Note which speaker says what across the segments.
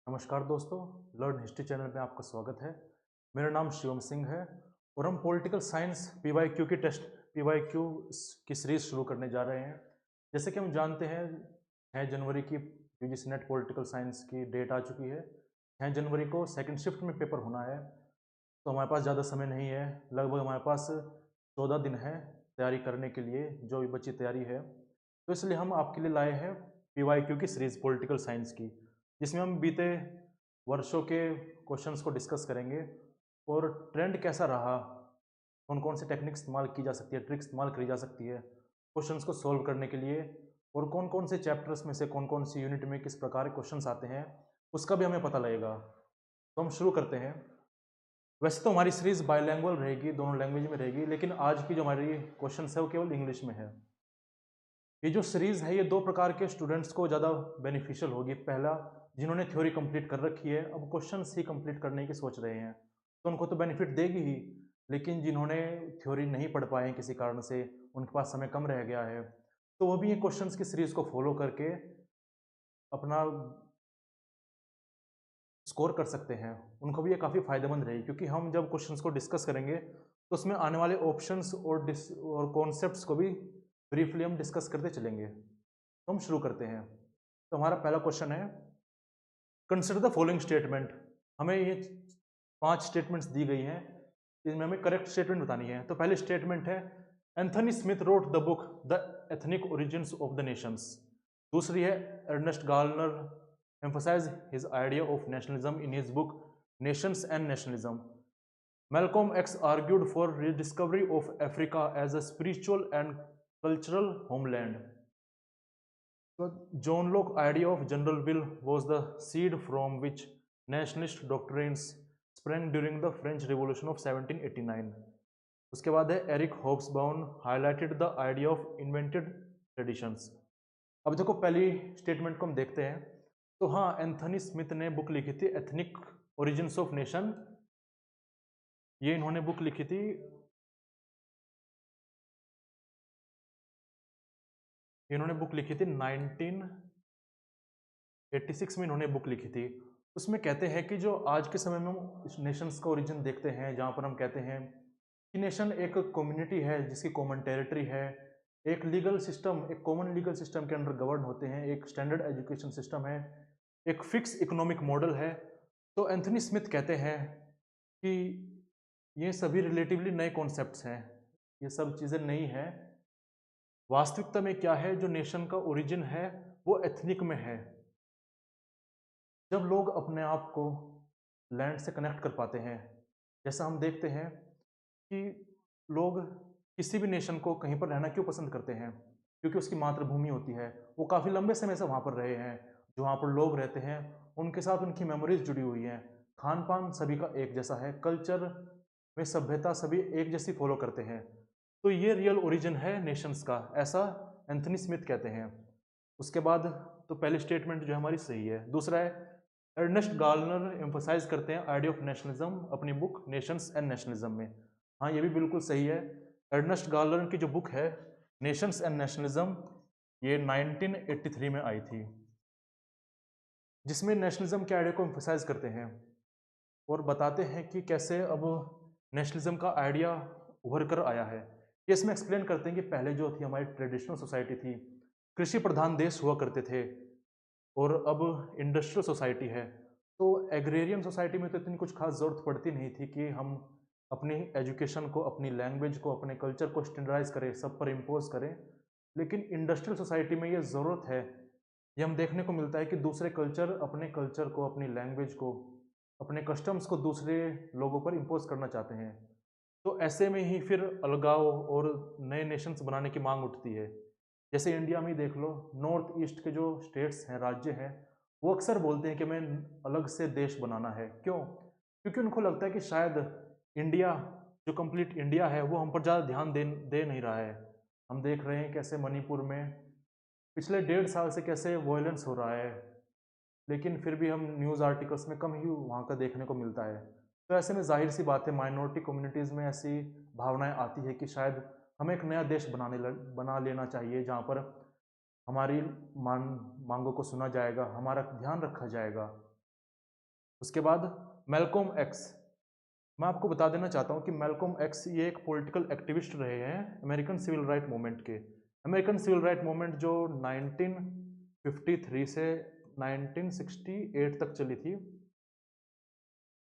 Speaker 1: नमस्कार दोस्तों, learn history channel में आपका स्वागत है। मेरा नाम शिवम सिंह है और हम पॉलिटिकल साइंस पीवाईक्यू की टेस्ट पीवाईक्यू की सीरीज शुरू करने जा रहे हैं। जैसे कि हम जानते हैं 6 जनवरी की यूजीसी नेट पॉलिटिकल साइंस की डेट आ चुकी है। 6 जनवरी को सेकंड शिफ्ट में पेपर होना है, तो हमारे पास ज़्यादा समय नहीं है। लगभग हमारे पास 14 दिन है तैयारी करने के लिए, जो भी बची तैयारी है। तो इसलिए हम आपके लिए लाए हैं पीवाईक्यू की सीरीज पॉलिटिकल साइंस की, जिसमें हम बीते वर्षों के क्वेश्चंस को डिस्कस करेंगे और ट्रेंड कैसा रहा, कौन कौन से टेक्निक इस्तेमाल की जा सकती है, ट्रिक इस्तेमाल करी जा सकती है क्वेश्चंस को सॉल्व करने के लिए, और कौन कौन से चैप्टर्स में से कौन कौन सी यूनिट में किस प्रकार के क्वेश्चंस आते हैं उसका भी हमें पता लगेगा। तो हम शुरू करते हैं। वैसे तो हमारी सीरीज बायलैंग्वेज रहेगी, दोनों लैंग्वेज में रहेगी, लेकिन आज की जो हमारी क्वेश्चन है वो केवल इंग्लिश में है। ये जो सीरीज है ये दो प्रकार के स्टूडेंट्स को ज़्यादा बेनिफिशियल होगी। पहला, जिन्होंने थ्योरी कंप्लीट कर रखी है, अब क्वेश्चंस ही कंप्लीट करने की सोच रहे हैं, तो उनको तो बेनिफिट देगी ही। लेकिन जिन्होंने थ्योरी नहीं पढ़ पाए हैं किसी कारण से, उनके पास समय कम रह गया है, तो वो भी ये क्वेश्चंस की सीरीज को फॉलो करके अपना स्कोर कर सकते हैं। उनको भी ये काफ़ी फायदेमंद रहेगी, क्योंकि हम जब क्वेश्चंस को डिस्कस करेंगे तो उसमें आने वाले ऑप्शंस और कॉन्सेप्ट्स को भी ब्रीफली हम डिस्कस करते चलेंगे। तो हम शुरू करते हैं। तो हमारा पहला क्वेश्चन है, कंसिडर द फॉलोइंग स्टेटमेंट। हमें ये 5 स्टेटमेंट्स दी गई हैं, इनमें हमें करेक्ट स्टेटमेंट बतानी है। तो पहली स्टेटमेंट है, Anthony Smith wrote the book the ethnic origins of the nations. दूसरी है, Ernest Garner emphasized his idea of nationalism in his book Nations and Nationalism. Malcolm X argued for rediscovery of Africa as a spiritual and cultural homeland. So John Locke's idea of general will was the seed from which nationalist doctrines sprang during the French Revolution of 1789. उसके बाद है, Eric Hobsbawm highlighted the idea of invented traditions. अब देखो पहली statement को हम देखते हैं। तो हाँ, एंथनी स्मिथ ने बुक लिखी थी एथनिक ओरिजिन्स ऑफ नेशन। ये इन्होंने बुक लिखी थी, इन्होंने बुक लिखी थी 1986 में इन्होंने बुक लिखी थी। उसमें कहते हैं कि जो आज के समय में हम नेशंस का ओरिजिन देखते हैं, जहाँ पर हम कहते हैं कि नेशन एक कम्युनिटी है जिसकी कॉमन टेरिटरी है, एक लीगल सिस्टम, एक कॉमन लीगल सिस्टम के अंडर गवर्न होते हैं, एक स्टैंडर्ड एजुकेशन सिस्टम है, एक फिक्स इकोनॉमिक मॉडल है। तो एंथनी स्मिथ कहते हैं कि ये सभी रिलेटिवली नए कॉन्सेप्ट्स हैं, ये सब चीज़ें नई हैं। वास्तविकता में क्या है, जो नेशन का ओरिजिन है वो एथनिक में है। जब लोग अपने आप को लैंड से कनेक्ट कर पाते हैं, जैसा हम देखते हैं कि लोग किसी भी नेशन को कहीं पर रहना क्यों पसंद करते हैं, क्योंकि उसकी मातृभूमि होती है, वो काफ़ी लंबे समय से वहाँ पर रहे हैं, जो वहाँ पर लोग रहते हैं उनके साथ उनकी मेमोरीज जुड़ी हुई हैं, खान पान सभी का एक जैसा है, कल्चर में सभ्यता सभी एक जैसी फॉलो करते हैं। तो ये रियल ओरिजिन है नेशंस का, ऐसा एंथनी स्मिथ कहते हैं। उसके बाद तो पहली स्टेटमेंट जो हमारी सही है। दूसरा है, अर्नेस्ट गार्नर एम्फोसाइज करते हैं आइडिया ऑफ नेशनलिज्म अपनी बुक नेशंस एंड नेशनलिज्म में। हाँ, ये भी बिल्कुल सही है। अर्नेस्ट गार्नर की जो बुक है नेशंस एंड नेशनलिज्म, ये 1983 में आई थी, जिसमें नेशनलिज्म के आइडिया को एम्फोसाइज करते हैं और बताते हैं कि कैसे अब नेशनलिज्म का आइडिया उभर कर आया है। ये इसमें एक्सप्लेन करते हैं कि पहले जो थी हमारी ट्रेडिशनल सोसाइटी थी, कृषि प्रधान देश हुआ करते थे, और अब इंडस्ट्रियल सोसाइटी है। तो एग्रेरियन सोसाइटी में तो इतनी कुछ खास ज़रूरत पड़ती नहीं थी कि हम अपनी एजुकेशन को, अपनी लैंग्वेज को, अपने कल्चर को स्टैंडर्डाइज करें, सब पर इम्पोज करें। लेकिन इंडस्ट्रियल सोसाइटी में ये ज़रूरत है। ये हम देखने को मिलता है कि दूसरे कल्चर अपने कल्चर को, अपनी लैंग्वेज को, अपने कस्टम्स को दूसरे लोगों पर इम्पोज करना चाहते हैं। तो ऐसे में ही फिर अलगाव और नए नेशंस बनाने की मांग उठती है। जैसे इंडिया में ही देख लो, नॉर्थ ईस्ट के जो स्टेट्स हैं, राज्य हैं, वो अक्सर बोलते हैं कि हमें अलग से देश बनाना है। क्यों? क्योंकि उनको लगता है कि शायद इंडिया, जो कंप्लीट इंडिया है, वो हम पर ज़्यादा ध्यान दे नहीं रहा है। हम देख रहे हैं कैसे मणिपुर में पिछले 1.5 साल से कैसे वॉयलेंस हो रहा है, लेकिन फिर भी हम न्यूज़ आर्टिकल्स में कम ही वहाँ का देखने को मिलता है। तो ऐसे में जाहिर सी बात है, माइनॉरिटी कम्युनिटीज़ में ऐसी भावनाएं आती है कि शायद हमें एक नया देश बना लेना चाहिए, जहाँ पर हमारी मांगों को सुना जाएगा, हमारा ध्यान रखा जाएगा। उसके बाद मैल्कोम एक्स, मैं आपको बता देना चाहता हूँ कि मैल्कोम एक्स ये एक पॉलिटिकल एक्टिविस्ट रहे हैं अमेरिकन सिविल राइट मूवमेंट के। अमेरिकन सिविल राइट मूवमेंट जो 1953 से 1968 तक चली थी।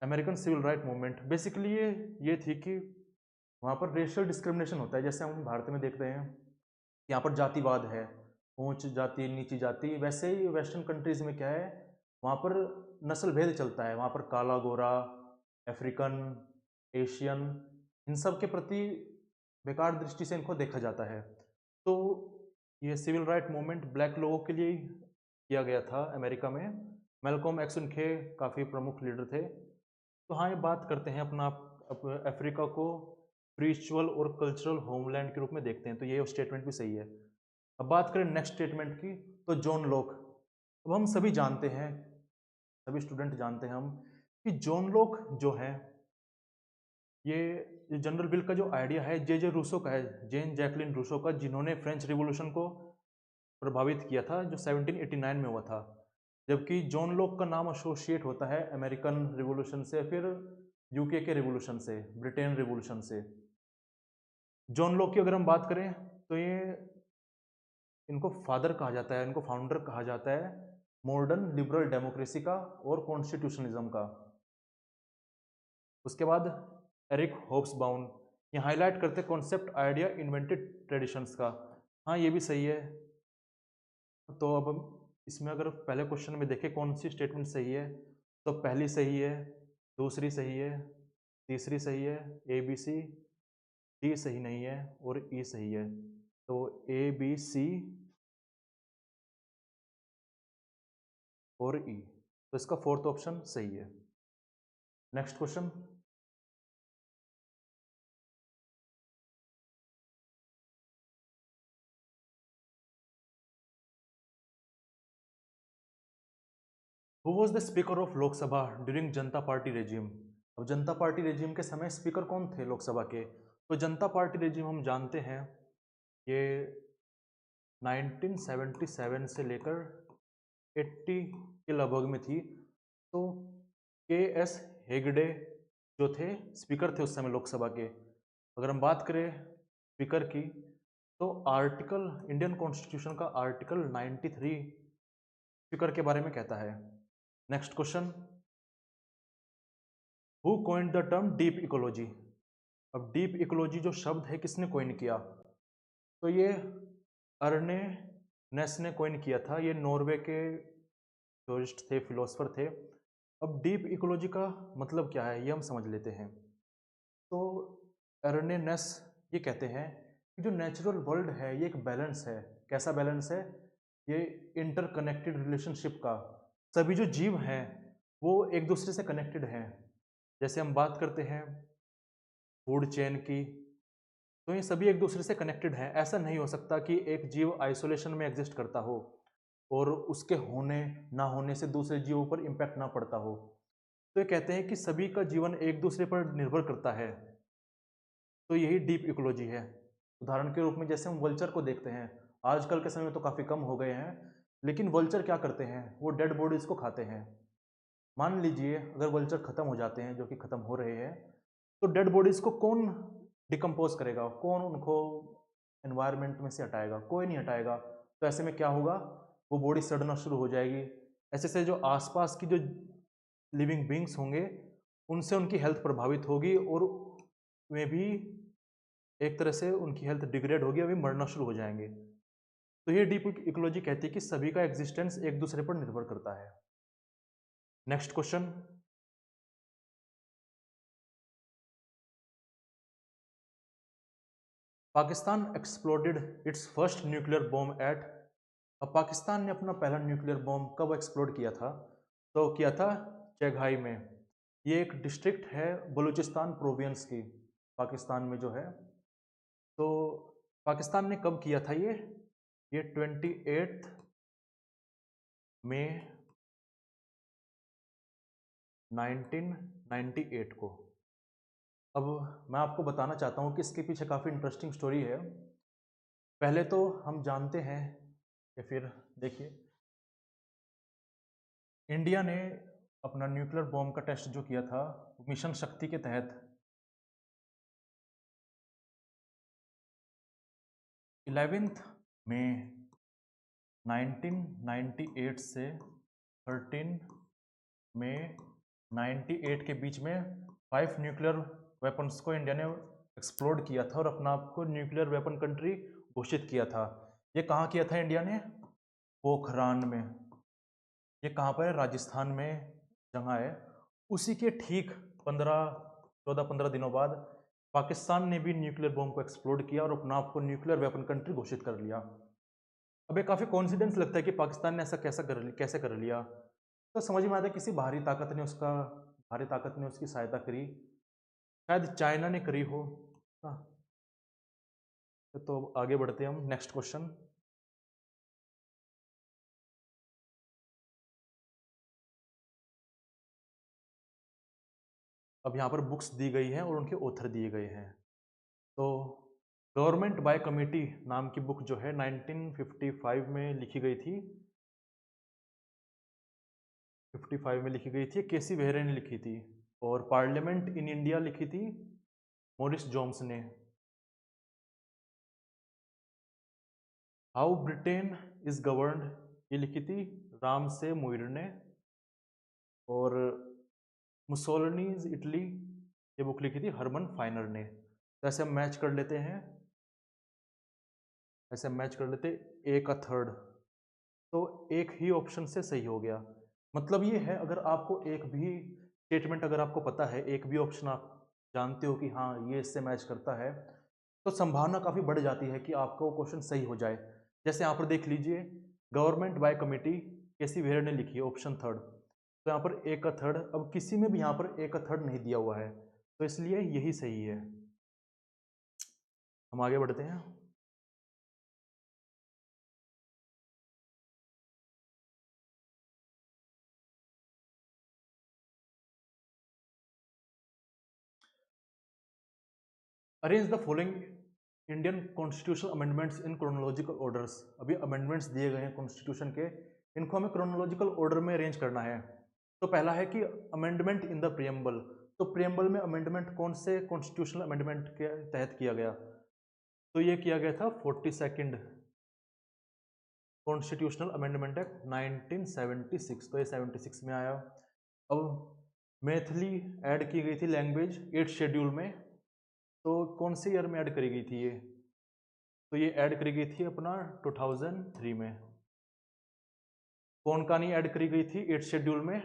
Speaker 1: American civil right movement basically ये थी कि वहाँ पर रेशियल डिस्क्रिमिनेशन होता है, जैसे हम भारत में देखते हैं यहाँ पर जातिवाद है, ऊंच जाति नीची जाति, वैसे ही वेस्टर्न कंट्रीज में क्या है, वहाँ पर नस्ल भेद चलता है। वहाँ पर काला गोरा, अफ्रीकन, एशियन, इन सब के प्रति बेकार दृष्टि से इनको देखा जाता है। तो ये सिविल राइट मूवमेंट ब्लैक लोगों के लिए किया गया था अमेरिका में। मैल्कोम एक्स उनके काफ़ी प्रमुख लीडर थे। तो हाँ, ये बात करते हैं अपना अफ्रीका को स्पिरिचुअल और कल्चरल होमलैंड के रूप में देखते हैं, तो ये स्टेटमेंट भी सही है। अब बात करें नेक्स्ट स्टेटमेंट की, तो जॉन लॉक। अब हम सभी जानते हैं, सभी स्टूडेंट जानते हैं हम कि जॉन लॉक जो है ये जनरल बिल का जो आइडिया है जे रूसो का है, जेन जैकलिन रूसो का, जिन्होंने फ्रेंच रिवॉल्यूशन को प्रभावित किया था जो 1789 में हुआ था। जबकि जॉन लॉक का नाम एसोसिएट होता है अमेरिकन रिवॉल्यूशन से, फिर यूके के रिवॉल्यूशन से, ब्रिटेन रिवॉल्यूशन से। जॉन लॉक की अगर हम बात करें तो ये इनको फादर कहा जाता है, इनको फाउंडर कहा जाता है मॉडर्न लिबरल डेमोक्रेसी का और कॉन्स्टिट्यूशनलिज्म का। उसके बाद एरिक हॉब्सबाउम ये हाईलाइट करते कॉन्सेप्ट आइडिया इन्वेंटेड ट्रेडिशंस का। हाँ, ये भी सही है। तो अब हम इसमें अगर पहले क्वेश्चन में देखें कौन सी स्टेटमेंट सही है, तो पहली सही है, दूसरी सही है, तीसरी सही है, ए बी सी, डी सही नहीं है और ई सही है। तो ए बी सी और ई, तो इसका फोर्थ ऑप्शन सही है। Next question, who was the speaker of Lok Sabha during Janata party regime. अब जनता पार्टी रेजिम के समय स्पीकर कौन थे लोकसभा के, तो जनता पार्टी रेजिम हम जानते हैं ये 1977 से लेकर 80 के लगभग में थी। तो के एस हेगड़े जो थे स्पीकर थे उस समय लोकसभा के। अगर हम बात करें स्पीकर की, तो आर्टिकल इंडियन कॉन्स्टिट्यूशन का आर्टिकल 93 स्पीकर के बारे में कहता है। Next question, who coined the term deep ecology. अब डीप इकोलॉजी जो शब्द है किसने कॉइन किया, तो ये अर्ने नेस ने कॉइन किया था। ये नॉर्वे के थ्योरिस्ट थे, फिलोसफर थे। अब डीप इकोलॉजी का मतलब क्या है ये हम समझ लेते हैं। तो अर्ने नेस ये कहते हैं कि जो नेचुरल वर्ल्ड है ये एक बैलेंस है। कैसा बैलेंस है, ये इंटरकनेक्टेड रिलेशनशिप का। सभी जो जीव हैं वो एक दूसरे से कनेक्टेड हैं। जैसे हम बात करते हैं फूड चेन की, तो ये सभी एक दूसरे से कनेक्टेड हैं। ऐसा नहीं हो सकता कि एक जीव आइसोलेशन में एग्जिस्ट करता हो और उसके होने ना होने से दूसरे जीवों पर इम्पैक्ट ना पड़ता हो। तो ये कहते हैं कि सभी का जीवन एक दूसरे पर निर्भर करता है। तो यही डीप इकोलॉजी है। उदाहरण के रूप में जैसे हम वल्चर को देखते हैं, आजकल के समय में तो काफ़ी कम हो गए हैं, लेकिन वल्चर क्या करते हैं, वो डेड बॉडीज़ को खाते हैं। मान लीजिए अगर वल्चर ख़त्म हो जाते हैं, जो कि ख़त्म हो रहे हैं, तो डेड बॉडीज़ को कौन डिकम्पोज करेगा, कौन उनको एनवायरनमेंट में से हटाएगा, कोई नहीं हटाएगा। तो ऐसे में क्या होगा, वो बॉडी सड़ना शुरू हो जाएगी। ऐसे से जो आसपास की जो लिविंग बींग्स होंगे उनसे उनकी हेल्थ प्रभावित होगी और वे भी एक तरह से उनकी हेल्थ डिग्रेड होगी, अभी मरना शुरू हो जाएंगे। तो ये डीप इकोलॉजी कहती है कि सभी का एग्जिस्टेंस एक दूसरे पर निर्भर करता है। Next question, Pakistan exploded its first nuclear bomb at. अब पाकिस्तान ने अपना पहला न्यूक्लियर बॉम्ब कब एक्सप्लोड किया था, तो किया था चेघाई में। ये एक डिस्ट्रिक्ट है बलूचिस्तान प्रोविंस की, पाकिस्तान में जो है। तो पाकिस्तान ने कब किया था ये 28 मई 1998 को। अब मैं आपको बताना चाहता हूँ कि इसके पीछे काफ़ी इंटरेस्टिंग स्टोरी है। पहले तो हम जानते हैं, या फिर देखिए, इंडिया ने अपना न्यूक्लियर बॉम्ब का टेस्ट जो किया था मिशन शक्ति के तहत 11 मई 1998 से 13 मई 98 के बीच में 5 न्यूक्लियर वेपन्स को इंडिया ने एक्सप्लोड किया था और अपना आप को न्यूक्लियर वेपन कंट्री घोषित किया था। ये कहाँ किया था इंडिया ने? पोखरान में। ये कहाँ पर है? राजस्थान में जगह है। उसी के ठीक 14-15 दिनों बाद पाकिस्तान ने भी न्यूक्लियर बॉम्ब को एक्सप्लोड किया और अपना आप को न्यूक्लियर वेपन कंट्री घोषित कर लिया। अब ये काफ़ी कॉन्फिडेंस लगता है कि पाकिस्तान ने ऐसा कैसे कर लिया। तो समझ में आता है किसी बाहरी ताकत ने उसकी सहायता करी, शायद चाइना ने करी हो। हाँ, तो आगे बढ़ते हैं हम नेक्स्ट क्वेश्चन। अब यहाँ पर बुक्स दी गई हैं और उनके ऑथर दिए गए हैं। तो गवर्नमेंट बाय कमेटी नाम की बुक जो है 1955 में लिखी गई थी। 55 में लिखी गई थी, केसी वेहरे ने लिखी थी। और पार्लियामेंट इन इंडिया लिखी थी मॉरिस जोन्स ने। हाउ ब्रिटेन इज गवर्नड ये लिखी थी राम से मुइर ने। और मुसोलिनीज इटली ये बुक लिखी थी हरमन फाइनर ने। तो ऐसे हम मैच कर लेते हैं, ए का थर्ड। तो एक ही ऑप्शन से सही हो गया। मतलब ये है, अगर आपको एक भी स्टेटमेंट अगर आपको पता है, एक भी ऑप्शन आप जानते हो कि हाँ ये इससे मैच करता है, तो संभावना काफ़ी बढ़ जाती है कि आपका वो क्वेश्चन सही हो जाए। जैसे यहाँ पर देख लीजिए, government by committee K C Wheare ने लिखी है ऑप्शन थर्ड। तो यहाँ पर ए का थर्ड, अब किसी में भी यहाँ पर ए का थर्ड नहीं दिया हुआ है, तो इसलिए यही सही है। हम आगे बढ़ते हैं। Arrange the following Indian constitutional amendments in chronological orders. अभी अमेंडमेंट्स दिए गए हैं कॉन्स्टिट्यूशन के, इनको हमें क्रोनोलॉजिकल ऑर्डर में अरेंज करना है। तो पहला है कि अमेंडमेंट इन द प्रियम्बल। तो प्रियम्बल में अमेंडमेंट कौन से कॉन्स्टिट्यूशनल अमेंडमेंट के तहत किया गया? तो ये किया गया था 42nd कॉन्स्टिट्यूशनल अमेंडमेंट एक्ट 1976। तो ये 76 में आया। अब मैथिली ऐड की गई थी लैंग्वेज 8th शेड्यूल में। तो कौन से ईयर में ऐड करी गई थी ये? तो ये ऐड करी गई थी अपना 2003 में। कोंकणी ऐड करी गई थी 8th शेड्यूल में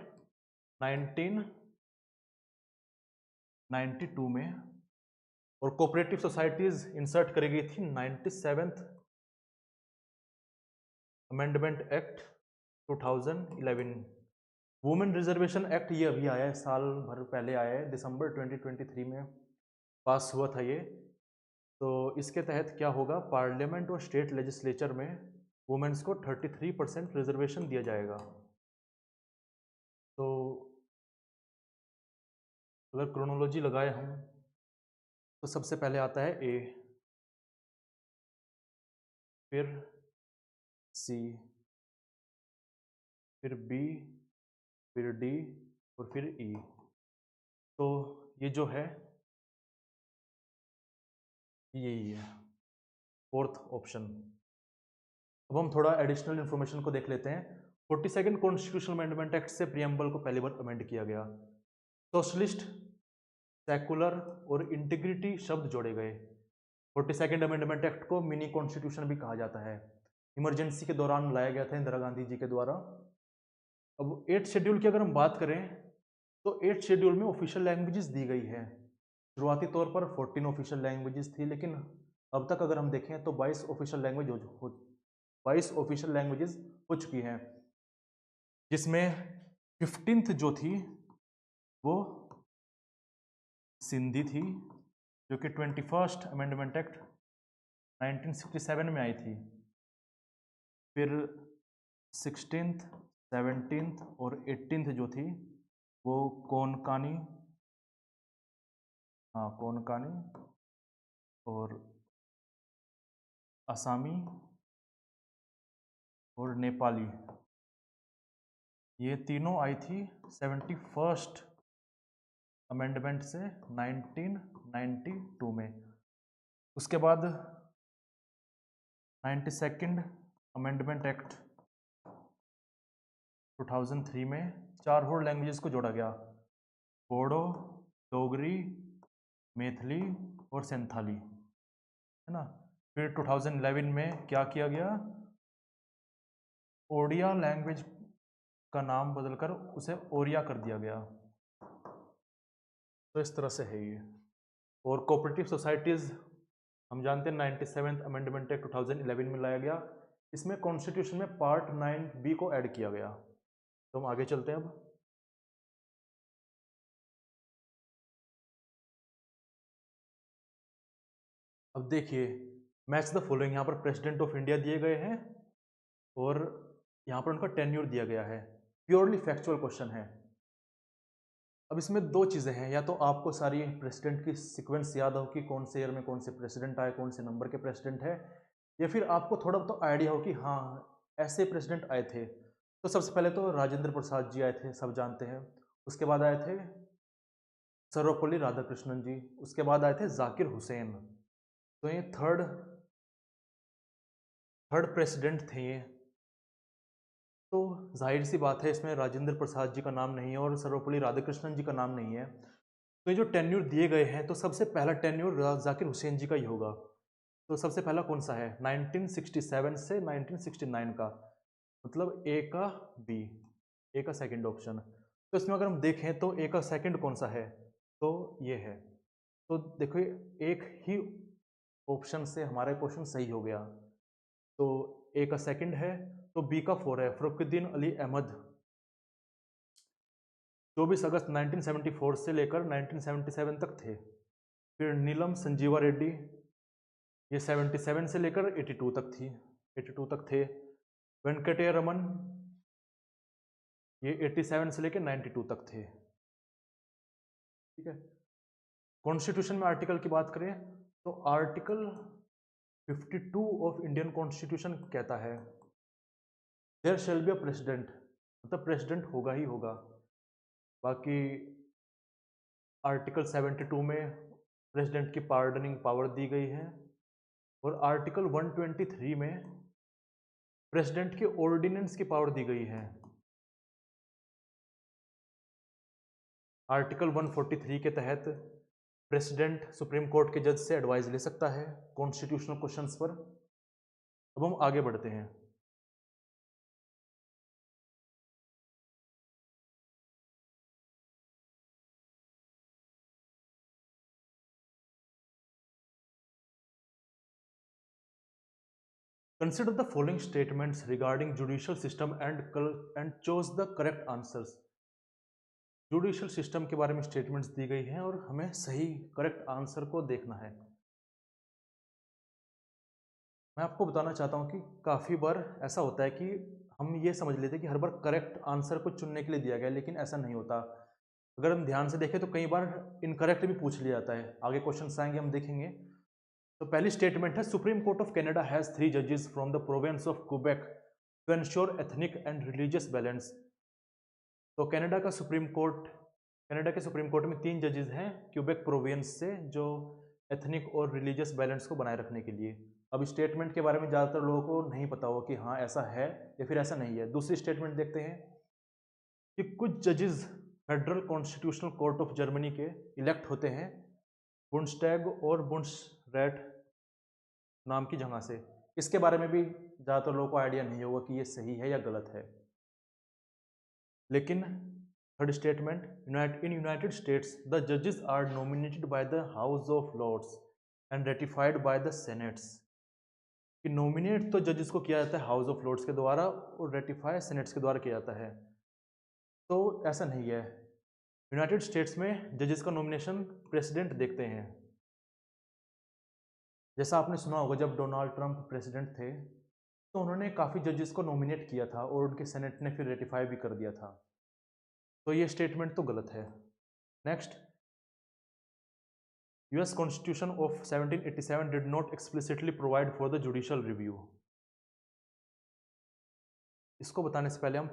Speaker 1: 1992 में। और कोऑपरेटिव सोसाइटीज इंसर्ट करी गई थी 97th amendment act 2011। Women reservation act ये अभी आया है, साल भर पहले आया है, दिसंबर 2023 में पास हुआ था ये। तो इसके तहत क्या होगा, पार्लियामेंट और स्टेट लेजिस्लेचर में वुमेन्स को 33% रिजर्वेशन दिया जाएगा। तो अगर क्रोनोलॉजी लगाए हम, तो सबसे पहले आता है ए, फिर सी, फिर बी, फिर डी और फिर ई। तो ये जो है यही है फोर्थ ऑप्शन। अब हम थोड़ा एडिशनल इन्फॉर्मेशन को देख लेते हैं। 42nd कॉन्स्टिट्यूशनल अमेंडमेंट एक्ट से प्रियम्बल को पहली बार अमेंड किया गया। सोशलिस्ट, सेकुलर और इंटीग्रिटी शब्द जोड़े गए। 42nd अमेंडमेंट एक्ट को मिनी कॉन्स्टिट्यूशन भी कहा जाता है। इमरजेंसी के दौरान लाया गया था इंदिरा गांधी जी के द्वारा। अब 8th शेड्यूल की अगर हम बात करें, तो 8th शेड्यूल में ऑफिशियल लैंग्वेजेस दी गई है। शुरुआती तौर पर 14 ऑफिशियल लैंग्वेजेस थी, लेकिन अब तक अगर हम देखें तो 22 ऑफिशियल लैंग्वेजेस हो चुकी हैं, जिसमें 15th जो थी वो सिंधी थी, जो कि 21st अमेंडमेंट एक्ट 1967 में आई थी। फिर 16th, 17th और 18th जो थी वो कोनकानी, हाँ कोनकानी और असामी और नेपाली ये तीनों आई थी 71st अमेंडमेंट से 1992 में। उसके बाद 92nd अमेंडमेंट एक्ट 2003 में 4 और लैंग्वेजेस को जोड़ा गया, बोडो, डोगरी, मैथिली और सेंथाली, है ना। फिर 2011 में क्या किया गया, ओडिया लैंग्वेज का नाम बदलकर उसे ओरिया कर दिया गया। तो इस तरह से है ये। और कोऑपरेटिव सोसाइटीज़ हम जानते हैं 97th अमेंडमेंट एक्ट 2011 में लाया गया। इसमें कॉन्स्टिट्यूशन में पार्ट 9B को ऐड किया गया। तो हम आगे चलते हैं अब देखिए, मैच द फॉलोइंग। यहाँ पर प्रेसिडेंट ऑफ इंडिया दिए गए हैं और यहाँ पर उनका टेन्योर दिया गया है। प्योरली फैक्चुअल क्वेश्चन है। अब इसमें दो चीज़ें हैं, या तो आपको सारी प्रेसिडेंट की सीक्वेंस याद हो कि कौन से ईयर में कौन से प्रेसिडेंट आए, कौन से नंबर के प्रेसिडेंट है, या फिर आपको थोड़ा बहुत आइडिया हो कि हाँ ऐसे प्रेसिडेंट आए थे। तो सबसे पहले तो राजेंद्र प्रसाद जी आए थे, सब जानते हैं। उसके बाद आए थे सर्वपल्ली राधाकृष्णन जी। उसके बाद आए थे जाकिर हुसैन। तो ये थर्ड प्रेसिडेंट थे ये। तो जाहिर सी बात है इसमें राजेंद्र प्रसाद जी का नाम नहीं है और सर्वपल्ली राधाकृष्णन जी का नाम नहीं है। तो ये जो टेन्योर दिए गए हैं, तो सबसे पहला टेन्योर जाकिर हुसैन जी का ही होगा। तो सबसे पहला कौन सा है, 1967 से 1969 का, मतलब ए का बी, ए का सेकंड ऑप्शन। तो इसमें अगर हम देखें तो ए का सेकंड कौन सा है, तो ये है। तो देखो एक ही ऑप्शन से हमारा क्वेश्चन सही हो गया। तो ए का सेकंड है, तो बी का 4 है, फरुखुद्दीन अली अहमद। 24 अगस्त 1974 से लेकर 1977 तक थे। फिर नीलम संजीवा रेड्डी, ये 77 से लेकर 82 तक थी, 82 तक थे। वेंकटेया रमन, ये 87 से लेकर 92 तक थे। ठीक है। कॉन्स्टिट्यूशन में आर्टिकल की बात करें तो आर्टिकल 52 ऑफ इंडियन कॉन्स्टिट्यूशन कहता है there shall be a president, मतलब प्रेसिडेंट होगा ही होगा। बाकी आर्टिकल 72 में प्रेसिडेंट की पार्डनिंग पावर दी गई है, और आर्टिकल 123 में प्रेसिडेंट की ऑर्डिनेंस की पावर दी गई है। आर्टिकल 143 के तहत प्रेसिडेंट सुप्रीम कोर्ट के जज से एडवाइस ले सकता है कॉन्स्टिट्यूशनल क्वेश्चंस पर। अब हम आगे बढ़ते हैं। Consider the following statements regarding judicial system and choose the correct answers. Judicial system के बारे में स्टेटमेंट्स दी गई हैं और हमें सही करेक्ट आंसर को देखना है। मैं आपको बताना चाहता हूं कि काफ़ी बार ऐसा होता है कि हम ये समझ लेते हैं कि हर बार करेक्ट आंसर को चुनने के लिए दिया गया है, लेकिन ऐसा नहीं होता। अगर हम ध्यान से देखें तो कई बार इनकरेक्ट भी पूछ लिया जाता है। आगे क्वेश्चन आएंगे, हम देखेंगे। तो पहली स्टेटमेंट है supreme court of Canada has 3 जजेस from the province of Quebec to ensure ethnic and religious balance. तो कनाडा के सुप्रीम कोर्ट में 3 जजेस हैं क्यूबेक प्रोविंस से, जो एथनिक और रिलीजियस बैलेंस को बनाए रखने के लिए। अब स्टेटमेंट के बारे में ज़्यादातर लोगों को नहीं पता हो कि हाँ ऐसा है या फिर ऐसा नहीं है। दूसरी स्टेटमेंट देखते हैं कि कुछ जजेस federal constitutional court of Germany के इलेक्ट होते हैं बुंडस्टैग और बुंडसरैट नाम की जगह से। इसके बारे में भी ज़्यादातर लोगों को आइडिया नहीं होगा कि ये सही है या गलत है। लेकिन third statement, in United States the जजेस are nominated by the House of Lords and ratified by the senates. कि नॉमिनेट तो जजेस को किया जाता है हाउस ऑफ लॉर्ड्स के द्वारा और रेटिफाई सेनेट्स के द्वारा किया जाता है। तो ऐसा नहीं है, यूनाइटेड स्टेट्स में जजेस का नॉमिनेशन प्रेसिडेंट देखते हैं। जैसा आपने सुना होगा जब डोनाल्ड ट्रंप प्रेसिडेंट थे तो उन्होंने काफ़ी जजेस को नॉमिनेट किया था और उनके सेनेट ने फिर रेटिफाई भी कर दिया था। तो ये स्टेटमेंट तो गलत है। Next, US constitution of 1787 did not explicitly provide for the judicial review. इसको बताने से पहले हम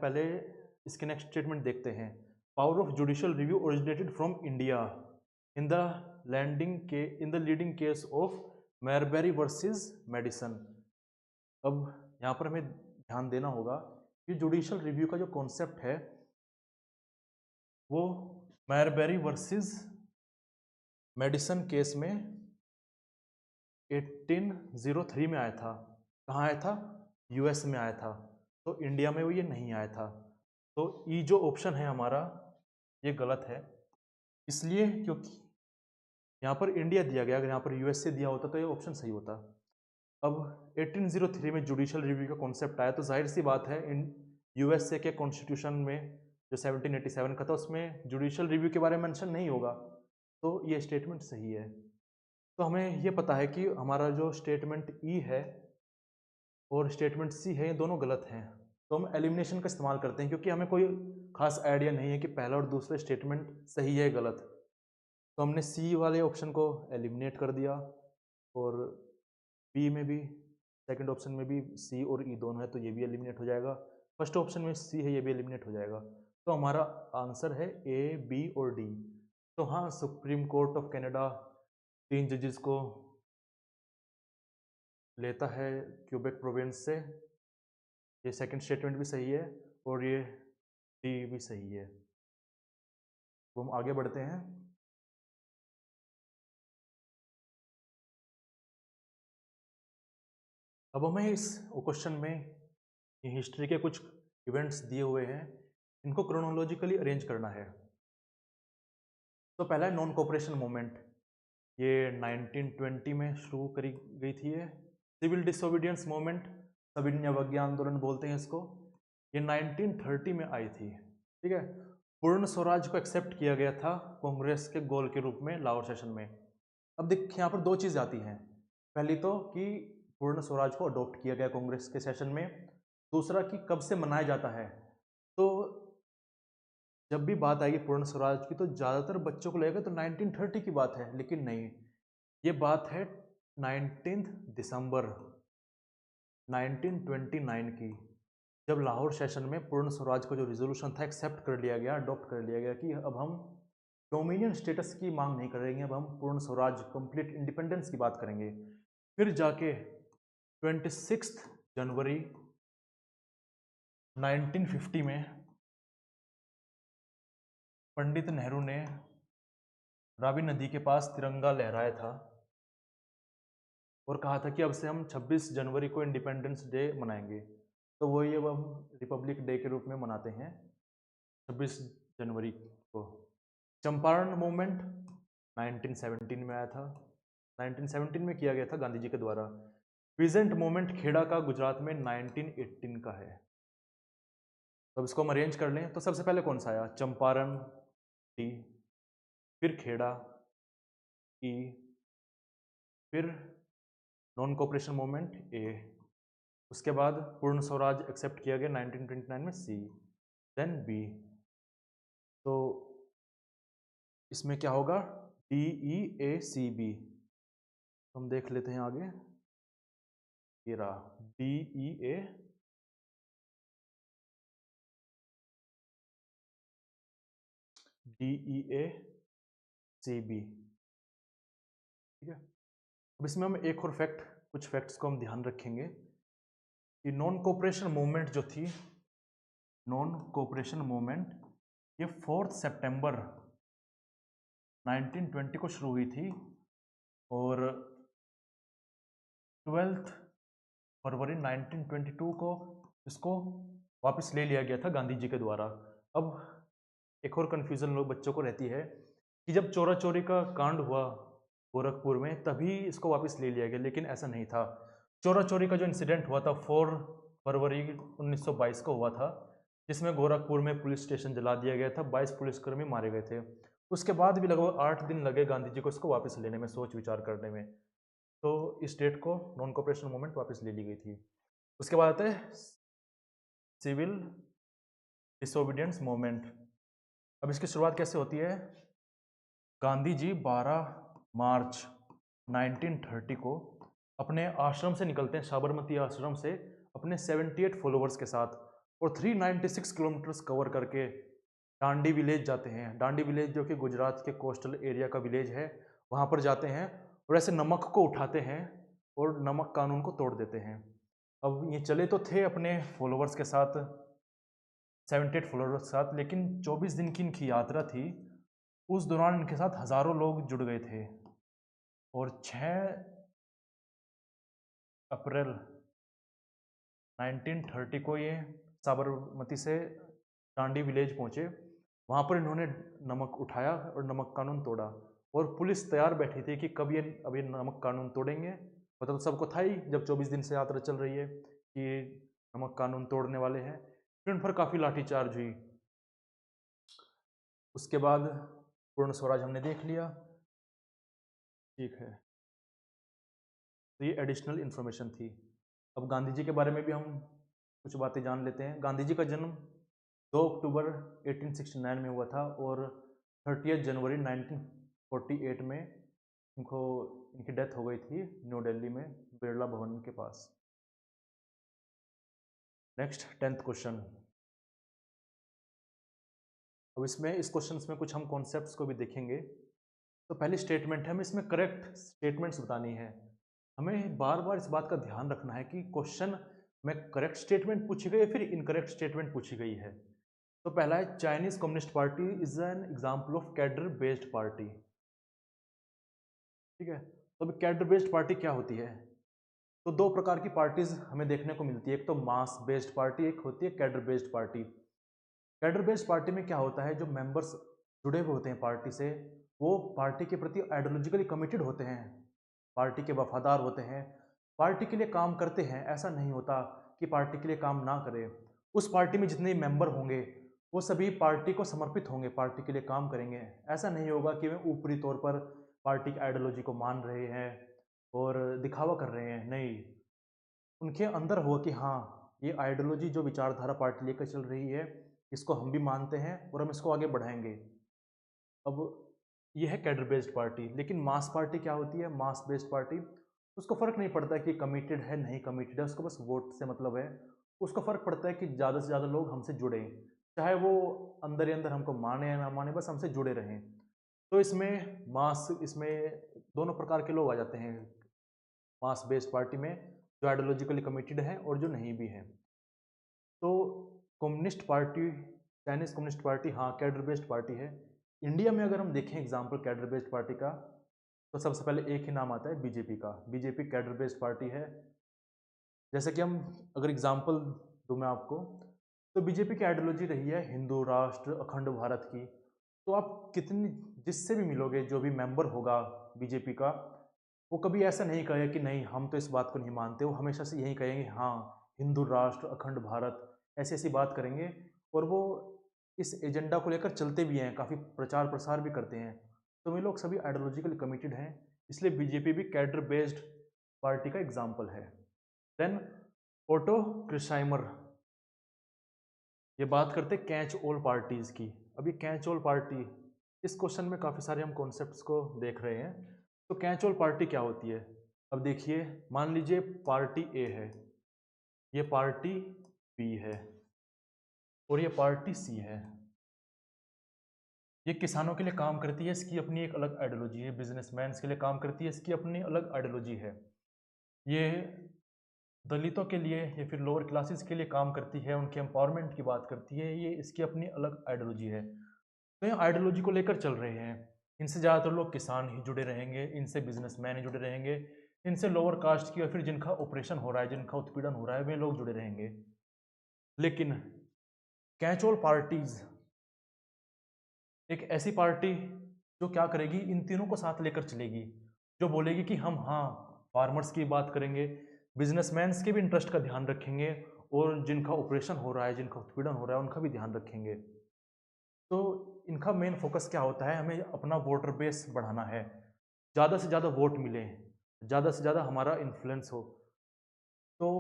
Speaker 1: इसके नेक्स्ट स्टेटमेंट देखते हैं। Power of judicial review originated from India in the leading case of Marbury versus Madison. अब यहाँ पर हमें ध्यान देना होगा कि जुडिशियल रिव्यू का जो कॉन्सेप्ट है वो मैरबेरी वर्सेस मेडिसन केस में 1803 में आया था। कहाँ आया था? यूएस में आया था। तो इंडिया में वो ये नहीं आया था। तो ई जो ऑप्शन है हमारा ये गलत है, इसलिए क्योंकि यहाँ पर इंडिया दिया गया, अगर यहाँ पर यूएसए दिया होता तो ये ऑप्शन सही होता। अब 1803 में जुडिशियल रिव्यू का कॉन्सेप्ट आया, तो जाहिर सी बात है इन यूएसए के कॉन्स्टिट्यूशन में जो 1787 का था उसमें जुडिशियल रिव्यू के बारे में मेंशन नहीं होगा, तो ये स्टेटमेंट सही है। तो हमें ये पता है कि हमारा जो स्टेटमेंट ई है और स्टेटमेंट सी है ये दोनों गलत हैं। तो हम एलिमिनेशन का इस्तेमाल करते हैं क्योंकि हमें कोई खास आइडिया नहीं है कि पहला और दूसरा स्टेटमेंट सही है गलत। तो हमने सी वाले ऑप्शन को एलिमिनेट कर दिया और बी में भी, सेकंड ऑप्शन में भी सी और ई दोनों है तो ये भी एलिमिनेट हो जाएगा। फर्स्ट ऑप्शन में सी है, ये भी एलिमिनेट हो जाएगा। तो हमारा आंसर है ए, बी और डी। तो हाँ, सुप्रीम कोर्ट ऑफ कनाडा 3 जजेस को लेता है क्यूबेक प्रोविंस से, ये सेकंड स्टेटमेंट भी सही है और ये डी भी सही है। तो हम आगे बढ़ते हैं। अब हमें इस क्वेश्चन में हिस्ट्री के कुछ इवेंट्स दिए हुए हैं, इनको क्रोनोलॉजिकली अरेंज करना है। तो पहला है नॉन कोऑपरेशन मूवमेंट, ये 1920 में शुरू करी गई थी। ये सिविल डिसोबीडियंस मूवमेंट, सविनय आंदोलन बोलते हैं इसको, ये 1930 में आई थी। ठीक है, पूर्ण स्वराज को एक्सेप्ट किया गया था कांग्रेस के गोल के रूप में लाहौर सेशन में। अब देख यहाँ पर दो चीज़ आती हैं, पहली तो कि पूर्ण स्वराज को अडॉप्ट किया गया कांग्रेस के सेशन में, दूसरा कि कब से मनाया जाता है। तो जब भी बात आएगी पूर्ण स्वराज की तो ज़्यादातर बच्चों को लगेगा तो 1930 की बात है, लेकिन नहीं, ये बात है 19 दिसंबर 1929 की, जब लाहौर सेशन में पूर्ण स्वराज का जो रिजोल्यूशन था एक्सेप्ट कर लिया गया, अडॉप्ट कर लिया गया कि अब हम डोमिनियन स्टेटस की मांग नहीं करेंगे, अब हम पूर्ण स्वराज कंप्लीट इंडिपेंडेंस की बात करेंगे। फिर जाके 26 जनवरी 1950 में पंडित नेहरू ने रावी नदी के पास तिरंगा लहराया था और कहा था कि अब से हम 26 जनवरी को इंडिपेंडेंस डे मनाएंगे। तो वही अब हम रिपब्लिक डे के रूप में मनाते हैं 26 जनवरी को। चंपारण मूवमेंट 1917 में आया था, 1917 में किया गया था गांधी जी के द्वारा। पीजेंट मूवमेंट खेड़ा का गुजरात में 1918 का है। तो अब इसको हम अरेंज कर लें, तो सबसे पहले कौन सा आया? चंपारण डी, फिर खेड़ा ई, फिर नॉन कोऑपरेशन मूवमेंट ए, उसके बाद पूर्ण स्वराज एक्सेप्ट किया गया 1929 में सी, देन बी। तो इसमें क्या होगा? D E A C B. हम देख लेते हैं आगे, ये रहा D E A D E A C B. ठीक है, अब इसमें हम एक और फैक्ट, कुछ फैक्ट्स को हम ध्यान रखेंगे कि नॉन कोऑपरेशन मूवमेंट जो थी, नॉन कोऑपरेशन मूवमेंट ये 4 सितंबर 1920 को शुरू हुई थी और 12 फरवरी 1922 को इसको वापस ले लिया गया था गांधी जी के द्वारा। अब एक और कन्फ्यूज़न लोग बच्चों को रहती है कि जब चोरा चोरी का कांड हुआ गोरखपुर में तभी इसको वापस ले लिया गया, लेकिन ऐसा नहीं था। चोरा चोरी का जो इंसिडेंट हुआ था 4 फरवरी 1922 को हुआ था, जिसमें गोरखपुर में पुलिस स्टेशन जला दिया गया था, 22 पुलिसकर्मी मारे गए थे। उसके बाद भी लगभग 8 दिन लगे गांधी जी को इसको वापस लेने में, सोच विचार करने में। तो इस डेट को नॉन कोऑपरेशन मूवमेंट वापस ले ली गई थी। उसके बाद आता है सिविल डिसोबीडियंस मूवमेंट। अब इसकी शुरुआत कैसे होती है? गांधी जी 12 मार्च 1930 को अपने आश्रम से निकलते हैं, साबरमती आश्रम से, अपने 78 फॉलोअर्स के साथ, और 396 किलोमीटर्स कवर करके डांडी विलेज जाते हैं। डांडी विलेज जो कि गुजरात के कोस्टल एरिया का विलेज है, वहाँ पर जाते हैं और ऐसे नमक को उठाते हैं और नमक कानून को तोड़ देते हैं। अब ये चले तो थे अपने फॉलोअर्स के साथ, 78 फॉलोअर्स के साथ, लेकिन 24 दिन की इनकी यात्रा थी। उस दौरान इनके साथ हज़ारों लोग जुड़ गए थे और 6 अप्रैल 1930 को ये साबरमती से डांडी विलेज पहुँचे। वहाँ पर इन्होंने नमक उठाया और नमक कानून तोड़ा और पुलिस तैयार बैठी थी कि कब ये अब ये नमक कानून तोड़ेंगे। पता तो सबको था ही जब 24 दिन से यात्रा चल रही है कि नमक कानून तोड़ने वाले हैं। फिर उन पर काफ़ी लाठीचार्ज हुई। उसके बाद पूर्ण स्वराज हमने देख लिया, ठीक है। तो ये एडिशनल इन्फॉर्मेशन थी। अब गांधी जी के बारे में भी हम कुछ बातें जान लेते हैं। गांधी जी का जन्म 2 अक्टूबर 1869 में हुआ था और 30 जनवरी 1948 में इनकी डेथ हो गई थी न्यू दिल्ली में बिरला भवन के पास। Next 10th question. अब इस क्वेश्चन में कुछ हम कॉन्सेप्ट्स को भी देखेंगे। तो पहली स्टेटमेंट है, हमें इसमें करेक्ट स्टेटमेंट्स बतानी है। हमें बार बार इस बात का ध्यान रखना है कि क्वेश्चन में करेक्ट स्टेटमेंट पूछी गई है फिर इनकरेक्ट स्टेटमेंट पूछी गई है। तो पहला है, Chinese communist party is an example of cadre based party. ठीक है, तो अब कैडर बेस्ड पार्टी क्या होती है? तो दो प्रकार की पार्टीज हमें देखने को मिलती है, एक तो मास बेस्ड पार्टी, एक होती है cadre based party. Cadre based party में क्या होता है, जो मेंबर्स जुड़े हुए होते हैं पार्टी से, वो पार्टी के प्रति आइडियोलॉजिकली कमिटेड होते हैं, पार्टी के वफादार होते हैं, पार्टी के लिए काम करते हैं। ऐसा नहीं होता कि पार्टी के लिए काम ना करें। उस पार्टी में जितने मेंबर होंगे वो सभी पार्टी को समर्पित होंगे, पार्टी के लिए काम करेंगे। ऐसा नहीं होगा कि वे ऊपरी तौर पर पार्टी की आइडियोलॉजी को मान रहे हैं और दिखावा कर रहे हैं। नहीं, उनके अंदर हो कि हाँ, ये आइडियोलॉजी जो विचारधारा पार्टी लेकर चल रही है, इसको हम भी मानते हैं और हम इसको आगे बढ़ाएंगे। अब ये है कैडर बेस्ड पार्टी। लेकिन मास पार्टी क्या होती है? मास बेस्ड पार्टी, उसको फ़र्क नहीं पड़ता कि कमिटेड है नहीं कमिटेड है, उसको बस वोट से मतलब है। उसको फ़र्क पड़ता है कि ज़्यादा से ज़्यादा लोग हमसे जुड़ें, चाहे वो अंदर ही अंदर हमको माने या ना माने, बस हमसे जुड़े रहें। तो इसमें दोनों प्रकार के लोग आ जाते हैं मास बेस्ड पार्टी में, जो आइडियोलॉजिकली कमिटेड है और जो नहीं भी है। तो communist party, Chinese communist party, हाँ कैडर बेस्ड पार्टी है। इंडिया में अगर हम देखें एग्जाम्पल कैडर बेस्ड पार्टी का, तो सबसे पहले एक ही नाम आता है बीजेपी का। बीजेपी कैडर बेस्ड पार्टी है। जैसे कि हम अगर एग्जाम्पल दूँ मैं आपको, तो बीजेपी की आइडियोलॉजी रही है हिंदू राष्ट्र अखंड भारत की। तो आप कितनी जिससे भी मिलोगे, जो भी मेंबर होगा बीजेपी का, वो कभी ऐसा नहीं कहे कि नहीं हम तो इस बात को नहीं मानते। वो हमेशा से यही कहेंगे हाँ हिंदू राष्ट्र अखंड भारत, ऐसी ऐसी बात करेंगे। और वो इस एजेंडा को लेकर चलते भी हैं, काफ़ी प्रचार प्रसार भी करते हैं। तो वे लोग सभी आइडियोलॉजिकली कमिटेड हैं, इसलिए बीजेपी भी कैडर बेस्ड पार्टी का एग्जाम्पल है। देन ओटो क्रिशाइमर, ये बात करते हैं कैच ऑल पार्टीज़ की। अब ये कैच ऑल पार्टी, इस क्वेश्चन में काफ़ी सारे हम कॉन्सेप्ट्स को देख रहे हैं। तो कैच ऑल पार्टी क्या होती है? अब देखिए, मान लीजिए पार्टी ए है, ये पार्टी बी है और ये पार्टी सी है। ये किसानों के लिए काम करती है, इसकी अपनी एक अलग आइडियोलॉजी है। बिजनेसमैन के लिए काम करती है, इसकी अपनी अलग आइडियोलॉजी है। ये दलितों के लिए या फिर लोअर क्लासेस के लिए काम करती है, उनके एम्पावरमेंट की बात करती है, ये इसकी अपनी अलग आइडियोलॉजी है। तो ये आइडियोलॉजी को लेकर चल रहे हैं। इनसे ज़्यादातर लोग किसान ही जुड़े रहेंगे, इनसे बिजनेसमैन ही जुड़े रहेंगे, इनसे लोअर कास्ट की या फिर जिनका ऑपरेशन हो रहा है, जिनका उत्पीड़न हो रहा है, वे लोग जुड़े रहेंगे। लेकिन कैच ऑल पार्टीज एक ऐसी पार्टी जो क्या करेगी, इन तीनों को साथ लेकर चलेगी, जो बोलेगी कि हम हाँ फार्मर्स की बात करेंगे, बिजनेसमैन्स के भी इंटरेस्ट का ध्यान रखेंगे और जिनका ऑपरेशन हो रहा है, जिनका उत्पीड़न हो रहा है, उनका भी ध्यान रखेंगे। तो इनका मेन फोकस क्या होता है? हमें अपना वोटर बेस बढ़ाना है, ज़्यादा से ज़्यादा वोट मिले, ज़्यादा से ज़्यादा हमारा इन्फ्लुएंस हो। तो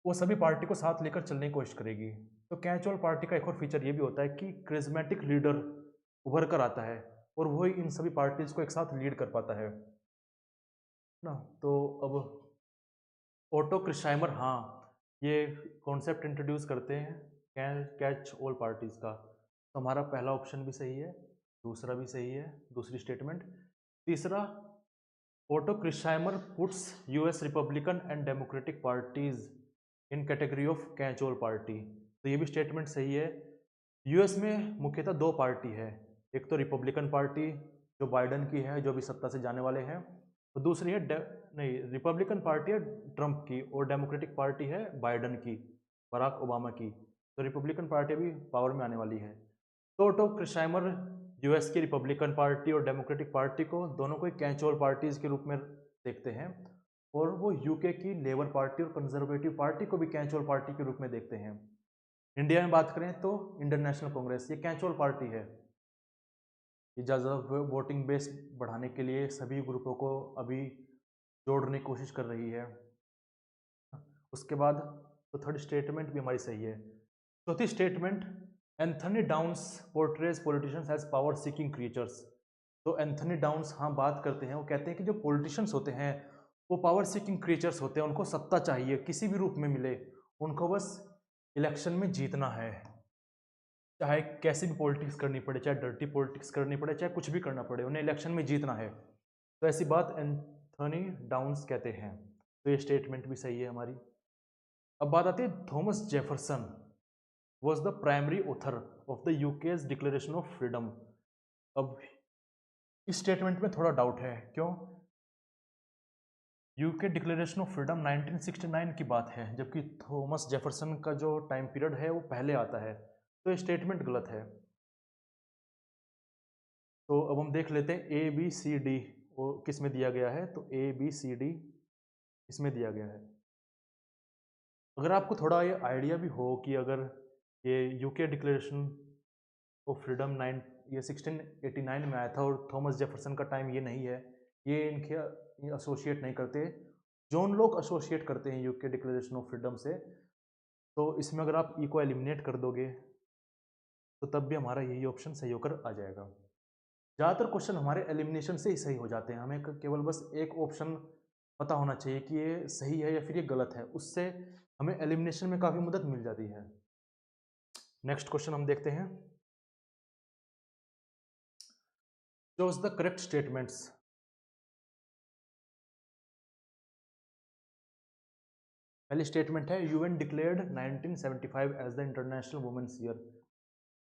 Speaker 1: वो सभी पार्टी को साथ लेकर चलने की कोशिश करेगी। तो कैचुअल पार्टी का एक और फीचर ये भी होता है कि क्रिज्मेटिक लीडर उभर कर आता है और वही इन सभी पार्टीज़ को एक साथ लीड कर पाता है ना। तो अब ओटो क्रिशाइमर, हाँ ये कॉन्सेप्ट इंट्रोड्यूस करते हैं कैच ऑल पार्टीज का, तो हमारा पहला ऑप्शन भी सही है, दूसरा भी सही है, दूसरी स्टेटमेंट। तीसरा, Otto Kirchheimer puts US Republican and Democratic parties in category of catch all party, तो ये भी स्टेटमेंट सही है। यूएस में मुख्यतः दो पार्टी है, एक तो रिपब्लिकन पार्टी जो बाइडन की है, जो भी सत्ता से जाने वाले हैं, और दूसरी है नहीं, रिपब्लिकन पार्टी है ट्रंप की और डेमोक्रेटिक पार्टी है बाइडन की, बराक ओबामा की। तो रिपब्लिकन पार्टी भी पावर में आने वाली है। तो ओटो क्रिशाइमर यूएस की रिपब्लिकन पार्टी और डेमोक्रेटिक पार्टी को दोनों को कैच ऑल पार्टीज के रूप में देखते हैं, और वो यूके की लेबर पार्टी और कंजर्वेटिव पार्टी को भी कैच ऑल पार्टी के रूप में देखते हैं। इंडिया में बात करें तो इंडियन नेशनल कांग्रेस ये कैच ऑल पार्टी है, ये ज़्यादा वोटिंग बेस बढ़ाने के लिए सभी ग्रुपों को अभी जोड़ने की कोशिश कर रही है। उसके बाद तो थर्ड स्टेटमेंट भी हमारी सही है। चौथी statement, Anthony Downs portrays politicians as power seeking creatures, तो एंथनी डाउन्स हाँ बात करते हैं, वो कहते हैं कि जो पॉलिटिशियंस होते हैं वो पावर सीकिंग क्रिएचर्स होते हैं, उनको सत्ता चाहिए किसी भी रूप में मिले, उनको बस इलेक्शन में जीतना है, चाहे कैसी भी पॉलिटिक्स करनी पड़े, चाहे डर्टी पॉलिटिक्स करनी पड़े, चाहे कुछ भी करना पड़े, उन्हें इलेक्शन में जीतना है। तो ऐसी बात एंथनी डाउन्स कहते हैं, तो ये स्टेटमेंट भी सही है हमारी। अब बात आती है Thomas Jefferson was the primary author of the UK's declaration of freedom. अब इस स्टेटमेंट में थोड़ा डाउट है, क्यों? यूके डिक्लेरेशन ऑफ फ्रीडम 1969 की बात है, जबकि थॉमस जेफरसन का जो टाइम पीरियड है वो पहले आता है, तो ये स्टेटमेंट गलत है। तो अब हम देख लेते हैं ए बी सी डी वो किस में दिया गया है, तो ए बी सी डी इसमें दिया गया है। अगर आपको थोड़ा ये आइडिया भी हो कि अगर ये यूके डिक्लेरेशन ऑफ फ्रीडम ये 1689 में आया था और थॉमस जेफरसन का टाइम ये नहीं है, ये इनके एसोसिएट नहीं करते, जोन लोग एसोसिएट करते हैं यूके डिक्लेरेशन ऑफ फ्रीडम से, तो इसमें अगर आप ई को एलिमिनेट कर दोगे तो तब भी हमारा यही ऑप्शन सही होकर आ जाएगा। ज़्यादातर क्वेश्चन हमारे एलिमिनेशन से ही सही हो जाते हैं, हमें केवल बस एक ऑप्शन पता होना चाहिए कि ये सही है या फिर ये गलत है, उससे हमें एलिमिनेशन में काफ़ी मदद मिल जाती है। नेक्स्ट क्वेश्चन हम देखते हैं, चूज द करेक्ट स्टेटमेंट्स। पहली स्टेटमेंट है UN declared 1975 as the international women's year,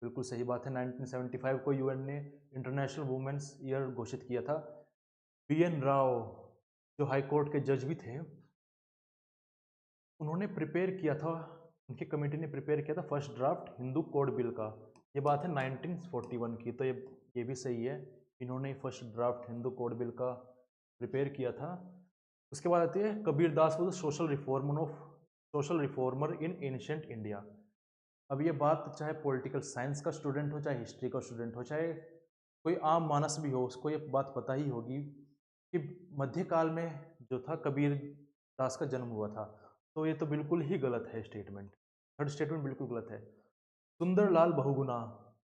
Speaker 1: बिल्कुल सही बात है, 1975 को यूएन ने इंटरनेशनल वुमेन्स ईयर घोषित किया था। बी एन राव जो हाई कोर्ट के जज भी थे, उन्होंने प्रिपेयर किया था, उनकी कमेटी ने प्रिपेयर किया था first draft Hindu code bill का, ये बात है 1941 की, तो ये भी सही है, इन्होंने first draft Hindu code bill का प्रिपेयर किया था। उसके बाद आती है Kabir Das was social reformer in ancient India. अब ये बात चाहे पॉलिटिकल साइंस का स्टूडेंट हो, चाहे हिस्ट्री का स्टूडेंट हो, चाहे कोई आम मानस भी हो, उसको ये बात पता ही होगी कि मध्यकाल में जो था कबीर दास का जन्म हुआ था, तो ये तो बिल्कुल ही गलत है स्टेटमेंट, थर्ड स्टेटमेंट बिल्कुल गलत है। सुंदरलाल बहुगुणा,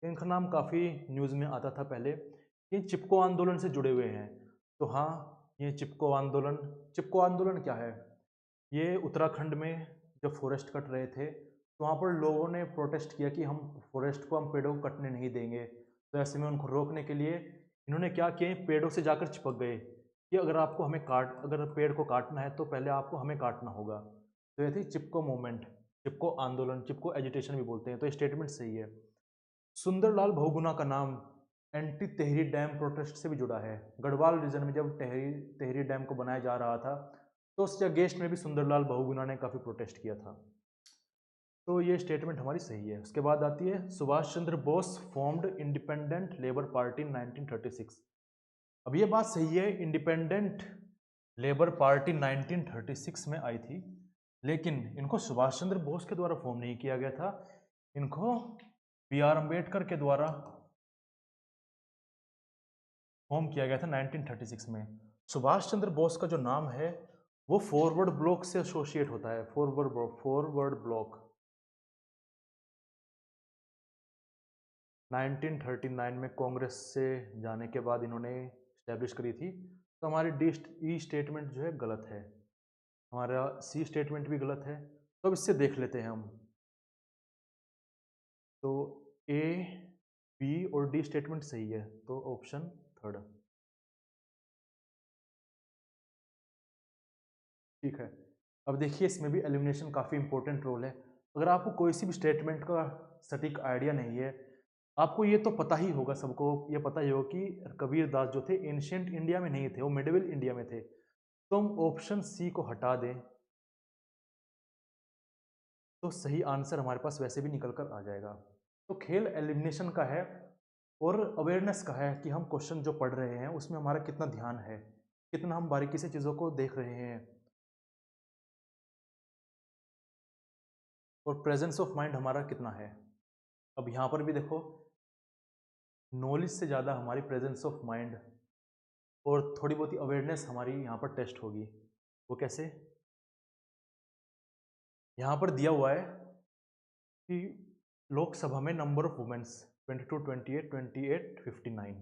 Speaker 1: इनका नाम काफ़ी न्यूज़ में आता था पहले, ये चिपको आंदोलन से जुड़े हुए हैं, तो हाँ ये चिपको आंदोलन क्या है? ये उत्तराखंड में जब फॉरेस्ट कट रहे थे तो वहाँ पर लोगों ने प्रोटेस्ट किया कि हम फॉरेस्ट को, हम पेड़ों को कटने नहीं देंगे, तो ऐसे में उनको रोकने के लिए इन्होंने क्या किया, पेड़ों से जाकर चिपक गए कि अगर पेड़ को काटना है तो पहले आपको हमें काटना होगा, तो ये थी चिपको मूवमेंट, चिपको आंदोलन, चिपको एजिटेशन भी बोलते हैं, तो ये स्टेटमेंट सही है। सुंदरलाल बहुगुणा का नाम एंटी तेहरी डैम प्रोटेस्ट से भी जुड़ा है, गढ़वाल रीजन में जब तेहरी डैम को बनाया जा रहा था तो उसके अगेंस्ट में भी सुंदरलाल बहुगुणा ने काफ़ी प्रोटेस्ट किया था, तो ये स्टेटमेंट हमारी सही है। उसके बाद आती है Subhash Chandra Bose formed Independent Labour Party in 1936। अब ये बात सही है, इंडिपेंडेंट लेबर पार्टी 1936 में आई थी, लेकिन इनको सुभाष चंद्र बोस के द्वारा फॉर्म नहीं किया गया था, इनको बी आर अम्बेडकर के द्वारा फॉर्म किया गया था 1936 में। सुभाष चंद्र बोस का जो नाम है वो फॉरवर्ड ब्लॉक से एसोसिएट होता है, फॉरवर्ड ब्लॉक 1939 में कांग्रेस से जाने के बाद इन्होंने स्टैब्लिश करी थी, तो हमारी ई स्टेटमेंट जो है गलत है, हमारा सी स्टेटमेंट भी गलत है, तो अब इससे देख लेते हैं हम। तो ए, बी और डी स्टेटमेंट सही है, तो ऑप्शन थर्ड। ठीक है। अब देखिए इसमें भी एलिमिनेशन काफ़ी इंपॉर्टेंट रोल है। अगर आपको कोई सी भी स्टेटमेंट का सटीक आइडिया नहीं है, आपको ये तो पता ही होगा, सबको ये पता ही होगा कि कबीर दास जो थे एंशियंट इंडिया में नहीं थे, वो मिडिवल इंडिया में थे। तो हम ऑप्शन सी को हटा दें तो सही आंसर हमारे पास वैसे भी निकल कर आ जाएगा। तो खेल एलिमिनेशन का है और अवेयरनेस का है कि हम क्वेश्चन जो पढ़ रहे हैं उसमें हमारा कितना ध्यान है, कितना हम बारीकी से चीज़ों को देख रहे हैं और प्रेजेंस ऑफ माइंड हमारा कितना है। अब यहाँ पर भी देखो, नॉलेज से ज़्यादा हमारी प्रेजेंस ऑफ माइंड और थोड़ी बहुत ही अवेयरनेस हमारी यहाँ पर टेस्ट होगी। वो कैसे? यहाँ पर दिया हुआ है कि लोकसभा में नंबर ऑफ वुमेन्स 22, 28, 28, 59।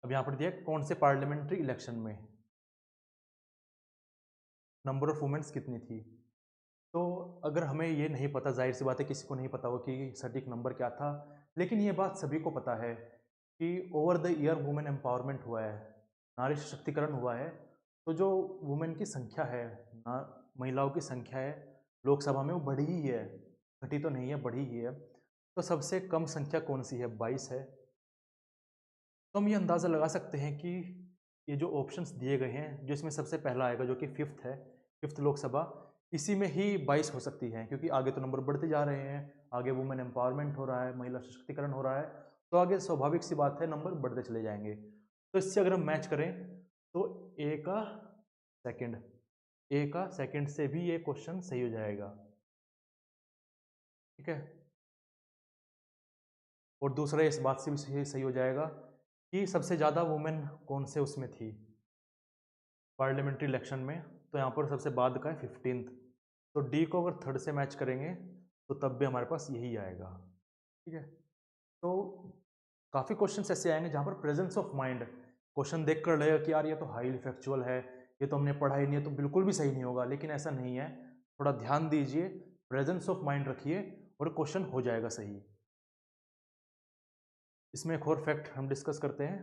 Speaker 1: अब यहाँ पर दिया है कौन से पार्लियामेंट्री इलेक्शन में नंबर ऑफ वुमेन्स कितनी थी। तो अगर हमें ये नहीं पता, जाहिर सी बात है किसी को नहीं पता हो कि सटीक नंबर क्या था, लेकिन ये बात सभी को पता है कि over the year women empowerment हुआ है, नारी सशक्तिकरण हुआ है। तो जो वुमेन की संख्या है, ना महिलाओं की संख्या है लोकसभा में, वो बढ़ी ही है, घटी तो नहीं है, बढ़ी ही है। तो सबसे कम संख्या कौन सी है? 22 है। तो हम ये अंदाज़ा लगा सकते हैं कि ये जो ऑप्शंस दिए गए हैं, जो इसमें सबसे पहला आएगा जो कि फिफ्थ है, फिफ्थ लोकसभा, इसी में ही 22 हो सकती है, क्योंकि आगे तो नंबर बढ़ते जा रहे हैं, आगे वुमेन एम्पावरमेंट हो रहा है, महिला सशक्तिकरण हो रहा है, तो आगे स्वाभाविक सी बात है नंबर बढ़ते चले जाएंगे। तो इससे अगर हम मैच करें तो ए का सेकंड, ए का सेकंड से भी ये क्वेश्चन सही हो जाएगा। ठीक है। और दूसरा इस बात से भी सही हो जाएगा कि सबसे ज़्यादा वुमेन कौन से उसमें थी पार्लियामेंट्री इलेक्शन में, तो यहाँ पर सबसे बाद का है 15th। तो डी को अगर थर्ड से मैच करेंगे तो तब भी हमारे पास यही आएगा। ठीक है। तो काफ़ी क्वेश्चन ऐसे आएंगे जहाँ पर प्रेजेंस ऑफ माइंड, क्वेश्चन देख कर लगेगा कि यार ये तो हाईली फैक्चुअल है, ये तो हमने पढ़ा ही नहीं है, तो बिल्कुल भी सही नहीं होगा, लेकिन ऐसा नहीं है। थोड़ा ध्यान दीजिए, प्रेजेंस ऑफ माइंड रखिए और क्वेश्चन हो जाएगा सही। इसमें एक और फैक्ट हम डिस्कस करते हैं।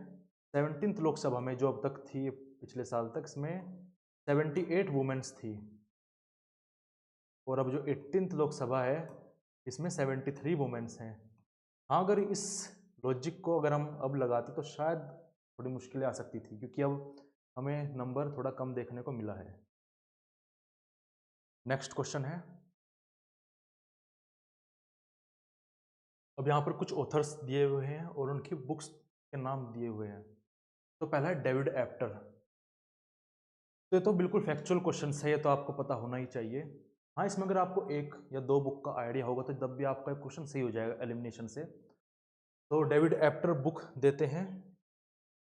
Speaker 1: 17th लोकसभा में जो अब तक थी पिछले साल तक, इसमें 78 वुमेन्स थी, और अब जो 18th लोकसभा है इसमें 73 वुमेन्स हैं। हाँ, अगर इस लॉजिक को अगर हम अब लगाते तो शायद थोड़ी मुश्किलें आ सकती थी, क्योंकि अब हमें नंबर थोड़ा कम देखने को मिला है। नेक्स्ट क्वेश्चन है, अब यहाँ पर कुछ ऑथर्स दिए हुए हैं और उनकी बुक्स के नाम दिए हुए हैं। तो पहला है डेविड एप्टर। तो ये तो बिल्कुल फैक्चुअल क्वेश्चन है, ये तो आपको पता होना ही चाहिए। हाँ, इसमें अगर आपको एक या दो बुक का आइडिया होगा तो तब भी आपका क्वेश्चन सही हो जाएगा एलिमिनेशन से। तो डेविड एप्टर बुक देते हैं,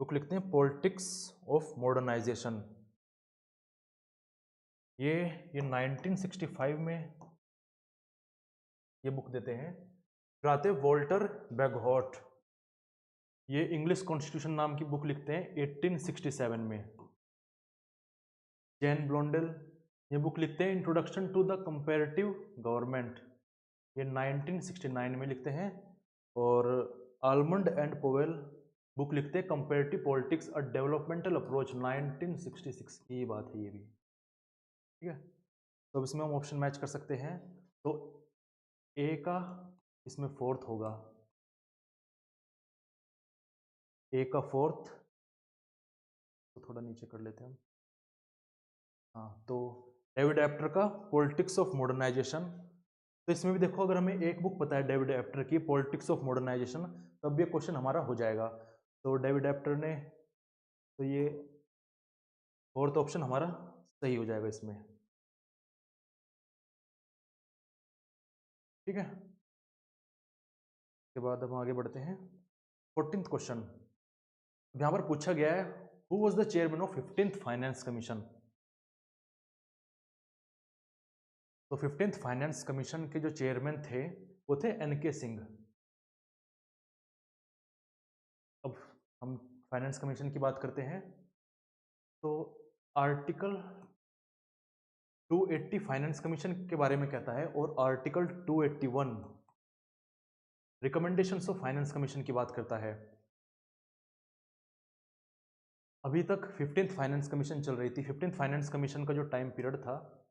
Speaker 1: बुक लिखते हैं पॉलिटिक्स ऑफ मॉडर्नाइजेशन। ये 1965 में ये बुक देते हैं। फिर आते हैं वॉल्टर बैगहॉट, ये इंग्लिश कॉन्स्टिट्यूशन नाम की बुक लिखते हैं 1867 में। जैन ब्लोंडेल ये बुक लिखते हैं introduction to the comparative government, ये 1969 में लिखते हैं। और आलमंड एंड पोवेल बुक लिखते हैं comparative politics a developmental approach, 1966 की बात है ये भी। ठीक है। तो अब इसमें हम ऑप्शन मैच कर सकते हैं। तो ए का इसमें फोर्थ होगा, ए का फोर्थ, तो थोड़ा नीचे कर लेते हैं हम। हाँ, तो डेविड एप्टर का पॉलिटिक्स ऑफ मॉडर्नाइजेशन। तो इसमें भी देखो, अगर हमें एक बुक पता है डेविड एप्टर की पॉलिटिक्स ऑफ मॉडर्नाइजेशन, तब ये क्वेश्चन हमारा हो जाएगा। तो डेविड एप्टर ने, तो ये फोर्थ ऑप्शन हमारा सही हो जाएगा इसमें। ठीक है। उसके बाद हम आगे बढ़ते हैं 14th क्वेश्चन। यहाँ पर पूछा गया है who was the chairman of 15th finance commission. तो 15th फाइनेंस कमीशन के जो चेयरमैन थे वो थे एन.के. सिंह। अब हम फाइनेंस कमीशन की बात करते हैं। तो आर्टिकल 280 फाइनेंस कमीशन के बारे में कहता है, और article 281 recommendations of finance commission की बात करता है। अभी तक 15th फाइनेंस कमीशन चल रही थी। 15th फाइनेंस कमीशन का जो टाइम पीरियड था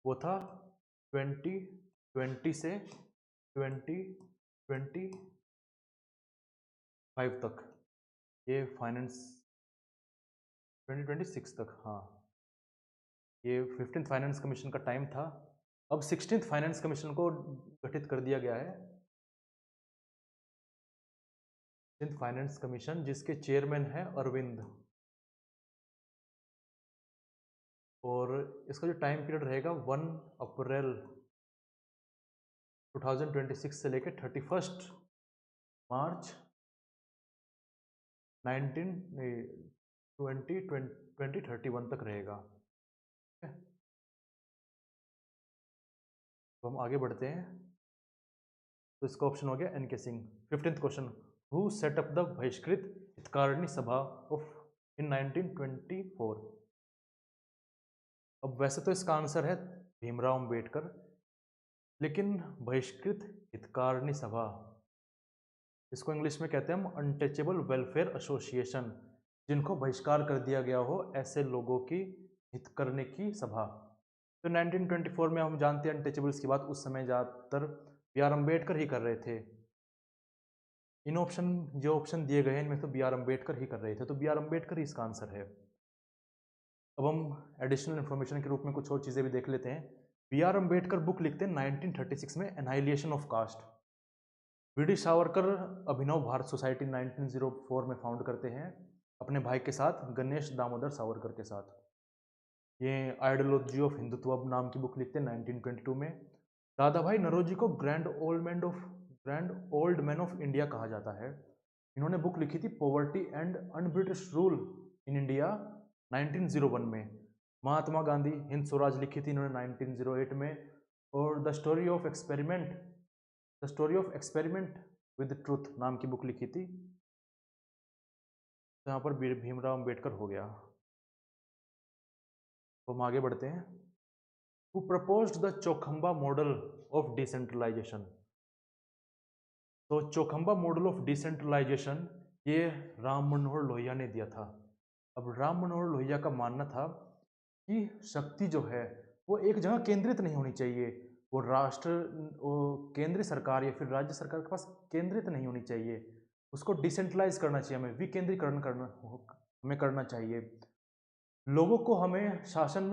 Speaker 1: वो था 2020 से 2025 तक। ये फाइनेंस 2026 तक, हाँ, ये 15th फाइनेंस कमीशन का टाइम था। अब 16th फाइनेंस कमीशन को गठित कर दिया गया है। 16th फाइनेंस कमीशन जिसके चेयरमैन है अरविंद, और इसका जो टाइम पीरियड रहेगा 1 अप्रैल 2026 से लेकर 31 मार्च 2031 तक रहेगा। ठीक है, तो हम आगे बढ़ते हैं। तो इसका ऑप्शन हो गया एन के Singh. 15th question, who set up the बहिष्कृत हितकारिणी सभा ऑफ इन 1924। अब वैसे तो इसका आंसर है भीमराव अंबेडकर, लेकिन बहिष्कृत हितकारिणी सभा, इसको इंग्लिश में कहते हैं हम अनटचेबल वेलफेयर एसोसिएशन, जिनको बहिष्कार कर दिया गया हो ऐसे लोगों की हित करने की सभा। तो 1924 में हम जानते हैं अनटचेबल्स की बात उस समय ज़्यादातर बी आर अम्बेडकर ही कर रहे थे। इन ऑप्शन जो ऑप्शन दिए गए हैं इनमें तो बी आर अम्बेडकर ही कर रहे थे, तो बी आर अम्बेडकर ही इसका आंसर है। अब हम एडिशनल इन्फॉर्मेशन के रूप में कुछ और चीज़ें भी देख लेते हैं। बी आर अम्बेडकर बुक लिखते हैं 1936 में, annihilation of caste. V D Savarkar Abhinav Bharat society 1904 में फाउंड करते हैं अपने भाई के साथ, गणेश दामोदर सावरकर के साथ। ये आइडियोलॉजी ऑफ हिंदुत्व नाम की बुक लिखते हैं 1922 में। दादा भाई नौरोजी को grand old man of India कहा जाता है। इन्होंने बुक लिखी थी poverty and un-British rule in India 1901 में। महात्मा गांधी हिंद स्वराज लिखी थी इन्होंने 1908 में। और the story of experiment with truth नाम की बुक लिखी थी। तो यहाँ पर भीमराव अंबेडकर हो गया। तो हम आगे बढ़ते हैं। Who proposed the Chaukhamba model of decentralisation. तो चौखंबा मॉडल ऑफ डिसेंट्रलाइजेशन ये राम मनोहर लोहिया ने दिया था। अब राम मनोहर लोहिया का मानना था कि शक्ति जो है वो एक जगह केंद्रित नहीं होनी चाहिए, वो केंद्रीय सरकार या फिर राज्य सरकार के पास केंद्रित नहीं होनी चाहिए, उसको डिसेंट्रलाइज करना चाहिए, हमें विकेंद्रीकरण करना चाहिए। लोगों को हमें शासन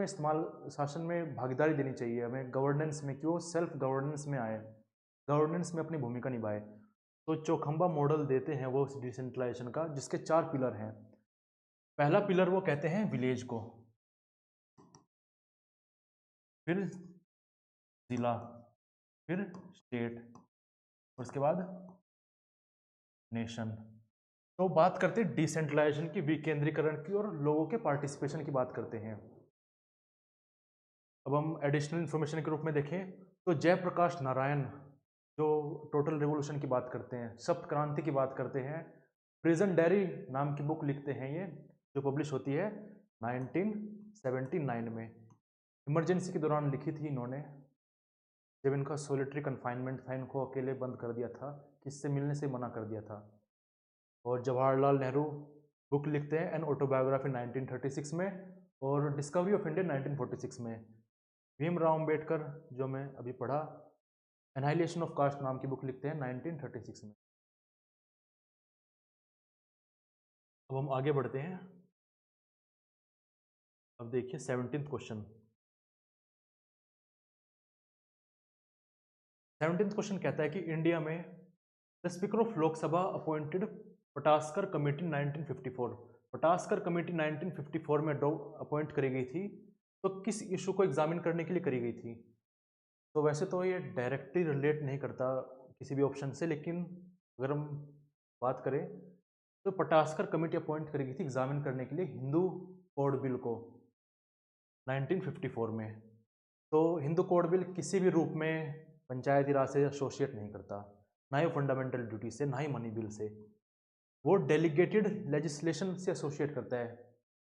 Speaker 1: में भागीदारी देनी चाहिए, हमें गवर्नेंस में, कि वो सेल्फ गवर्नेंस में आए, गवर्नेंस में अपनी भूमिका निभाए। तो चौखंबा मॉडल देते हैं वो डिसेंट्रलाइजेशन का, जिसके 4 पिलर हैं। पहला पिलर वो कहते हैं विलेज को, फिर जिला, फिर स्टेट, और उसके बाद नेशन। तो बात करते हैं डिसेंट्रलाइजेशन की, विकेंद्रीकरण की, और लोगों के पार्टिसिपेशन की बात करते हैं। अब हम एडिशनल इंफॉर्मेशन के रूप में देखें तो जयप्रकाश नारायण जो टोटल रिवोल्यूशन की बात करते हैं, सप्त क्रांति की बात करते हैं, प्रिजन डायरी नाम की बुक लिखते हैं, ये जो पब्लिश होती है 1979 में। इमरजेंसी के दौरान लिखी थी इन्होंने, जब इनका सोलिटरी कन्फाइनमेंट था, इनको अकेले बंद कर दिया था, किससे मिलने से मना कर दिया था। और जवाहरलाल नेहरू बुक लिखते हैं एन ऑटोबायोग्राफी 1936 में, और डिस्कवरी ऑफ इंडिया 1946 में। भीमराव अंबेडकर जो मैं अभी पढ़ा, एनाइलेशन ऑफ कास्ट नाम की बुक लिखते हैं 1936 में। अब हम आगे बढ़ते हैं। अब देखिए 17th क्वेश्चन। 17th क्वेश्चन कहता है कि इंडिया में the speaker of Lok Sabha appointed Pataskar committee 1954। Pataskar committee 1954 में अपॉइंट करी गई थी, तो किस इशू को एग्जामिन करने के लिए करी गई थी। तो वैसे तो ये डायरेक्टली रिलेट नहीं करता किसी भी ऑप्शन से, लेकिन अगर हम बात करें तो पटास्कर कमेटी अपॉइंट करी गई थी एग्जामिन करने के लिए हिंदू कोड बिल को 1954 में। तो हिंदू कोड बिल किसी भी रूप में पंचायती राज से एसोसिएट नहीं करता, ना ही फंडामेंटल ड्यूटी से, ना ही मनी बिल से। वो डेलीगेटेड लेजिस्लेशन से एसोसिएट करता है।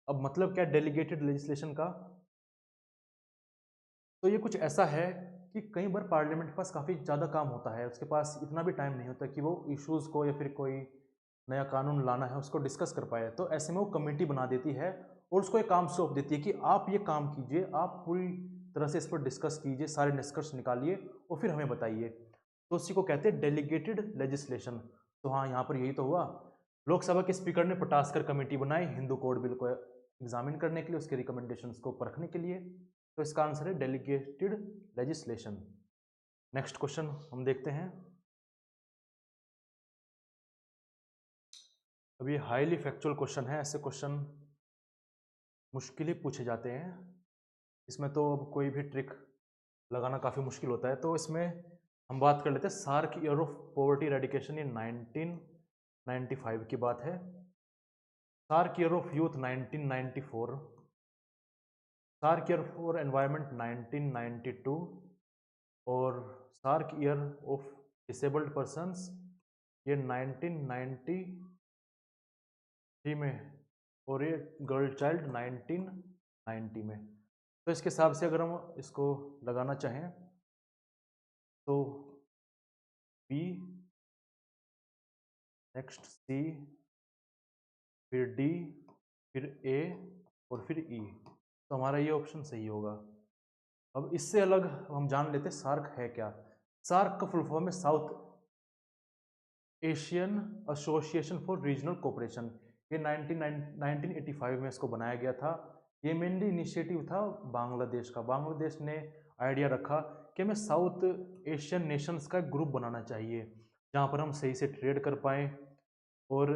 Speaker 1: अब मतलब क्या डेलीगेटेड लेजिस्लेशन का, तो ये कुछ ऐसा है कि कई बार पार्लियामेंट के पास काफ़ी ज़्यादा काम होता है, उसके पास इतना भी टाइम नहीं होता कि वो इश्यूज़ को या फिर कोई नया कानून लाना है उसको डिस्कस कर पाए। तो ऐसे में वो कमेटी बना देती है और उसको एक काम सौंप देती है कि आप ये काम कीजिए, आप पूरी तरह से इस पर डिस्कस कीजिए, सारे निष्कर्ष निकालिए और फिर हमें बताइए। तो उसी को कहते हैं डेलीगेटेड लेजिस्लेशन। तो हाँ, यहाँ पर यही तो हुआ। लोकसभा के स्पीकर ने पटास कर कमेटी बनाई हिंदू कोड बिल को एग्जामिन करने के लिए, उसके रिकमेंडेशंस को परखने के लिए। तो इसका आंसर है डेलीगेटेड लेजिस्लेशन। नेक्स्ट क्वेश्चन हम देखते हैं। अब ये हाईली फैक्चुअल क्वेश्चन है, ऐसे क्वेश्चन मुश्किल ही पूछे जाते हैं। इसमें तो अब कोई भी ट्रिक लगाना काफ़ी मुश्किल होता है। तो इसमें हम बात कर लेते हैं SAARC year of poverty eradication, ये 1995 की बात है। SAARC year of youth 1994, SAARC year for environment 1992 और SAARC year of disabled persons ये 1993 में और ये गर्ल चाइल्ड 1990 में। तो इसके हिसाब से अगर हम इसको लगाना चाहें तो बी, नेक्स्ट सी, फिर डी, फिर ए और फिर ई। तो हमारा ये ऑप्शन सही होगा। अब इससे अलग हम जान लेते हैं सार्क है क्या। सार्क का फुल फॉर्म है south Asian association for regional cooperation. ये 1985 में इसको बनाया गया था। ये मेनली इनिशिएटिव था बांग्लादेश का। बांग्लादेश ने आइडिया रखा कि हमें साउथ एशियन नेशंस का एक ग्रुप बनाना चाहिए जहाँ पर हम सही से ट्रेड कर पाएँ और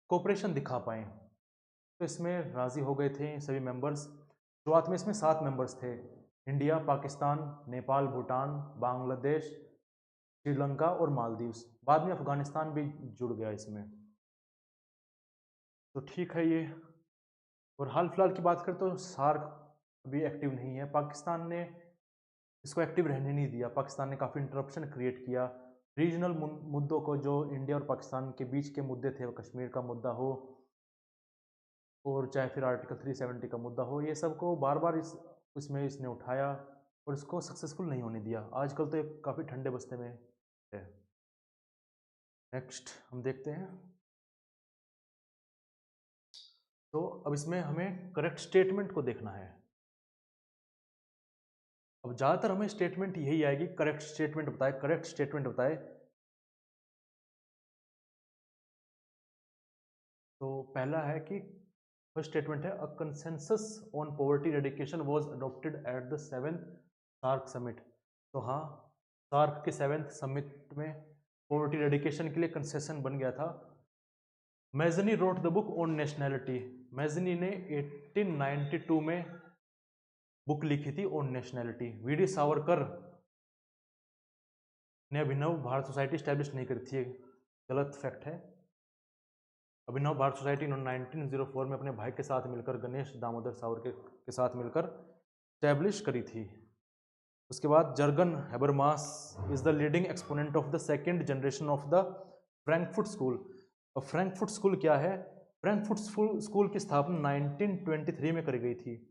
Speaker 1: कोऑपरेशन दिखा पाएँ। तो इसमें राज़ी हो गए थे सभी मेंबर्स। शुरुआत में इसमें 7 मेंबर्स थे, इंडिया, पाकिस्तान, नेपाल, भूटान, बांग्लादेश, श्रीलंका और मालदीव्स। बाद में अफगानिस्तान भी जुड़ गया इसमें। तो ठीक है ये। और हाल फिलहाल की बात करें तो सार्क अभी एक्टिव नहीं है। पाकिस्तान ने इसको एक्टिव रहने नहीं दिया। पाकिस्तान ने काफ़ी इंटरप्शन क्रिएट किया। रीजनल मुद्दों को, जो इंडिया और पाकिस्तान के बीच के मुद्दे थे, वो कश्मीर का मुद्दा हो और चाहे फिर आर्टिकल 370 का मुद्दा हो, ये सब को बार बार इसमें इसने उठाया और इसको सक्सेसफुल नहीं होने दिया। आजकल तो ये काफ़ी ठंडे बस्ते में है। नेक्स्ट हम देखते हैं। तो अब इसमें हमें करेक्ट स्टेटमेंट को देखना है। अब ज़्यादातर हमें स्टेटमेंट यही आएगी, करेक्ट स्टेटमेंट बताए, करेक्ट स्टेटमेंट बताए। तो पहला है कि फर्स्ट स्टेटमेंट है, a consensus on poverty eradication was adopted at the 7th SAARC summit. तो हाँ, सार्क के 7th समिट में पॉवर्टी रेडिकेशन के लिए कंसेशन बन गया था। Mazzini road the book on nationality. Mazzini ने 1892 में बुक लिखी थी ऑन नेशनैलिटी। वीडी सावरकर ने अभिनव भारत सोसाइटी स्टैब्लिश नहीं करी थी, गलत फैक्ट है। अभिनव भारत सोसाइटी इन्होंने 1904 में अपने भाई के साथ मिलकर, गणेश दामोदर सावरकर के साथ मिलकर स्टैब्लिश करी थी। उसके बाद Jurgen Habermas is the leading exponent of the second generation of the Frankfurt school. और फ्रैंकफुट स्कूल क्या है? फ्रैंकफुट स्कूल की स्थापना 1923 में करी गई थी।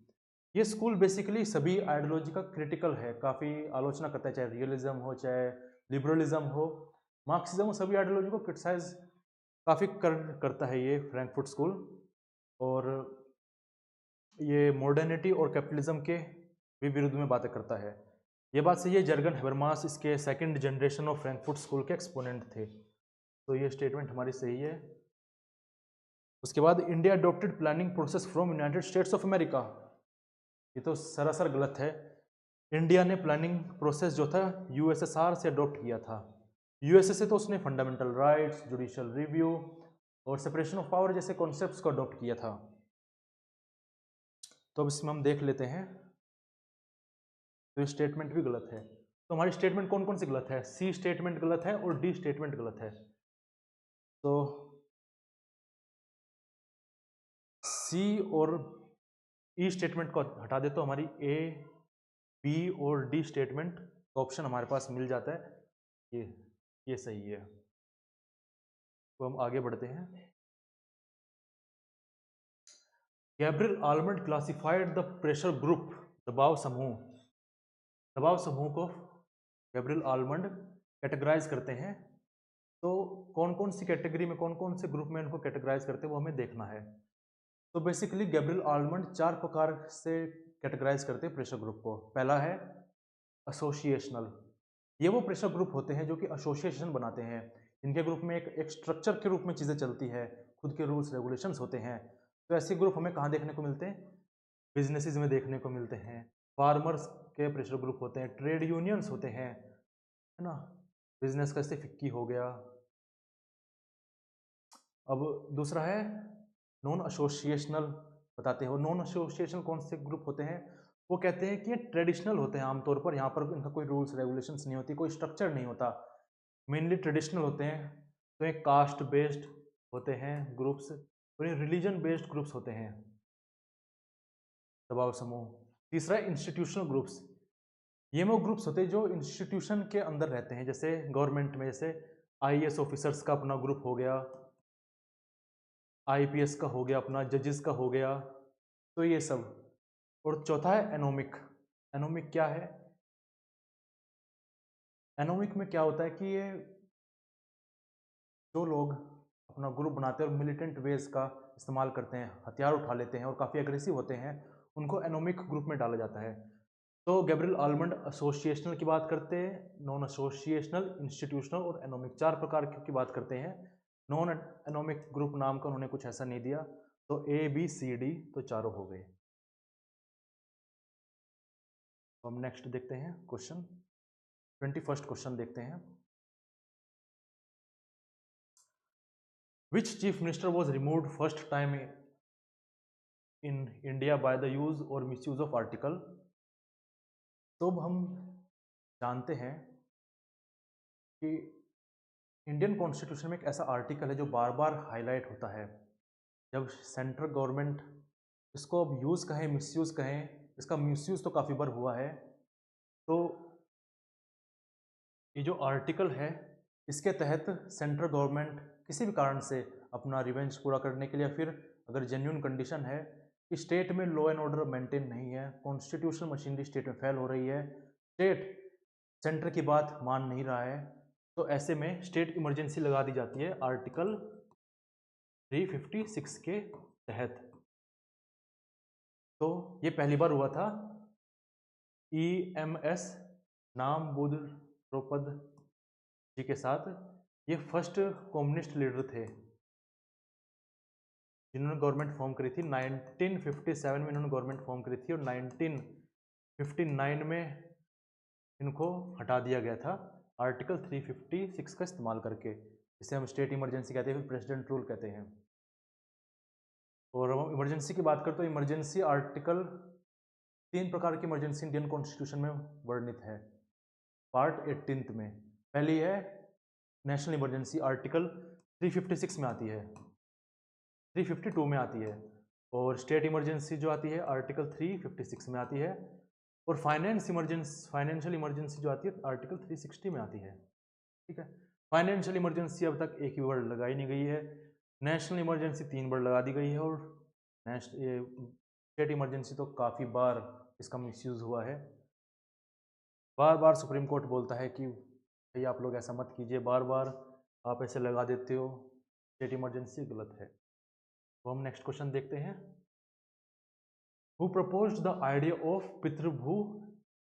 Speaker 1: ये स्कूल बेसिकली सभी आइडियोलॉजी का क्रिटिकल है, काफ़ी आलोचना करता है, चाहे रियलिज्म हो, चाहे लिबरलिज्म हो, मार्क्सिज्म हो, सभी आइडियोलॉजी को क्रिटिसाइज काफ़ी करता है ये फ्रैंकफुट स्कूल। और ये मॉडर्निटी और कैपिटलिज्म के भी विरुद्ध में बातें करता है। ये बात सही है। जर्गन हैबरमास इसके second generation of Frankfurt school के एक्सपोनेंट थे। तो ये स्टेटमेंट हमारी सही है। उसके बाद India adopted planning process from United states of America. ये तो सरासर गलत है। इंडिया ने प्लानिंग प्रोसेस जो था यूएसएसआर से अडॉप्ट किया था। यूएसए से तो उसने फंडामेंटल राइट्स, जुडिशियल रिव्यू और सेपरेशन ऑफ पावर जैसे कॉन्सेप्ट्स को अडॉप्ट किया था। तो अब इसमें हम देख लेते हैं। तो ये स्टेटमेंट भी गलत है। तो हमारी स्टेटमेंट कौन कौन सी गलत है? सी स्टेटमेंट गलत है और डी स्टेटमेंट गलत है। तो सी और ई स्टेटमेंट को हटा दे तो हमारी ए, बी और डी स्टेटमेंट का ऑप्शन हमारे पास मिल जाता है। ये सही है। तो हम आगे बढ़ते हैं। Gabriel almond classified the pressure group, दबाव समूह को गैब्रियल आलमंड कैटेगराइज करते हैं। तो कौन कौन सी कैटेगरी में, कौन कौन से ग्रुप में इनको कैटेगराइज करते हैं वो हमें देखना है। तो बेसिकली गैब्रियल आलमंड 4 प्रकार से कैटेगराइज करते हैं प्रेशर ग्रुप को। पहला है एसोसिएशनल। ये वो प्रेशर ग्रुप होते हैं जो कि एसोसिएशन बनाते हैं। इनके ग्रुप में एक स्ट्रक्चर के रूप में चीज़ें चलती है, खुद के रूल्स रेगुलेशंस होते हैं। तो ऐसे ग्रुप हमें कहाँ देखने को मिलते हैं? बिजनेसेस में देखने को मिलते हैं। फार्मर्स के प्रेशर ग्रुप होते हैं, ट्रेड यूनियंस होते हैं, है ना। बिजनेस का जैसे फिक्की हो गया। अब दूसरा है नॉन एसोसिएशनल। बताते हो नॉन एसोसिएशनल कौन से ग्रुप होते हैं? वो कहते हैं कि ये ट्रेडिशनल होते हैं आमतौर पर, यहाँ पर इनका कोई रूल्स रेगुलेशंस नहीं होती, कोई स्ट्रक्चर नहीं होता, मेनली ट्रेडिशनल होते हैं। तो ये कास्ट बेस्ड होते हैं ग्रुप्स, और ये रिलीजन बेस्ड ग्रुप्स होते हैं, दबाव समूह। तीसरा है इंस्टीट्यूशनल ग्रुप्स। ये वो ग्रुप्स होते हैं जो इंस्टीट्यूशन के अंदर रहते हैं, जैसे गवर्नमेंट में, जैसे आईएएस ऑफिसर्स का अपना ग्रुप हो गया, आईपीएस का हो गया, अपना जजेस का हो गया, तो ये सब। और चौथा है एनोमिक। एनोमिक क्या है? एनोमिक में क्या होता है कि ये जो लोग अपना ग्रुप बनाते हैं और मिलिटेंट वेज का इस्तेमाल करते हैं, हथियार उठा लेते हैं और काफ़ी एग्रेसिव होते हैं, उनको एनोमिक ग्रुप में डाला जाता है। तो गैब्रियल आलमंड एसोसिएशनल की बात करते हैं, नॉन एसोसिएशनल, इंस्टीट्यूशनल और एनोमिक, 4 प्रकार की बात करते हैं। नॉन एनोमिक ग्रुप नाम का उन्होंने कुछ ऐसा नहीं दिया। तो ए बी सी डी तो चारों हो गए। तो हम नेक्स्ट देखते हैं क्वेश्चन, 21st क्वेश्चन देखते हैं। Which chief minister was removed first time in India by the use or misuse of article? तो अब हम जानते हैं कि इंडियन कॉन्स्टिट्यूशन में एक ऐसा आर्टिकल है जो बार बार हाईलाइट होता है। जब सेंट्रल गवर्नमेंट इसको अब यूज़ कहें मिसयूज़ कहें, इसका मिसयूज़ तो काफ़ी बार हुआ है। तो ये जो आर्टिकल है, इसके तहत सेंट्रल गवर्नमेंट किसी भी कारण से अपना रिवेंज पूरा करने के लिए, या फिर अगर जेन्युइन कंडीशन है कि स्टेट में लॉ एंड ऑर्डर मेंटेन नहीं है, कॉन्स्टिट्यूशनल मशीनरी स्टेट में फेल हो रही है, स्टेट सेंटर की बात मान नहीं रहा है, तो ऐसे में स्टेट इमरजेंसी लगा दी जाती है आर्टिकल 356 के तहत। तो ये पहली बार हुआ था। EMS नाम बुद्ध द्रौपद जी के साथ, ये फर्स्ट कम्युनिस्ट लीडर थे जिन्होंने गवर्नमेंट फॉर्म करी थी। 1957 में इन्होंने गवर्नमेंट फॉर्म करी थी और 1959 में इनको हटा दिया गया था आर्टिकल 356 का इस्तेमाल करके, जिसे हम स्टेट इमरजेंसी कहते हैं, प्रेसिडेंट रूल कहते हैं। और हम इमरजेंसी की बात करें तो इमरजेंसी आर्टिकल, 3 प्रकार की इमरजेंसी इंडियन कॉन्स्टिट्यूशन में वर्णित है पार्ट 18 में। पहली है नेशनल इमरजेंसी, आर्टिकल 356 में आती है, 352 में आती है। और स्टेट इमरजेंसी जो आती है आर्टिकल 356 में आती है। और फाइनेंशियल इमरजेंसी जो आती है आर्टिकल 360 में आती है। ठीक है। फाइनेंशियल इमरजेंसी अब तक एक भी वर्ड लगाई नहीं गई है। नेशनल इमरजेंसी 3 वर्ड लगा दी गई है। और स्टेट इमरजेंसी तो काफ़ी बार इसका मिसयूज़ हुआ है। बार बार सुप्रीम कोर्ट बोलता है कि भैया आप लोग ऐसा मत कीजिए, बार बार आप ऐसे लगा देते हो, स्टेट इमरजेंसी गलत है। तो हम नेक्स्ट क्वेश्चन देखते हैं। Who proposed the idea of Pitribhu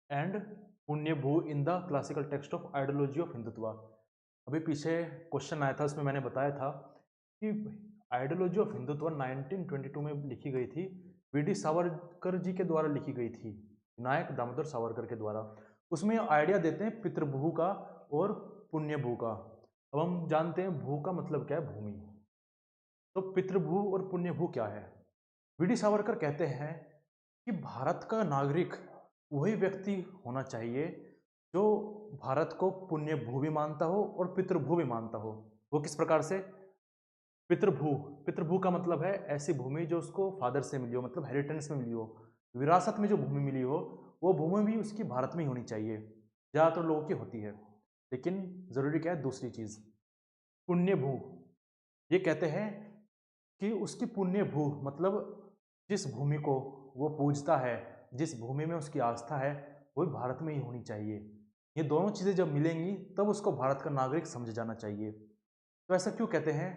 Speaker 1: and Punyabhu in the classical text of ideology of Hindutva? अभी पीछे क्वेश्चन आया था, उसमें मैंने बताया था कि आइडियोलॉजी ऑफ हिंदुत्व 1922 में लिखी गई थी, वीडी सावरकर जी के द्वारा लिखी गई थी, विनायक दामोदर सावरकर के द्वारा। उसमें आइडिया देते हैं पितृभू का और पुण्यभू का। अब हम जानते हैं भू का मतलब क्या है, भूमि। तो पितृभू और पुण्यभू क्या है? वीडी सावरकर कहते हैं कि भारत का नागरिक वही व्यक्ति होना चाहिए जो भारत को पुण्यभू भी मानता हो और पितृभू भी मानता हो। वो किस प्रकार से? पितृभू, पितृभू का मतलब है ऐसी भूमि जो उसको फादर से मिली हो, मतलब हेरिटेंस में मिली हो, विरासत में जो भूमि मिली हो, वो भूमि भी उसकी भारत में ही होनी चाहिए। ज़्यादातर लोगों की होती है, लेकिन ज़रूरी क्या है, दूसरी चीज़ पुण्यभू। ये कहते हैं कि उसकी पुण्यभू मतलब जिस भूमि को वो पूजता है, जिस भूमि में उसकी आस्था है, वो भारत में ही होनी चाहिए। ये दोनों चीज़ें जब मिलेंगी तब उसको भारत का नागरिक समझा जाना चाहिए। तो ऐसा क्यों कहते हैं?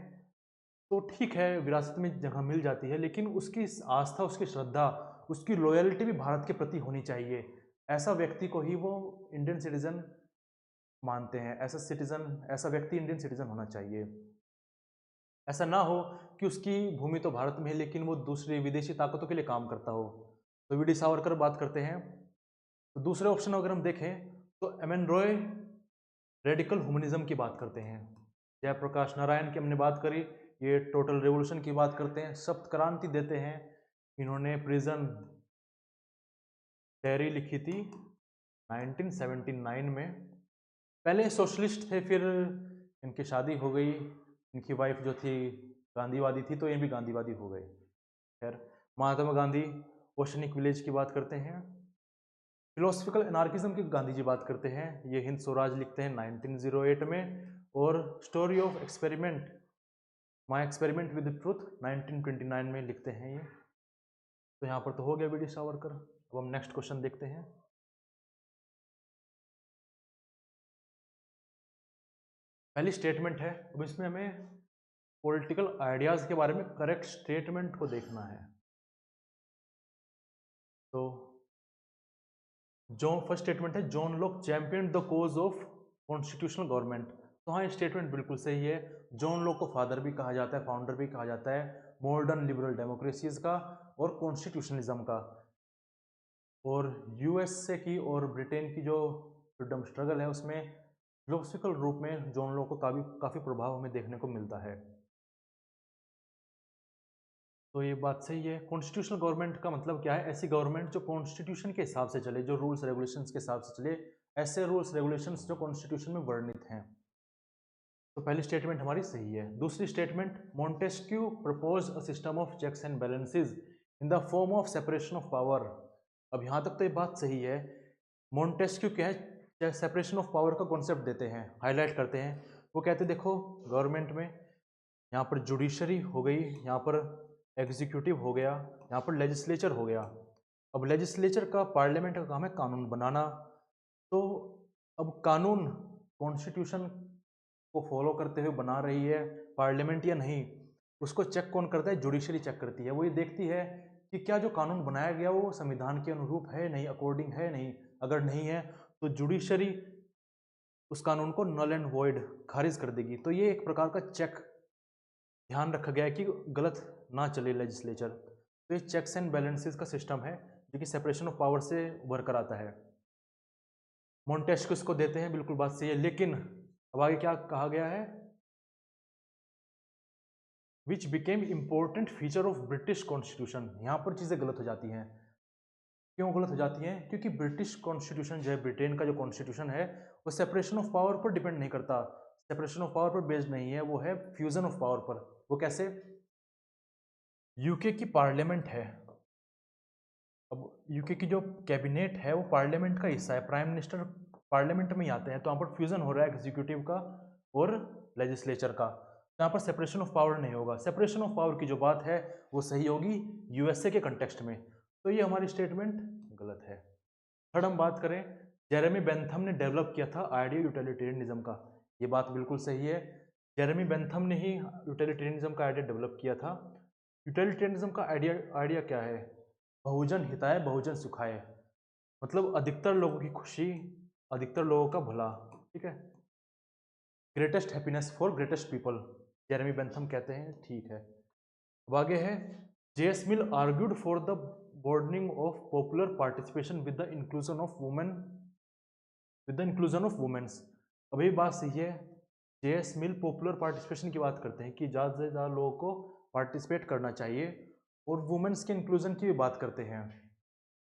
Speaker 1: तो ठीक है, विरासत में जगह मिल जाती है, लेकिन उसकी आस्था, उसकी श्रद्धा, उसकी लॉयल्टी भी भारत के प्रति होनी चाहिए। ऐसा व्यक्ति को ही वो इंडियन सिटीजन मानते हैं, ऐसा व्यक्ति इंडियन सिटीजन होना चाहिए। ऐसा ना हो कि उसकी भूमि तो भारत में है लेकिन वो दूसरी विदेशी ताकतों के लिए काम करता हो। तो वी डी सावरकर बात करते हैं। तो दूसरे ऑप्शन अगर हम देखें तो एम एन रॉय रेडिकल ह्यूमनिज्म की बात करते हैं। जयप्रकाश नारायण की हमने बात करी, ये टोटल रेवोल्यूशन की बात करते हैं, सप्त क्रांति देते हैं। इन्होंने प्रिजन डायरी लिखी थी 1979 में। पहले सोशलिस्ट थे, फिर इनकी शादी हो गई, इनकी वाइफ जो थी गांधीवादी थी तो ये भी गांधीवादी हो गए। खैर, महात्मा गांधी ओशनिक विलेज की बात करते हैं। फिलोसफिकल एनार्किज्म की गांधी जी बात करते हैं, ये हिंद स्वराज लिखते हैं 1908 में। और story of experiment, my experiment with truth 1929 में लिखते हैं ये। तो यहाँ पर तो हो गया वी डी सावरकर। अब हम नेक्स्ट क्वेश्चन देखते हैं। पहली स्टेटमेंट है, अब इसमें हमें पॉलिटिकल आइडियाज के बारे में करेक्ट स्टेटमेंट को देखना है। तो जो फर्स्ट स्टेटमेंट है, John Locke champion the cause of constitutional government. तो हाँ, ये स्टेटमेंट बिल्कुल सही है। जॉन लॉक को फादर भी कहा जाता है, फाउंडर भी कहा जाता है मॉडर्न लिबरल डेमोक्रेसीज का और कॉन्स्टिट्यूशनलिज्म का। और यूएसए की और ब्रिटेन की जो फ्रीडम स्ट्रगल है उसमें फिलोसफिकल रूप में जॉन लॉक को काफ़ी प्रभाव हमें देखने को मिलता है। तो ये बात सही है। कॉन्स्टिट्यूशनल गवर्नमेंट का मतलब क्या है? ऐसी गवर्नमेंट जो कॉन्स्टिट्यूशन के हिसाब से चले, जो रूल्स रेगुलेशंस के हिसाब से चले, ऐसे रूल्स रेगुलेशंस जो कॉन्स्टिट्यूशन में वर्णित हैं। तो पहली स्टेटमेंट हमारी सही है। दूसरी statement, Montesquieu propose a system of checks and balances in the form of separation of power. अब यहाँ तक तो ये बात सही है। मोंटेस्क्यू क्या है? सेपरेशन ऑफ पावर का कॉन्सेप्ट देते हैं, हाईलाइट करते हैं। वो कहते हैं देखो, गवर्नमेंट में यहाँ पर जुडिशरी हो गई, यहाँ पर एग्जीक्यूटिव हो गया, यहाँ पर लेजिस्लेचर हो गया। अब लेजिस्लेचर का, पार्लियामेंट का काम है कानून बनाना। तो अब कानून कॉन्स्टिट्यूशन को फॉलो करते हुए बना रही है पार्लियामेंट या नहीं, उसको चेक कौन करता है? जुडिशरी चेक करती है। वो ये देखती है कि क्या जो कानून बनाया गया वो संविधान के अनुरूप है नहीं, अकॉर्डिंग है नहीं। अगर नहीं है तो जुडिशरी उस कानून को नल एंड वॉइड, खारिज कर देगी। तो ये एक प्रकार का चेक ध्यान रखा गया है कि गलत ना चले लेजिस्लेचर। तो ये चेक्स एंड बैलेंसेस का सिस्टम है जो कि सेपरेशन ऑफ पावर से उभर कर आता है। मोंटेस्क्यू इसको देते हैं, बिल्कुल बात सही है। लेकिन अब आगे क्या कहा गया है? Which became important feature of British constitution. यहाँ पर चीज़ें गलत हो जाती हैं। क्यों गलत हो जाती हैं? क्योंकि ब्रिटिश कॉन्स्टिट्यूशन जो है, ब्रिटेन का जो कॉन्स्टिट्यूशन है, वो सेपरेशन ऑफ पावर पर डिपेंड नहीं करता, सेपरेशन ऑफ पावर पर बेस्ड नहीं है, वो है फ्यूजन ऑफ पावर पर। वो कैसे? यूके की पार्लियामेंट है, अब यूके की जो कैबिनेट है वो पार्लियामेंट का हिस्सा है, प्राइम मिनिस्टर पार्लियामेंट में ही आते हैं। तो यहाँ पर फ्यूजन हो रहा है एग्जीक्यूटिव का और लेजिस्लेचर का। तो यहाँ पर सेपरेशन ऑफ पावर नहीं होगा। सेपरेशन ऑफ पावर की जो बात है वो सही होगी यूएसए के कंटेक्स्ट में। तो ये हमारी स्टेटमेंट गलत है। थर्ड हम बात करें, जेरेमी बेंथम ने डेवलप किया था आइडिया यूटिलिटेरियनिज्म का। ये बात बिल्कुल सही है। जेरेमी बेंथम ने ही यूटिलिटेरियनिज्म का आइडिया डेवलप किया था। यूटिलिटेरियनिज्म का आइडिया क्या है? बहुजन हिताय बहुजन सुखाय, मतलब अधिकतर लोगों की खुशी, अधिकतर लोगों का भला। ठीक है, greatest happiness for greatest people, Jeremy Bentham कहते हैं। ठीक है, अब आगे है, JS mill argued for the broadening of popular participation with the inclusion of women's। अभी बात सही है। जेएस मिल पॉपुलर पार्टिसिपेशन की बात करते हैं कि ज़्यादा से ज़्यादा लोगों को पार्टिसिपेट करना चाहिए, और वुमेन्स के इंक्लूजन की भी बात करते हैं,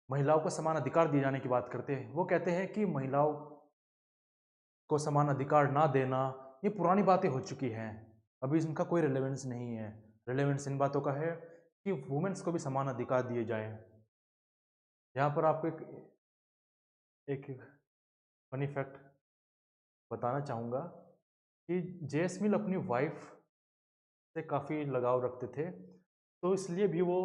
Speaker 1: महिलाओं को समान अधिकार दिए जाने की बात करते हैं। वो कहते हैं कि महिलाओं को समान अधिकार ना देना ये पुरानी बातें हो चुकी हैं, अभी इनका कोई रिलेवेंस नहीं है। रिलेवेंस इन बातों का है कि वुमेन्स को भी समान अधिकार दिए जाए। यहाँ पर आपको एक फनी फैक्ट बताना चाहूँगा कि जेएस मिल अपनी वाइफ से काफ़ी लगाव रखते थे, तो इसलिए भी वो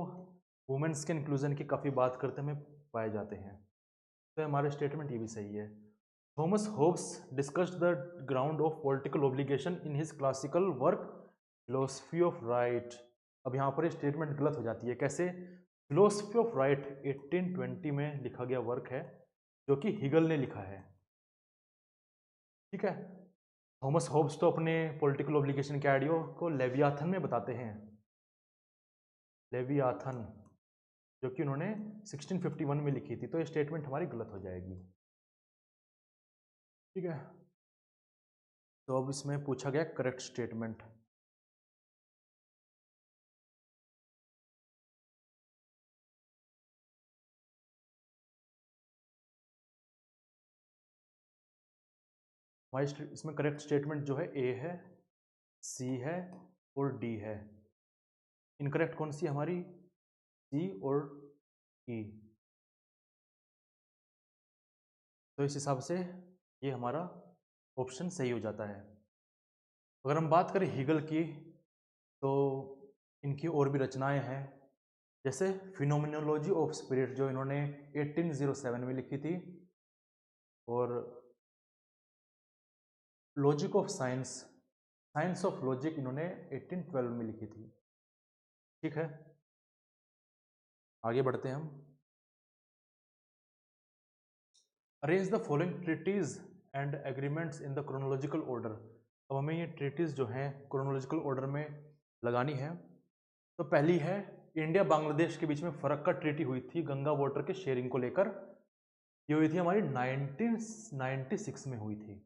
Speaker 1: वुमेन्स के इंक्लूजन की काफ़ी बात करते हमें पाए जाते हैं। तो हमारे स्टेटमेंट ये भी सही है। Thomas Hobbes discussed the ground of political obligation in his classical work philosophy of right. अब यहाँ पर स्टेटमेंट गलत हो जाती है। कैसे? फिलोसफी ऑफ राइट 1820 में लिखा गया वर्क है जो कि हिगल ने लिखा है। ठीक है। थॉमस होब्स तो अपने पॉलिटिकल ऑब्लिगेशन के आइडिया को लेवियाथन में बताते हैं, लेवियाथन, जो कि उन्होंने 1651 में लिखी थी। तो ये स्टेटमेंट हमारी गलत हो जाएगी। ठीक है। तो अब इसमें पूछा गया करेक्ट स्टेटमेंट। हमारी इसमें करेक्ट स्टेटमेंट जो है ए है, सी है और डी है। इनकरेक्ट कौन सी हमारी? सी और ई। तो इस हिसाब से ये हमारा ऑप्शन सही हो जाता है। अगर हम बात करें हीगल की, तो इनकी और भी रचनाएं हैं, जैसे फिनोमिनोलॉजी ऑफ स्पिरिट जो इन्होंने 1807 में लिखी थी, और logic of science, science of logic इन्होंने 1812 में लिखी थी। ठीक है, आगे बढ़ते हैं हम। Arrange the following treaties and agreements in the chronological order. अब हमें ये ट्रीटीज जो हैं क्रोनोलॉजिकल ऑर्डर में लगानी है। तो पहली है, इंडिया बांग्लादेश के बीच में फ़र्क का ट्रीटी हुई थी गंगा वाटर के शेयरिंग को लेकर। ये हुई थी हमारी 1996 में हुई थी।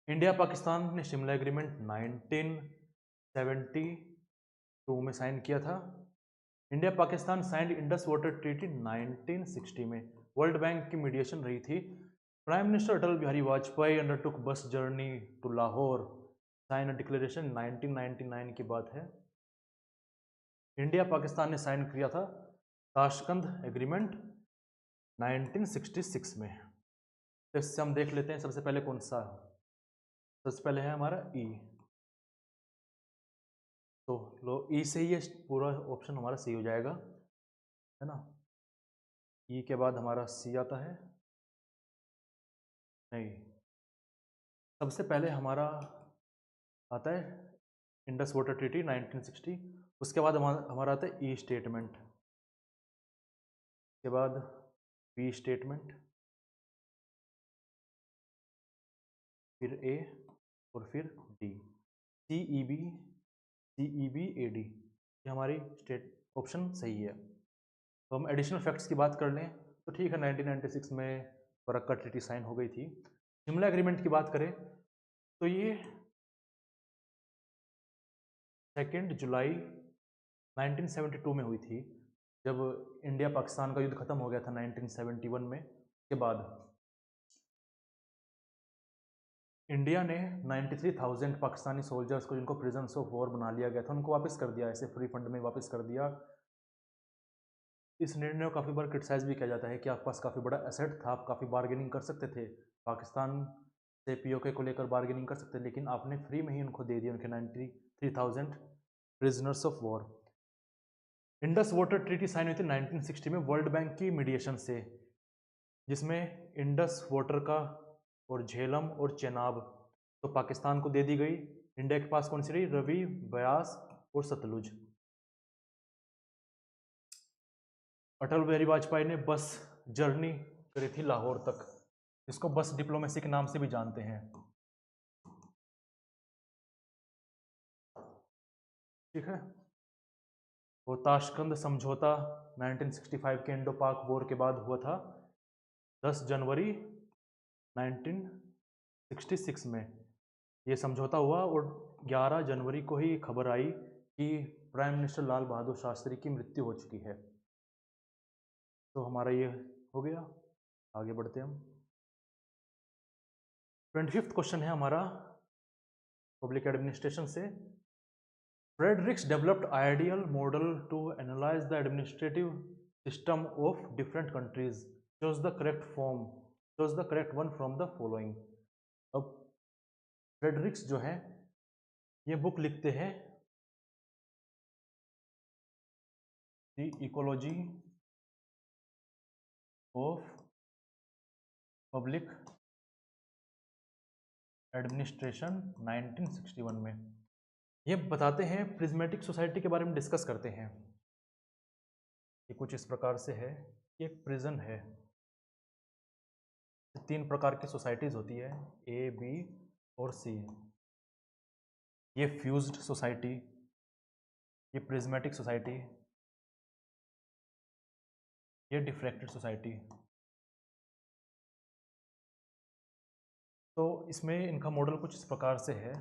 Speaker 1: इंडिया पाकिस्तान ने शिमला एग्रीमेंट 1972 में साइन किया था। India Pakistan signed Indus water treaty 1960 में। वर्ल्ड बैंक की मीडिएशन रही थी। Prime minister Atal Bihari Vajpayee undertook bus journey to Lahore, sign declaration 1999 की बात है। इंडिया पाकिस्तान ने साइन किया था ताशकंद एग्रीमेंट 1966 में। तो इससे हम देख लेते हैं सबसे पहले कौन सा है। सबसे पहले है हमारा ई। तो लो ई से ही ये पूरा ऑप्शन हमारा सी हो जाएगा, है ना। ई के बाद हमारा सी आता है, नहीं, सबसे पहले हमारा आता है इंडस वाटर ट्रीटी 1960। उसके बाद हमारा आता है ई स्टेटमेंट, के बाद बी स्टेटमेंट, फिर ए और फिर D. C E B, C E B A D, ये हमारी स्टेट ऑप्शन सही है। तो हम एडिशनल फैक्ट्स की बात कर लें तो ठीक है, 1996 में फरक्का ट्रीटी साइन हो गई थी। शिमला एग्रीमेंट की बात करें तो ये 2 जुलाई 1972 में हुई थी, जब इंडिया पाकिस्तान का युद्ध खत्म हो गया था 1971 में। के बाद इंडिया ने 93,000 पाकिस्तानी सोल्जर्स को, जिनको प्रिजन्स ऑफ वॉर बना लिया गया था, उनको वापस कर दिया, ऐसे फ्री फंड में वापस कर दिया। इस निर्णय को काफ़ी बार क्रिटिसाइज भी किया जाता है कि आपके पास काफ़ी बड़ा एसेट था, आप काफ़ी बार्गेनिंग कर सकते थे, पाकिस्तान से पीओके को लेकर बार्गेनिंग कर सकते, लेकिन आपने फ्री में ही उनको दे दिया, उनके 93,000 prisoners of war. Indus water treaty sign हुई थी 1960 में वर्ल्ड बैंक की मीडिएशन से, जिसमें इंडस वाटर का और झेलम और चेनाब तो पाकिस्तान को दे दी गई। इंडिया के पास कौन सी रही? रवि, ब्यास और सतलुज। अटल बिहारी वाजपेयी ने बस जर्नी करी थी लाहौर तक, इसको बस डिप्लोमेसी के नाम से भी जानते हैं। ठीक है। वो ताशकंद समझौता 1965 के इंडो पाक वॉर के बाद हुआ था, 10 जनवरी 1966 में ये समझौता हुआ, और 11 जनवरी को ही खबर आई कि प्राइम मिनिस्टर लाल बहादुर शास्त्री की मृत्यु हो चुकी है। तो हमारा ये हो गया। आगे बढ़ते हम। 25th क्वेश्चन है हमारा पब्लिक एडमिनिस्ट्रेशन से। Fred Riggs developed ideal model to analyse the administrative system of different countries, choose the correct form, choose the correct one from the following. अब फ्रेडरिक्स जो है ये बुक लिखते हैं the ecology of public administration 1961 में। ये बताते हैं, प्रिज्मेटिक सोसाइटी के बारे में डिस्कस करते हैं। ये कुछ इस प्रकार से है, एक प्रिजन है। 3 प्रकार की सोसाइटीज होती है, ए, बी और सी। ये फ्यूज्ड सोसाइटी, ये प्रिज्मेटिक सोसाइटी, ये डिफ्रैक्टेड सोसाइटी। तो इसमें इनका मॉडल कुछ इस प्रकार से है।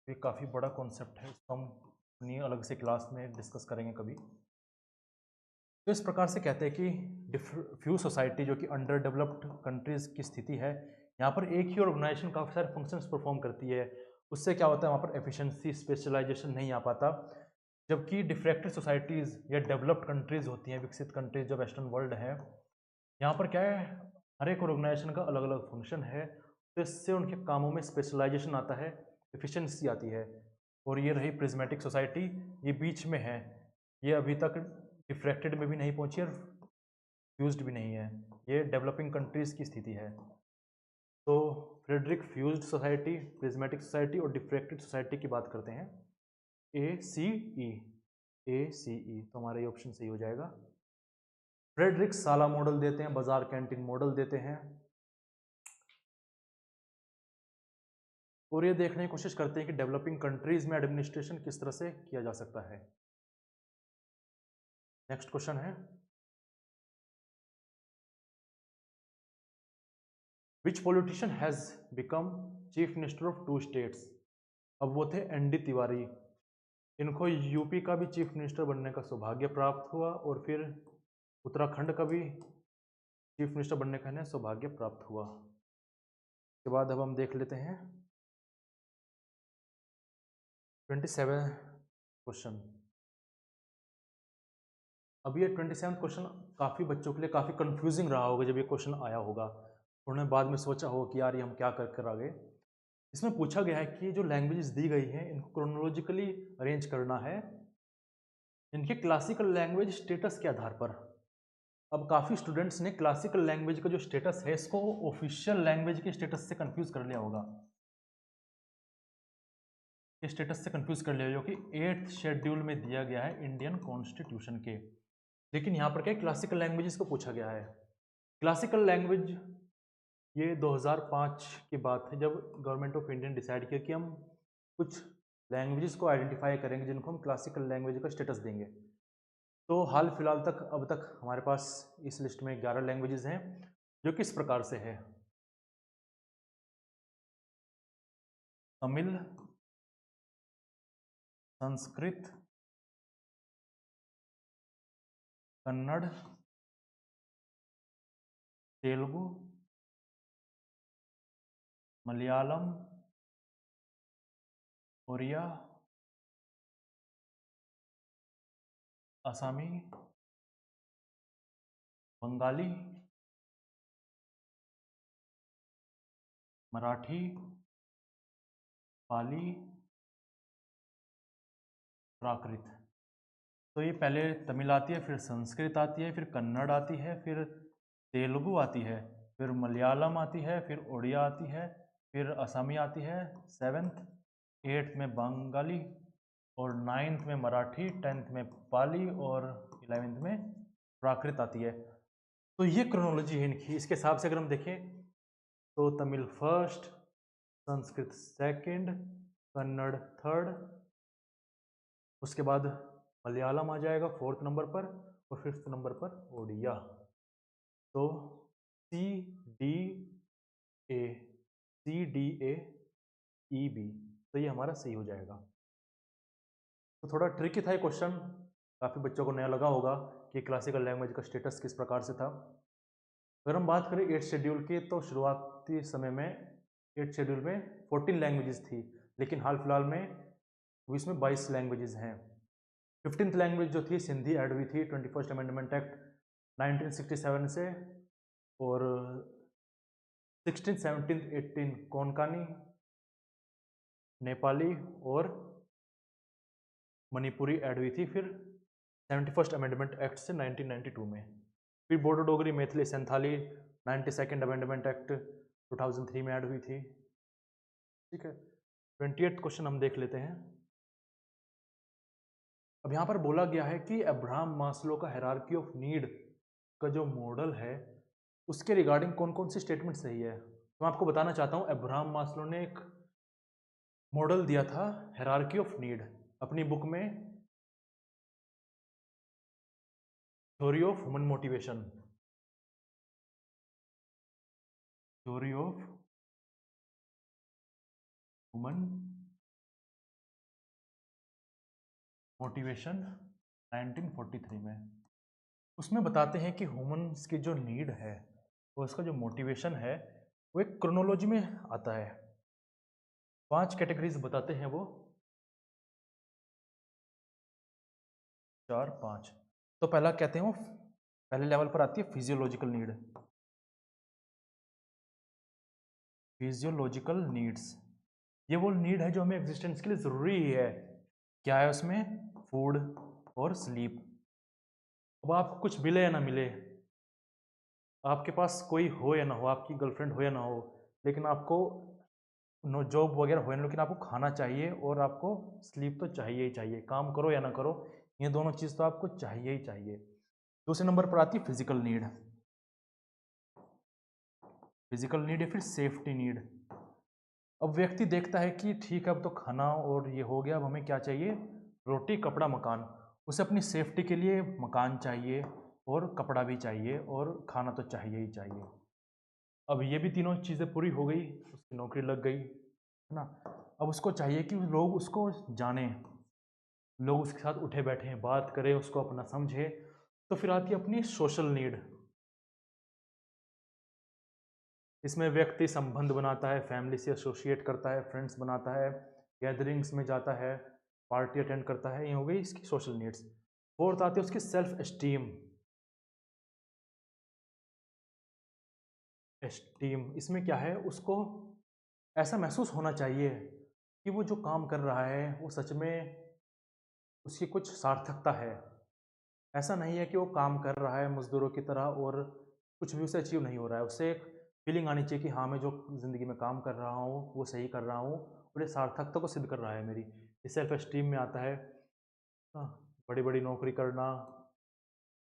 Speaker 1: ये काफ़ी बड़ा कॉन्सेप्ट है, इसको हम अपनी अलग से क्लास में डिस्कस करेंगे कभी। तो इस प्रकार से कहते हैं कि फ्यूज सोसाइटी जो कि अंडर डेवलप्ड कंट्रीज़ की स्थिति है, यहाँ पर एक ही ऑर्गेनाइजेशन काफ़ी सारे फंक्शंस परफॉर्म करती है। उससे क्या होता है, वहाँ पर एफिशिएंसी, स्पेशलाइजेशन नहीं आ पाता। जबकि डिफ्रैक्टेड सोसाइटीज़ या डेवलप्ड कंट्रीज़ होती हैं, विकसित कंट्रीज जो वेस्टर्न वर्ल्ड है, यहाँ पर क्या है, हर एक ऑर्गेनाइजेशन का अलग अलग फंक्शन है, तो इससे उनके कामों में स्पेशलाइजेशन आता है, एफिशिएंसी आती है। और ये रही प्रिज्मेटिक सोसाइटी, ये बीच में है, ये अभी तक डिफ्रैक्टेड में भी नहीं पहुंची और फ्यूज्ड भी नहीं है, ये डेवलपिंग कंट्रीज़ की स्थिति है। तो Fred Riggs fused society, prismatic society और डिफ्रैक्टेड सोसाइटी की बात करते हैं। ACE, तो हमारा ये ऑप्शन सही हो जाएगा। फ्रेडरिक साला मॉडल देते हैं, बाजार कैंटीन मॉडल देते हैं, और ये देखने की कोशिश करते हैं कि डेवलपिंग कंट्रीज में एडमिनिस्ट्रेशन किस तरह से किया जा सकता है। नेक्स्ट क्वेश्चन है, which politician has become chief minister of 2 states. अब वो थे ND तिवारी, इनको यूपी का भी चीफ मिनिस्टर बनने का सौभाग्य प्राप्त हुआ और फिर उत्तराखंड का भी चीफ मिनिस्टर बनने का इन्हें सौभाग्य प्राप्त हुआ। उसके बाद अब हम देख लेते हैं 27 क्वेश्चन। अब ये 27 क्वेश्चन काफ़ी बच्चों के लिए काफ़ी कंफ्यूजिंग रहा होगा जब ये क्वेश्चन आया होगा, उन्होंने बाद में सोचा होगा कि यार ये हम क्या कर आगे। इसमें पूछा गया है कि जो लैंग्वेजेस दी गई हैं इनको क्रोनोलॉजिकली अरेंज करना है इनके क्लासिकल लैंग्वेज स्टेटस के आधार पर। अब काफ़ी स्टूडेंट्स ने क्लासिकल लैंग्वेज का जो स्टेटस है इसको ऑफिशियल लैंग्वेज के स्टेटस से कंफ्यूज कर लिया होगा, ये स्टेटस से कंफ्यूज कर लिया, जो कि 8th शेड्यूल में दिया गया है इंडियन कॉन्स्टिट्यूशन के। लेकिन यहाँ पर क्या क्लासिकल लैंग्वेजेस को पूछा गया है। क्लासिकल लैंग्वेज ये 2005 की बात है, जब गवर्नमेंट ऑफ इंडिया ने डिसाइड किया कि हम कुछ लैंग्वेजेस को आइडेंटिफाई करेंगे जिनको हम क्लासिकल लैंग्वेज का स्टेटस देंगे। तो हाल फिलहाल तक अब तक हमारे पास इस लिस्ट में 11 लैंग्वेजेस हैं, जो किस प्रकार से है, तमिल, संस्कृत, कन्नड़, तेलुगु, मलयालम, ओरिया, असमी, बंगाली, मराठी, पाली, प्राकृत। तो ये पहले तमिल आती है, फिर संस्कृत आती है, फिर कन्नड़ आती है, फिर तेलुगु आती है, फिर मलयालम आती है, फिर उड़िया आती है, फिर असमी आती है 7th, 8th में बंगाली और 9th में मराठी, 10th में पाली और 11th में प्राकृत आती है। तो ये क्रोनोलॉजी है इनकी। इसके हिसाब से अगर हम देखें तो Tamil first, Sanskrit second, Kannada third, उसके बाद मलयालम आ जाएगा 4th नंबर पर और 5th नंबर पर ओडिया। तो CDAEB, तो ये हमारा सही हो जाएगा। तो थोड़ा ट्रिकी था ये क्वेश्चन, काफ़ी बच्चों को नया लगा होगा कि क्लासिकल लैंग्वेज का स्टेटस किस प्रकार से था। अगर हम बात करें 8th शेड्यूल की, तो शुरुआती समय में 8th शेड्यूल में 14 लैंग्वेजेस थी, लेकिन हाल फिलहाल में इसमें 22 लैंग्वेजेस हैं। 15th लैंग्वेज जो थी सिंधी ऐड हुई थी 21st अमेंडमेंट एक्ट 1967 से, और 16th, 17th, 18th Konkani, Nepali और मणिपुरी ऐड हुई थी फिर 71st अमेंडमेंट एक्ट से 1992 में। फिर Bodo Dogri Maithili Santhali 92nd amendment act 2003 में ऐड हुई थी। ठीक है, 28th क्वेश्चन हम देख लेते हैं। अब यहाँ पर बोला गया है कि अब्राहम मास्लो का हायरार्की ऑफ नीड का जो मॉडल है उसके रिगार्डिंग कौन कौन सी स्टेटमेंट सही है। तो मैं आपको बताना चाहता हूँ, अब्राहम मास्लो ने एक मॉडल दिया था हायरार्की ऑफ नीड अपनी बुक में, theory of human motivation, theory of human motivation 1943 में। उसमें बताते हैं कि ह्यूमंस की जो नीड है और उसका जो मोटिवेशन है वो एक क्रोनोलॉजी में आता है। 5 कैटेगरीज बताते हैं वो, 4 5। तो पहला कहते हैं वो पहले लेवल पर आती है फिजियोलॉजिकल नीड। फिजियोलॉजिकल नीड्स, ये वो नीड है जो हमें एग्जिस्टेंस के लिए ज़रूरी है। क्या है उसमें? फूड और स्लीप। अब आपको कुछ मिले या ना मिले, आपके पास कोई हो या ना हो, आपकी गर्लफ्रेंड हो या ना हो, लेकिन आपको नो जॉब वगैरह हो, लेकिन आपको खाना चाहिए और आपको स्लीप तो चाहिए ही चाहिए, काम करो या ना करो, ये दोनों चीज़ तो आपको चाहिए ही चाहिए। दूसरे नंबर पर आती है फिजिकल नीड। फिजिकल नीड या फिर सेफ्टी नीड। अब व्यक्ति देखता है कि ठीक है अब तो खाना और ये हो गया, अब हमें क्या चाहिए? रोटी कपड़ा मकान। उसे अपनी सेफ्टी के लिए मकान चाहिए और कपड़ा भी चाहिए और खाना तो चाहिए ही चाहिए। अब ये भी तीनों चीज़ें पूरी हो गई, उसकी नौकरी लग गई, है ना। अब उसको चाहिए कि लोग उसको जानें, लोग उसके साथ उठे बैठें, बात करें, उसको अपना समझे। तो फिर आती है अपनी सोशल नीड। इसमें व्यक्ति संबंध बनाता है, फैमिली से एसोसिएट करता है, फ्रेंड्स बनाता है, गैदरिंग्स में जाता है, पार्टी अटेंड करता है, ये हो गई इसकी सोशल नीड्स। फोर्थ आती है उसकी सेल्फ एस्टीम। एस्टीम इसमें क्या है, उसको ऐसा महसूस होना चाहिए कि वो जो काम कर रहा है वो सच में उसकी कुछ सार्थकता है। ऐसा नहीं है कि वो काम कर रहा है मज़दूरों की तरह और कुछ भी उसे अचीव नहीं हो रहा है। उसे एक फीलिंग आनी चाहिए कि हाँ, मैं जो ज़िंदगी में काम कर रहा हूँ वो सही कर रहा हूँ और ये सार्थकता को सिद्ध कर रहा है मेरी। ये सेल्फ एस्टीम में आता है। हाँ, बड़ी बड़ी नौकरी करना,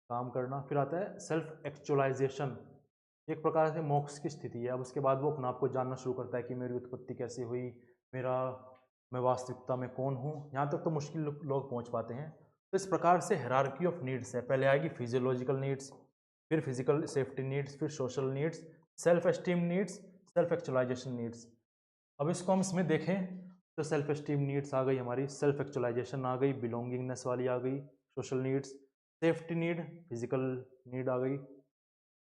Speaker 1: काम करना। फिर आता है सेल्फ एक्चुअलाइजेशन, एक प्रकार से मोक्ष की स्थिति है। अब उसके बाद वो अपने आप को जानना शुरू करता है कि मेरी उत्पत्ति कैसे हुई, मेरा मैं वास्तविकता में कौन हूँ। यहाँ तक तो मुश्किल लोग पहुँच पाते हैं। तो इस प्रकार से हायरार्की ऑफ नीड्स है। पहले आएगी फिजियोलॉजिकल नीड्स, फिर फिजिकल सेफ्टी नीड्स, फिर social needs, self esteem needs, self actualisation needs. अब इसको हम इसमें देखें तो सेल्फ एस्टीम नीड्स आ गई हमारी, सेल्फ एक्चुअलाइजेशन आ गई, बिलोंगिंगनेस वाली आ गई, social needs, safety need, physical need आ गई।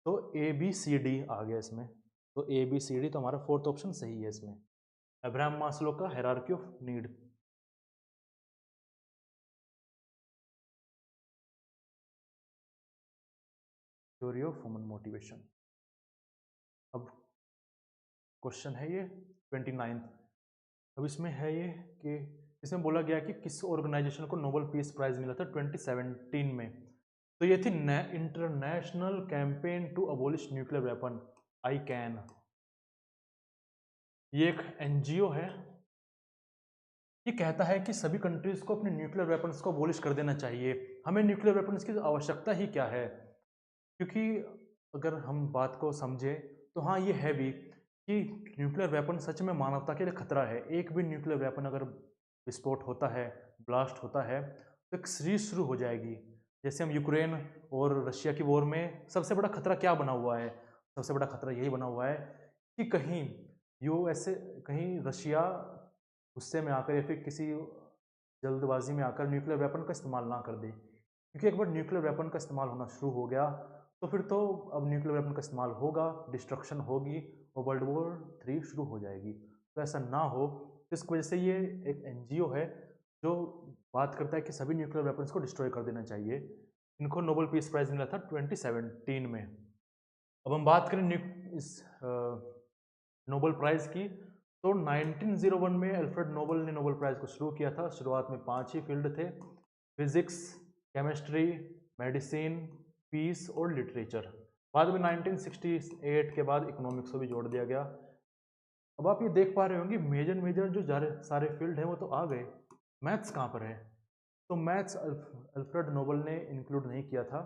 Speaker 1: तो ए बी सी डी आ गया इसमें। तो ए बी सी डी तो हमारा फोर्थ ऑप्शन सही है इसमें, अब्राहम मास्लो का hierarchy of need. Theory of human motivation. अब क्वेश्चन है ये 29th। अब इसमें है ये कि इसमें बोला गया कि किस ऑर्गेनाइजेशन को नोबेल पीस प्राइज मिला था 2017 में। तो ये थी international campaign to abolish nuclear weapon, ICAN. ये एक एनजीओ है। ये कहता है कि सभी कंट्रीज को अपने न्यूक्लियर वेपन्स को अबोलिश कर देना चाहिए। हमें न्यूक्लियर वेपन्स की आवश्यकता ही क्या है? क्योंकि अगर हम बात को समझें तो हाँ, ये है भी कि न्यूक्लियर वेपन सच में मानवता के लिए खतरा है। एक भी न्यूक्लियर वेपन अगर विस्फोट होता है, ब्लास्ट होता है, तो एक सीरीज शुरू हो जाएगी। जैसे हम यूक्रेन और रशिया की वॉर में सबसे बड़ा खतरा क्या बना हुआ है? सबसे बड़ा खतरा यही बना हुआ है कि कहीं यूएसए, कहीं रशिया गुस्से में आकर या फिर किसी जल्दबाजी में आकर न्यूक्लियर वेपन का इस्तेमाल ना कर दे। क्योंकि एक बार न्यूक्लियर वेपन का इस्तेमाल होना शुरू हो गया तो फिर तो अब न्यूक्लियर वेपन का इस्तेमाल होगा, डिस्ट्रक्शन होगी और वर्ल्ड वॉर 3 शुरू हो जाएगी। तो ऐसा ना हो, इस वजह से ये एक एनजीओ है जो बात करता है कि सभी न्यूक्लियर वेपन्स को डिस्ट्रॉय कर देना चाहिए। इनको नोबेल पीस प्राइज मिला था 2017 में। अब हम बात करें इस नोबेल प्राइज़ की, तो 1901 में अल्फ्रेड नोबल ने नोबेल प्राइज़ को शुरू किया था। शुरुआत में 5 ही फील्ड थे, फिजिक्स, केमिस्ट्री, मेडिसिन, पीस और लिटरेचर। बाद में 1968 के बाद इकोनॉमिक्स को भी जोड़ दिया गया। अब आप ये देख पा रहे होंगे मेजर मेजर जो सारे फील्ड हैं वो तो आ गए, मैथ्स कहाँ पर है? तो मैथ्स अल्फ्रेड नोबल ने इंक्लूड नहीं किया था।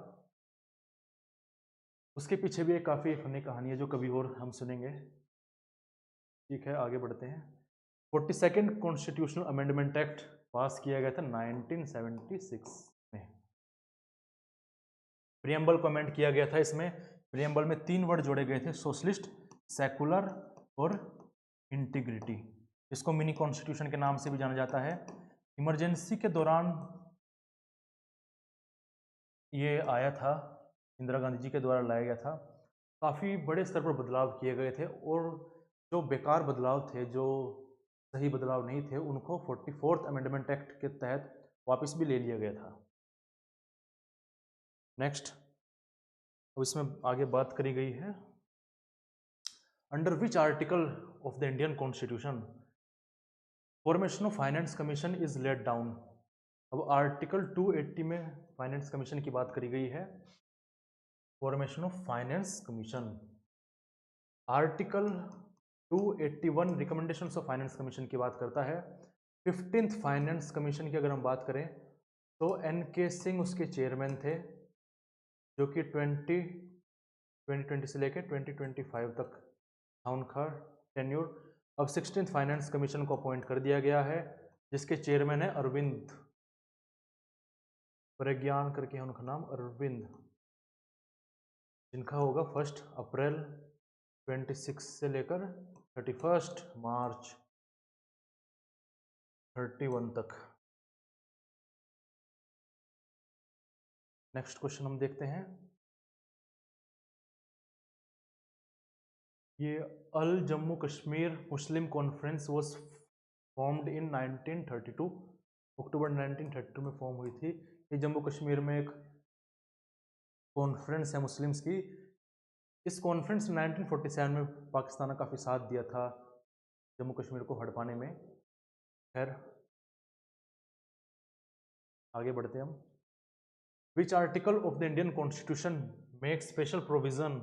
Speaker 1: उसके पीछे भी एक काफ़ी फनी कहानी है जो कभी और हम सुनेंगे। ठीक है, आगे बढ़ते हैं। 42nd कॉन्स्टिट्यूशनल अमेंडमेंट एक्ट पास किया गया था 1976 में। प्रियम्बल को अमेंड किया गया था। इसमें प्रियम्बल में 3 वर्ड जोड़े गए थे, सोशलिस्ट, सेकुलर और इंटीग्रिटी। इसको मिनी कॉन्स्टिट्यूशन के नाम से भी जाना जाता है। इमरजेंसी के दौरान ये आया था, इंदिरा गांधी जी के द्वारा लाया गया था। काफ़ी बड़े स्तर पर बदलाव किए गए थे और जो बेकार बदलाव थे, जो सही बदलाव नहीं थे, उनको 44th अमेंडमेंट एक्ट के तहत वापस भी ले लिया गया था। नेक्स्ट, अब इसमें आगे बात करी गई है under which article of the Indian constitution formation of finance commission is laid down. अब आर्टिकल 280 में फाइनेंस कमीशन की बात करी गई है। Formation of finance commission, article 281 recommendations of finance commission की बात करता है। 15th फाइनेंस कमीशन की अगर हम बात करें तो NK सिंह उसके चेयरमैन थे, जो कि 2020 से लेकर 2025 तक था उनका टेन्यूर। अब 16th फाइनेंस कमीशन को अपॉइंट कर दिया गया है, जिसके चेयरमैन है अरविंद प्रज्ञान करके है उनका नाम, अरविंद, जिनका होगा 1 अप्रैल 26 से लेकर 31 मार्च 31 तक। नेक्स्ट क्वेश्चन हम देखते हैं। ये अल जम्मू कश्मीर मुस्लिम कॉन्फ्रेंस वाज फॉर्म्ड इन 1932। अक्टूबर 1932 में फॉर्म हुई थी। ये जम्मू कश्मीर में एक कॉन्फ्रेंस है मुस्लिम्स की। इस कॉन्फ्रेंस ने 1947 में पाकिस्तान ने काफ़ी साथ दिया था जम्मू कश्मीर को हड़पाने में। खैर, आगे बढ़ते हैं हम। Which article of the Indian constitution make special provision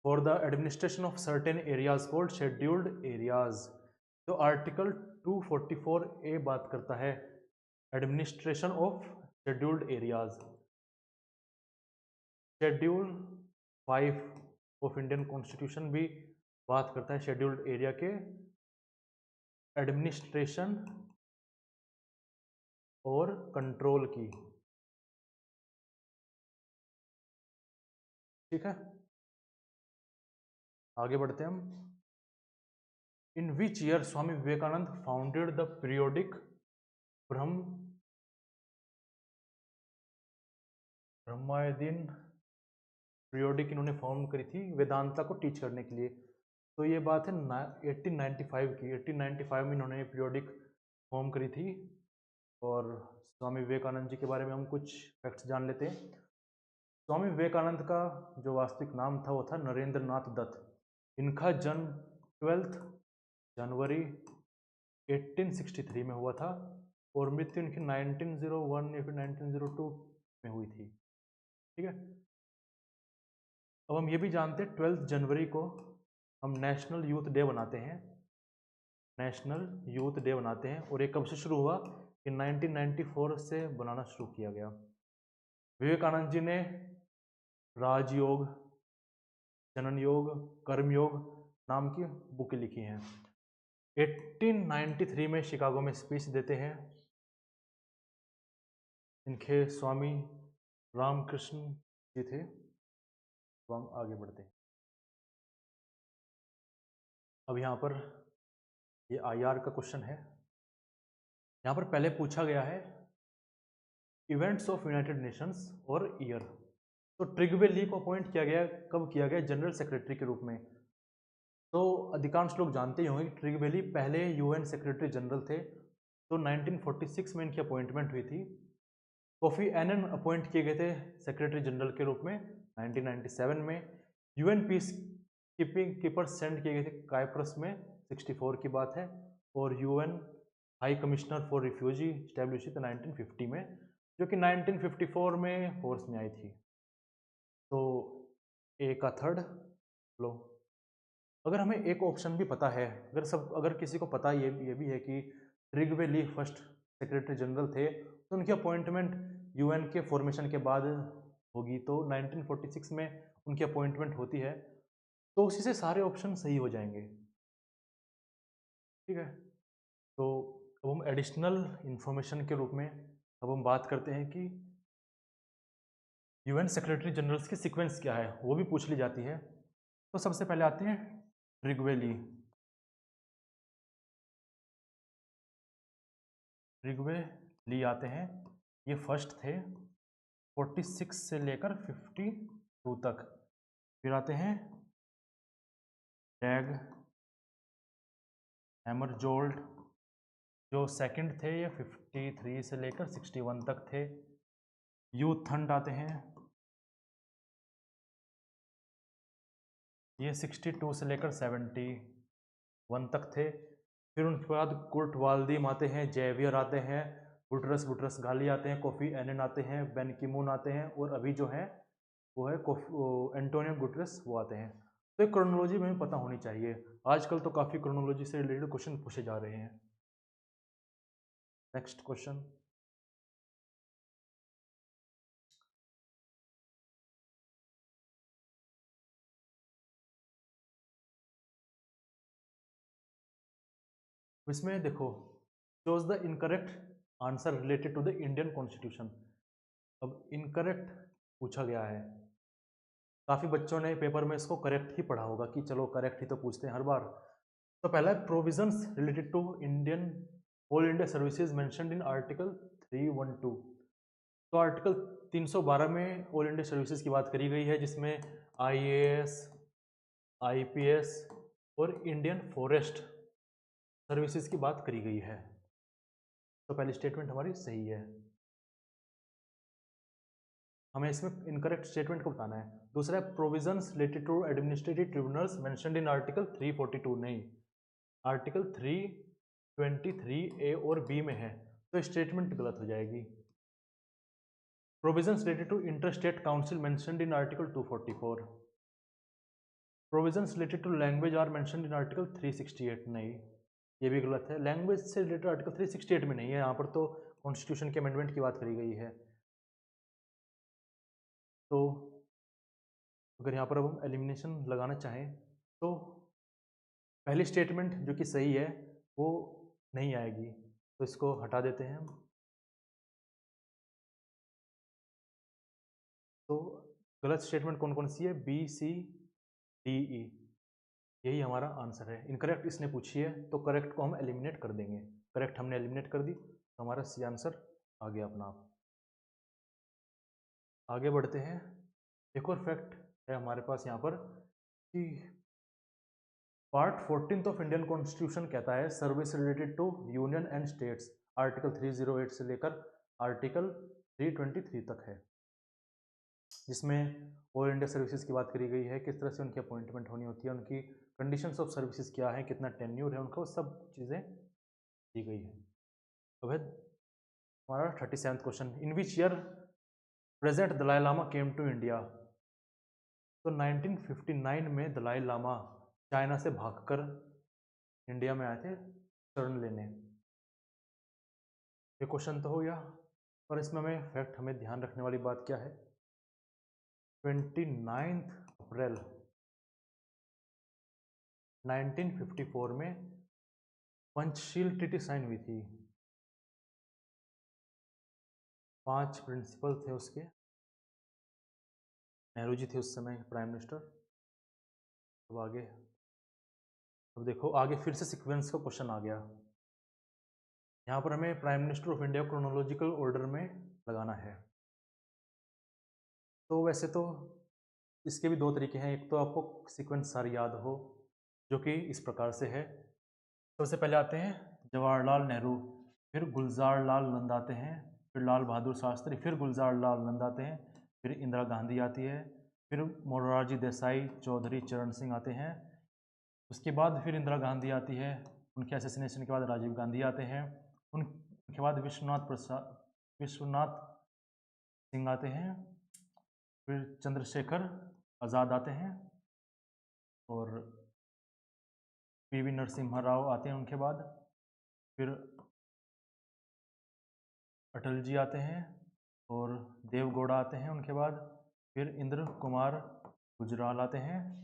Speaker 1: for the administration of certain areas called scheduled areas. तो आर्टिकल 244A बात करता है administration of scheduled areas. Schedule 5 of Indian constitution भी बात करता है शेड्यूल्ड एरिया के एडमिनिस्ट्रेशन और कंट्रोल की। ठीक है, आगे बढ़ते हैं हम। In which year Swami Vivekananda founded the periodic Brahmavadin periodic इन्होंने फाउंड करी थी वेदांता को टीच करने के लिए। तो ये बात है 1895 की। 1895 में इन्होंने पीरियोडिक फॉर्म करी थी। और स्वामी विवेकानंद जी के बारे में हम कुछ फैक्ट्स जान लेते हैं। स्वामी विवेकानंद का जो वास्तविक नाम था वो था नरेंद्र नाथ दत्त। इनका जन्म 12 जनवरी 1863 में हुआ था और मृत्यु इनकी 1901 या फिर 1902 में हुई थी। ठीक है, अब हम ये भी जानते हैं 12 जनवरी को हम नेशनल यूथ डे बनाते हैं। नेशनल यूथ डे बनाते हैं और ये कब से शुरू हुआ? कि 1994 से बनाना शुरू किया गया। विवेकानंद जी ने राजयोग, जनन योग, कर्मयोग नाम की बुक लिखी हैं। 1893 में शिकागो में स्पीच देते हैं। इनके स्वामी रामकृष्ण जी थे। तो हम आगे बढ़ते हैं। अब यहाँ पर ये IR का क्वेश्चन है। यहाँ पर पहले पूछा गया है इवेंट्स ऑफ यूनाइटेड नेशंस और ईयर। तो ट्रिगवे ली को अपॉइंट किया गया, कब किया गया? जनरल सेक्रेटरी के रूप में। तो अधिकांश लोग जानते ही होंगे कि ट्रिगवे ली पहले UN सेक्रेटरी जनरल थे। तो 1946 में इनकी अपॉइंटमेंट हुई थी। कोफी एनन अपॉइंट किए गए थे सेक्रेटरी जनरल के रूप में 1997 में। UN पीस कीपर सेंड किए गए थे काइप्रस में, 64 की बात है। और UN high commissioner for refugee establish हुई थी 1950 में, जो कि 1954 में फोर्स में आई थी। तो A का थर्ड लो। अगर हमें एक ऑप्शन भी पता है, अगर किसी को पता ये भी है कि रिग्वे ली फर्स्ट सेक्रेटरी जनरल थे, तो उनकी अपॉइंटमेंट यूएन के फॉर्मेशन के बाद होगी, तो 1946 में उनकी अपॉइंटमेंट होती है, तो उसी से सारे ऑप्शन सही हो जाएंगे। ठीक है, तो अब हम एडिशनल इंफॉर्मेशन के रूप में अब हम बात करते हैं कि यूएन सेक्रेटरी जनरल्स की सीक्वेंस क्या है, वो भी पूछ ली जाती है। तो सबसे पहले आते हैं रिग्वे ली। रिग्वे ली आते हैं, ये फर्स्ट थे 46 से लेकर 52 तक। फिर आते हैं डैग हैमरजोल्ड, जो सेकंड थे, ये 53 से लेकर 61 तक थे। यू थंड आते हैं, ये 62 से लेकर 71 तक थे। फिर उनके बाद कुर्ट वाल्दीम आते हैं, जेवियर आते हैं, बुटरस बुटरस गाली आते हैं, कोफी एनन आते हैं, बेन की-मून आते हैं, और अभी जो है वो है एंटोनियो गुटरेस, वो आते हैं। तो एक क्रोनोलॉजी में पता होनी चाहिए, आजकल तो काफ़ी क्रोनोलॉजी से रिलेटेड क्वेश्चन पूछे जा रहे हैं। नेक्स्ट क्वेश्चन, इसमें देखो, choose the incorrect answer related to the Indian constitution. अब इनकरेक्ट पूछा गया है, काफ़ी बच्चों ने पेपर में इसको करेक्ट ही पढ़ा होगा कि चलो करेक्ट ही तो पूछते हैं हर बार। तो पहला है provisions related to Indian all India services mentioned in article 312। तो आर्टिकल 312 में ऑल इंडिया सर्विसेज की बात करी गई है, जिसमें आईएएस, आईपीएस और इंडियन फॉरेस्ट सर्विसेज की बात करी गई है। तो पहली स्टेटमेंट हमारी सही है, हमें इसमें इनकरेक्ट स्टेटमेंट को बताना है। दूसरा है provisions related to administrative tribunals mentioned in article 342, नहीं, आर्टिकल 323 ए और बी में है, तो स्टेटमेंट गलत हो जाएगी। Provisions related to inter state council mentioned in article 244। Provisions related to language are mentioned in article 368, नहीं, ये भी गलत है। लैंग्वेज से रिलेटेड आर्टिकल 368 में नहीं है, यहाँ पर तो कॉन्स्टिट्यूशन के अमेंडमेंट की बात करी गई है। तो अगर यहाँ पर अब हम एलिमिनेशन लगाना चाहें, तो पहली स्टेटमेंट जो कि सही है वो नहीं आएगी, तो इसको हटा देते हैं हम। तो गलत स्टेटमेंट कौन कौन सी है, बी, सी, डी, ई, यही हमारा आंसर है। इनकरेक्ट इसने पूछी है, तो करेक्ट को हम एलिमिनेट कर देंगे। करेक्ट हमने एलिमिनेट कर दी, तो हमारा सी आंसर आ गया अपना आप। आगे बढ़ते हैं, एक और फैक्ट है हमारे पास यहाँ पर कि पार्ट 14 ऑफ इंडियन कॉन्स्टिट्यूशन कहता है service related to union and states, article 308 से लेकर आर्टिकल 323 तक है, जिसमें ऑल इंडिया सर्विसेज की बात करी गई है, किस तरह से उनकी अपॉइंटमेंट होनी होती है, उनकी कंडीशंस ऑफ सर्विसेज क्या है, कितना टेन्यूर है उनका, वो सब चीज़ें दी गई है। अब है हमारा 37th question, in which year present Dalai Lama came to India. तो 1959 में दलाई लामा चाइना से भागकर इंडिया में आए थे शरण लेने। ये क्वेश्चन तो हो गया, और इसमें हमें ध्यान रखने वाली बात क्या है, 29 अप्रैल 1954 में पंचशील ट्रीटी साइन हुई थी। 5 प्रिंसिपल थे उसके, नेहरू जी थे उस समय प्राइम मिनिस्टर। अब आगे, अब देखो आगे फिर से सीक्वेंस का क्वेश्चन आ गया, यहाँ पर हमें prime minister of India chronological order में लगाना है। तो वैसे तो इसके भी दो तरीके हैं, एक तो आपको सीक्वेंस सारी याद हो, जो कि इस प्रकार से है। सबसे पहले आते हैं जवाहरलाल नेहरू, फिर गुलजार लाल नंद आते हैं, फिर लाल बहादुर शास्त्री, फिर गुलजार लाल नंद आते हैं, फिर इंदिरा गांधी आती है, फिर मोरारजी देसाई, चौधरी चरण सिंह आते हैं, उसके बाद फिर इंदिरा गांधी आती है, उनके असैसिनेशन के बाद राजीव गांधी आते हैं, उनके बाद विश्वनाथ सिंह आते हैं, फिर चंद्रशेखर आज़ाद आते हैं, और पीवी नरसिम्हा राव आते हैं उनके बाद, फिर अटल जी आते हैं और देवगौड़ा आते हैं उनके बाद, फिर इंद्र कुमार गुजराल आते हैं,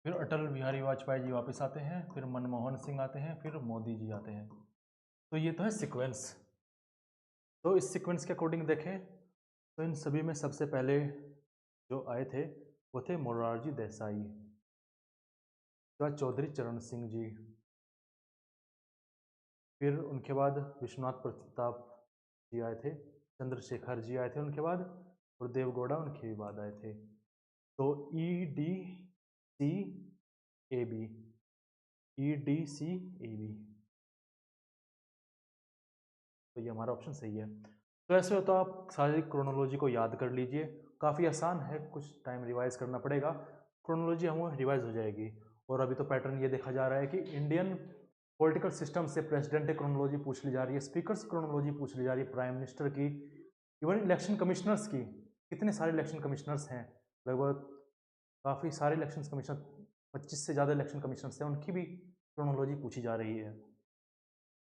Speaker 1: फिर अटल बिहारी वाजपेयी जी वापस आते हैं, फिर मनमोहन सिंह आते हैं, फिर मोदी जी आते हैं। तो ये तो है सीक्वेंस। तो इस सीक्वेंस के अकॉर्डिंग देखें तो इन सभी में सबसे पहले जो आए थे वो थे मोरारजी देसाई, चौधरी चरण सिंह जी, फिर उनके बाद विश्वनाथ प्रताप जी आए थे, चंद्रशेखर जी आए थे उनके बाद, और देवगौड़ा उनके बाद आए थे। तो EDCAB, EDCAB, तो ये हमारा ऑप्शन सही है। तो ऐसे हो तो आप सारी क्रोनोलॉजी को याद कर लीजिए, काफ़ी आसान है, कुछ टाइम रिवाइज करना पड़ेगा, क्रोनोलॉजी हम रिवाइज हो जाएगी। और अभी तो पैटर्न ये देखा जा रहा है कि इंडियन पॉलिटिकल सिस्टम से प्रेसिडेंट क्रोनोलॉजी पूछ ली जा रही है, स्पीकर्स क्रोनोलॉजी पूछ ली जा रही है, प्राइम मिनिस्टर की, इवन इलेक्शन कमिश्नर्स की, कितने सारे इलेक्शन कमिश्नर्स हैं, लगभग काफ़ी सारे इलेक्शन कमिश्नर, 25 से ज़्यादा इलेक्शन कमिश्नर्स हैं, उनकी भी क्रोनोलॉजी पूछी जा रही है।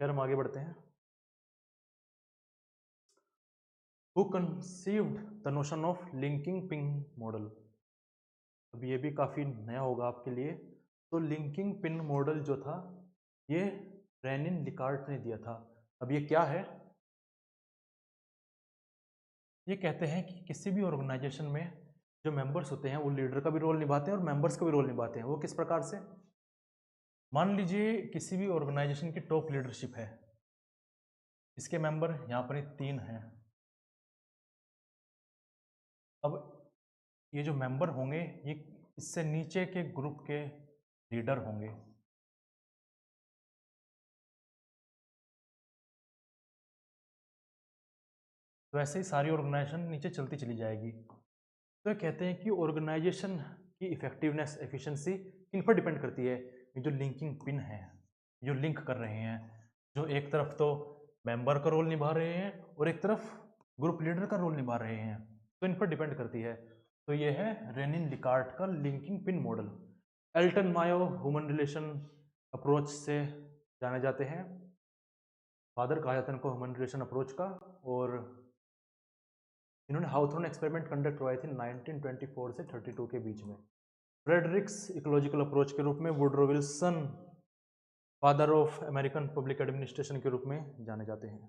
Speaker 1: फिर हम आगे बढ़ते हैं। Who conceived the notion of linking pin model? अब ये भी काफ़ी नया होगा आपके लिए। तो लिंकिंग पिन मॉडल जो था ये रेनिन लिकार्ट ने दिया था। अब ये क्या है? ये कहते हैं कि किसी भी ऑर्गेनाइजेशन में जो मेंबर्स होते हैं वो लीडर का भी रोल निभाते हैं और मेंबर्स का भी रोल निभाते हैं। वो किस प्रकार से? मान लीजिए किसी भी ऑर्गेनाइजेशन की टॉप लीडरशिप है, इसके मेंबर यहाँ पर 3 हैं। अब ये जो मेंबर होंगे ये इससे नीचे के ग्रुप के लीडर होंगे। तो ऐसे ही सारी ऑर्गेनाइजेशन नीचे चलती चली जाएगी। तो कहते हैं कि ऑर्गेनाइजेशन की इफेक्टिवनेस, एफिशिएंसी किन पर डिपेंड करती है? ये जो लिंकिंग पिन है, जो लिंक कर रहे हैं, जो एक तरफ तो मेंबर का रोल निभा रहे हैं और एक तरफ ग्रुप लीडर का रोल निभा रहे हैं, तो इन पर डिपेंड करती है। तो ये है रेनिन लिकार्ट का linking pin model. Elton Mayo human relation approach से जाने जाते हैं, फादर कहा जाता है उनको ह्यूमन रिलेशन अप्रोच का। और इन्होंने हाउथॉर्न एक्सपेरिमेंट कंडक्ट करवाए थे 1924 से 32 के बीच में। फ्रेडरिक्स इकोलॉजिकल अप्रोच के रूप में, Woodrow Wilson father of American public administration के रूप में जाने जाते हैं।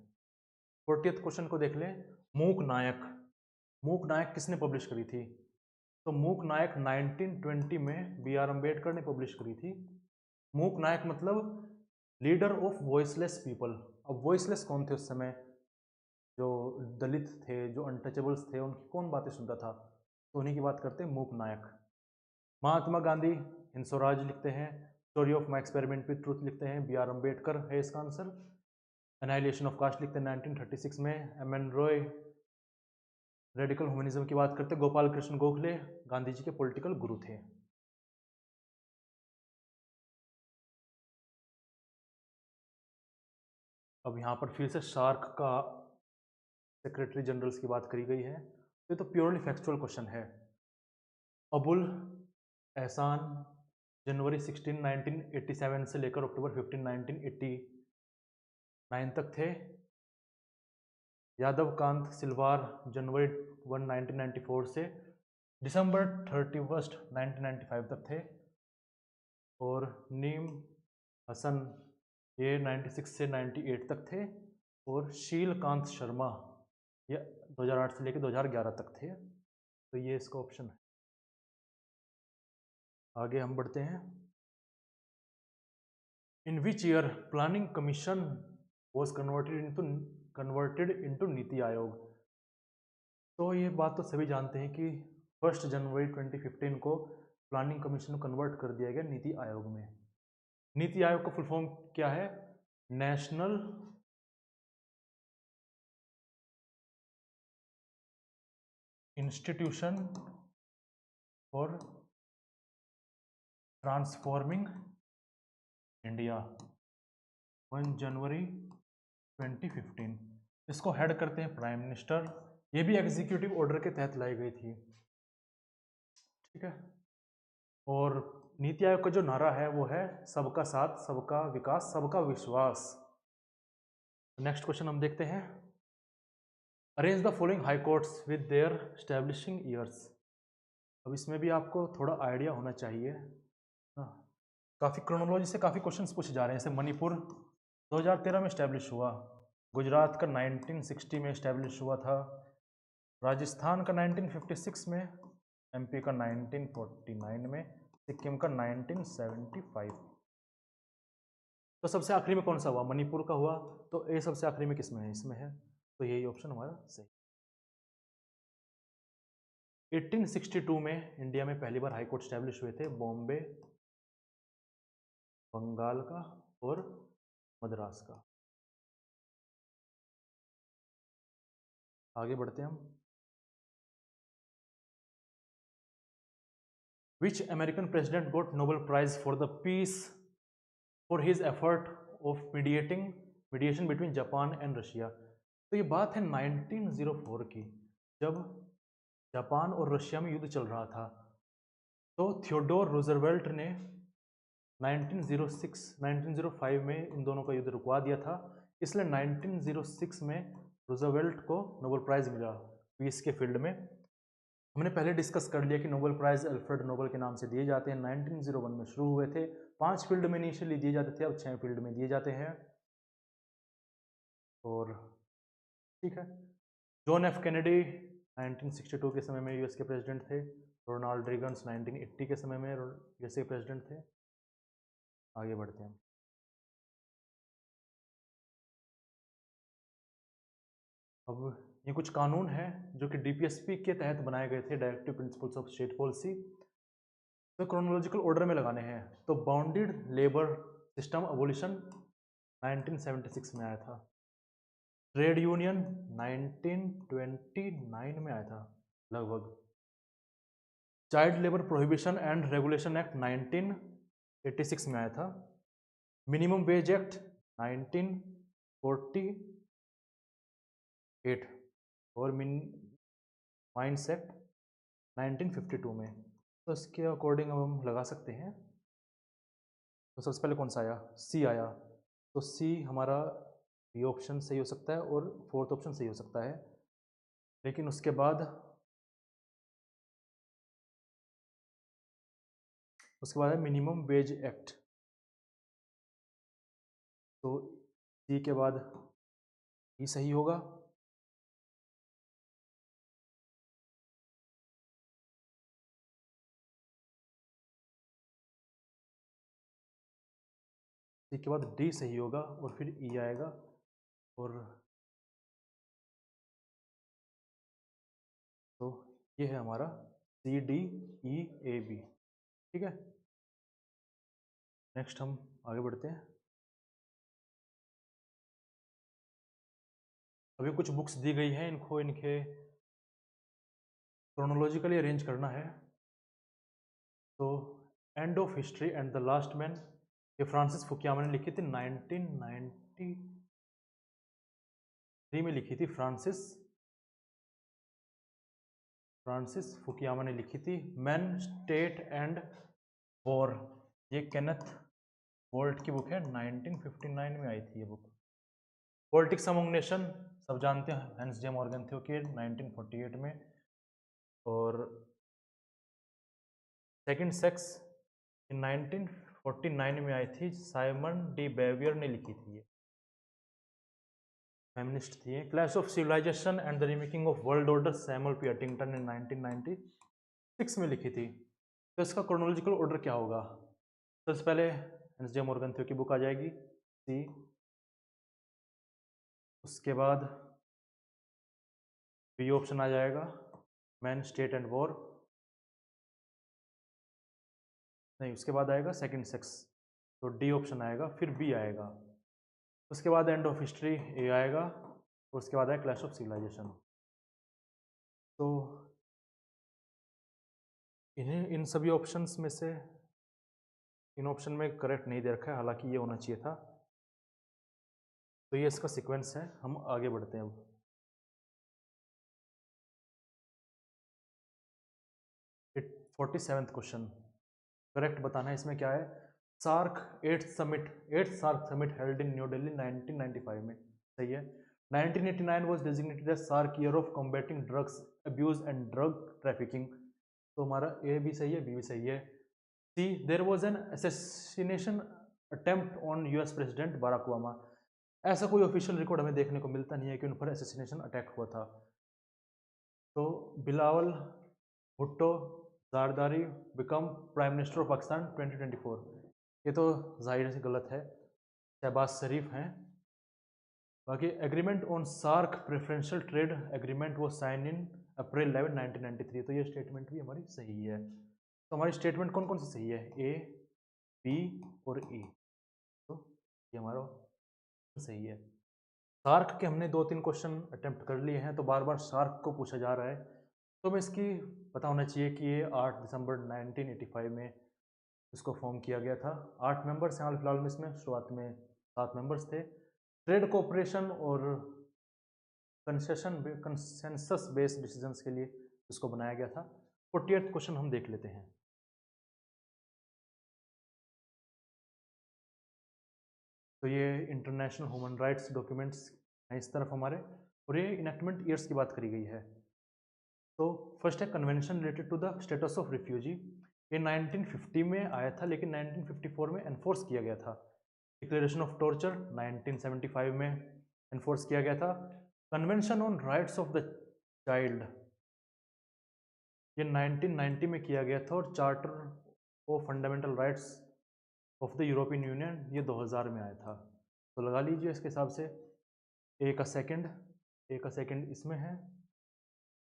Speaker 1: 40th क्वेश्चन को देख लें। मूक नायक, मूक नायक किसने पब्लिश करी थी? तो मूक नायक 1920 में बी आर अम्बेडकर ने पब्लिश करी थी। मूक नायक मतलब लीडर ऑफ वॉइसलेस पीपल। अब वॉइसलेस कौन थे उस समय? जो दलित थे, जो अनटचेबल्स थे, उनकी कौन बातें सुनता था? तो उन्हीं की बात करते हैं, मूक नायक। महात्मा गांधी इन स्वराज लिखते हैं, story of my experiment with truth लिखते हैं, बी आर अम्बेडकर है इसका आंसर। एनाइलेशन ऑफ कास्ट लिखते हैं 1936 में, एम एन रॉय रेडिकल ह्यूमनिज्म की बात करते हैं, गोपाल कृष्ण गोखले गांधी जी के पॉलिटिकल गुरु थे। अब यहाँ पर फिर से शार्क का सेक्रेटरी जनरल्स की बात करी गई है, ये तो प्योरली फैक्चुअल क्वेश्चन है। अबुल एहसान जनवरी 16 1987 से लेकर अक्टूबर 15 1989 तक थे। यादव कांत सिलवार जनवरी 1 1994 से दिसंबर 31 1995 तक थे। और नीम हसन ये 96 से 98 तक थे। और शीलकांत शर्मा ये 2008 से लेकर 2011 तक थे। तो ये इसका ऑप्शन है। आगे हम बढ़ते हैं। In which year planning commission was converted into NITI Aayog? तो ये बात तो सभी जानते हैं कि 1 जनवरी 2015 को प्लानिंग कमीशन को कन्वर्ट कर दिया गया नीति आयोग में। नीति आयोग का फुल फॉर्म क्या है? National institution for transforming India, 1 जनवरी 2015। इसको हेड करते हैं प्राइम मिनिस्टर। ये भी एग्जीक्यूटिव ऑर्डर के तहत लाई गई थी, ठीक है। और नीति आयोग का जो नारा है वो है सबका साथ, सबका विकास, सबका विश्वास। नेक्स्ट क्वेश्चन हम देखते हैं, arrange the following high courts with their establishing years. अब इसमें भी आपको थोड़ा आइडिया होना चाहिए। काफ़ी क्रोनोलॉजी से काफ़ी क्वेश्चंस पूछे जा रहे हैं। जैसे मणिपुर 2013 में इस्टेब्लिश हुआ, गुजरात का 1960 में इस्टेब्लिश हुआ था, राजस्थान का 1956 में, एमपी का 1949 में, सिक्किम का 1975। तो सबसे आखिरी में कौन सा हुआ? मणिपुर का हुआ। तो ए सबसे आखिरी में किस में है? इसमें है। तो यही ऑप्शन हमारा सही। 1862 में इंडिया में पहली बार हाई कोर्ट स्टैब्लिश हुए थे, बॉम्बे, बंगाल का और मद्रास का। आगे बढ़ते हैं हम। Which American president got Nobel prize for the peace for his effort of mediation between Japan and Russia. तो ये बात है 1904 की, जब जापान और रशिया में युद्ध चल रहा था। तो थियोडोर रूजवेल्ट ने 1905 में इन दोनों का युद्ध रुकवा दिया था। इसलिए 1906 में रूजवेल्ट को नोबेल प्राइज़ मिला पीस के फील्ड में। हमने पहले डिस्कस कर लिया कि नोबेल प्राइज़ अल्फ्रेड नोबेल के नाम से दिए जाते हैं। 1901 में शुरू हुए थे, 5 फील्ड में इनिशियली दिए जाते थे, अब 6 फील्ड में दिए जाते हैं। और ठीक है, जॉन एफ कैनेडी 1962 के समय में यूएस के प्रेसिडेंट थे। रोनाल्ड रीगन्स 1980 के समय में यूएस के प्रेसिडेंट थे। आगे बढ़ते हैं। अब ये कुछ कानून हैं जो कि डीपीएसपी के तहत बनाए गए थे, directive principles of state policy. तो क्रोनोलॉजिकल ऑर्डर में लगाने हैं। तो बाउंडेड लेबर सिस्टम अबोलिशन 1976 में आया था। ट्रेड यूनियन 1929 में आया था लगभग। Child labour prohibition and regulation act 1986 में आया था। मिनिमम वेज एक्ट 1948 और माइंस एक्ट 1952 में। तो इसके अकॉर्डिंग अब हम लगा सकते हैं। तो सबसे पहले कौन सा आया? सी आया। तो सी हमारा ये ऑप्शन सही हो सकता है और फोर्थ ऑप्शन सही हो सकता है। लेकिन उसके बाद है मिनिमम वेज एक्ट। तो सी के बाद ये सही होगा। सी के बाद डी सही होगा और फिर ई आएगा। और तो ये है हमारा C D E A B. ठीक है, नेक्स्ट हम आगे बढ़ते हैं। अभी कुछ बुक्स दी गई हैं, इनके क्रोनोलॉजिकली अरेंज करना है। तो end of history and the last man, ये फ्रांसिस फुकियामा ने लिखी थी 1993 में लिखी थी। फ्रांसिस फुकियामा ने लिखी थी। मैन, स्टेट एंड वॉर, ये केनेथ बोल्ट की बुक है। 1959 में आई थी ये बुक। पॉलिटिक्स अमंग नेशन, सब जानते हैं, हेंस जे मॉर्गन थे, ओके, 1948 में। और सेकंड सेक्स 1949 में आई थी, साइमन डी बेवियर ने लिखी थी। ये फेमिनिस्ट थी। Clash of civilisation and the remaking of world order, Samuel P Huntington ने 1996 में लिखी थी। तो इसका क्रोनोलॉजिकल ऑर्डर क्या होगा? सबसे पहले हेंस जे मॉर्गन की बुक आ जाएगी, सी। उसके बाद बी ऑप्शन आ जाएगा, मैन, स्टेट एंड वॉर। नहीं, उसके बाद आएगा सेकंड सेक्स, तो डी ऑप्शन आएगा, फिर बी आएगा। उसके बाद एंड ऑफ हिस्ट्री, ए आएगा। और उसके बाद आएगा क्लैश ऑफ सिविलाइजेशन। तो इन सभी ऑप्शंस में से इन ऑप्शन में करेक्ट नहीं दे रखा है, हालांकि ये होना चाहिए था। तो ये इसका सीक्वेंस है। हम आगे बढ़ते हैं अब। 47वां क्वेश्चन, करेक्ट बताना है इसमें क्या है। Eighth SAARC summit held in New Delhi 1995 में, सही है। 1989 was designated as SAARC year of combating drugs abuse and drug trafficking, तो हमारा ए भी सही है, बी भी सही है। C, there was an assassination attempt on US president Barack Obama, ऐसा कोई ऑफिशियल रिकॉर्ड हमें देखने को मिलता नहीं है कि उन पर असैसिनेशन अटैक हुआ था। तो Bilawal Bhutto Zardari become prime minister of Pakistan 2024, ये तो जाहिर से गलत है, शहबाज शरीफ हैं। बाकी agreement on SAARC preferential trade agreement वो साइन इन अप्रैल 11 1993, तो ये स्टेटमेंट भी हमारी सही है। तो हमारी स्टेटमेंट कौन कौन सी सही है, ए, बी और ई, तो ये हमारा सही है। सार्क के हमने 2-3 क्वेश्चन अटेम्प्ट कर लिए हैं, तो बार बार सार्क को पूछा जा रहा है, तो हमें इसकी पता होना चाहिए कि ये 8 दिसंबर 1985 में इसको फॉर्म किया गया था। 8 मेंबर्स हैं हाल फिलहाल में, इसमें शुरुआत में 7 मेंबर्स थे। ट्रेड कोऑपरेशन और कंसेंसस बेस्ड डिसीजंस के लिए इसको बनाया गया था। 40th क्वेश्चन हम देख लेते हैं। तो ये इंटरनेशनल ह्यूमन राइट्स डॉक्यूमेंट्स हैं इस तरफ हमारे, और ये इनेक्टमेंट ईयर्स की बात करी गई है। तो फर्स्ट है convention related to the status of refugee, ये 1950 में आया था, लेकिन 1954 में एनफोर्स किया गया था। डिक्लेरेशन ऑफ टॉर्चर 1975 में एनफोर्स किया गया था। Convention on rights of the child, ये 1990 में किया गया था, और charter of fundamental rights of the European union ये 2000 में आया था। तो लगा लीजिए इसके हिसाब से, ए का सेकंड इसमें है,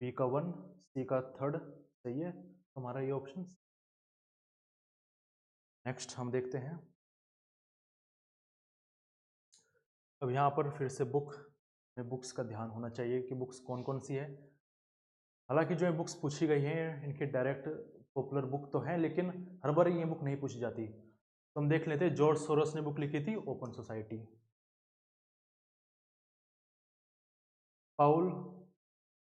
Speaker 1: बी का 1, सी का 3rd सही है, तो हमारा ये ऑप्शन। नेक्स्ट हम देखते हैं, अब यहाँ पर फिर से बुक्स का ध्यान होना चाहिए कि बुक्स कौन कौन सी है। हालांकि जो ये बुक्स पूछी गई हैं इनके डायरेक्ट पॉपुलर बुक तो हैं, लेकिन हर बार ये बुक नहीं पूछी जाती। तो हम देख लेते हैं, जॉर्ज सोरोस ने बुक लिखी थी ओपन सोसाइटी, पाउल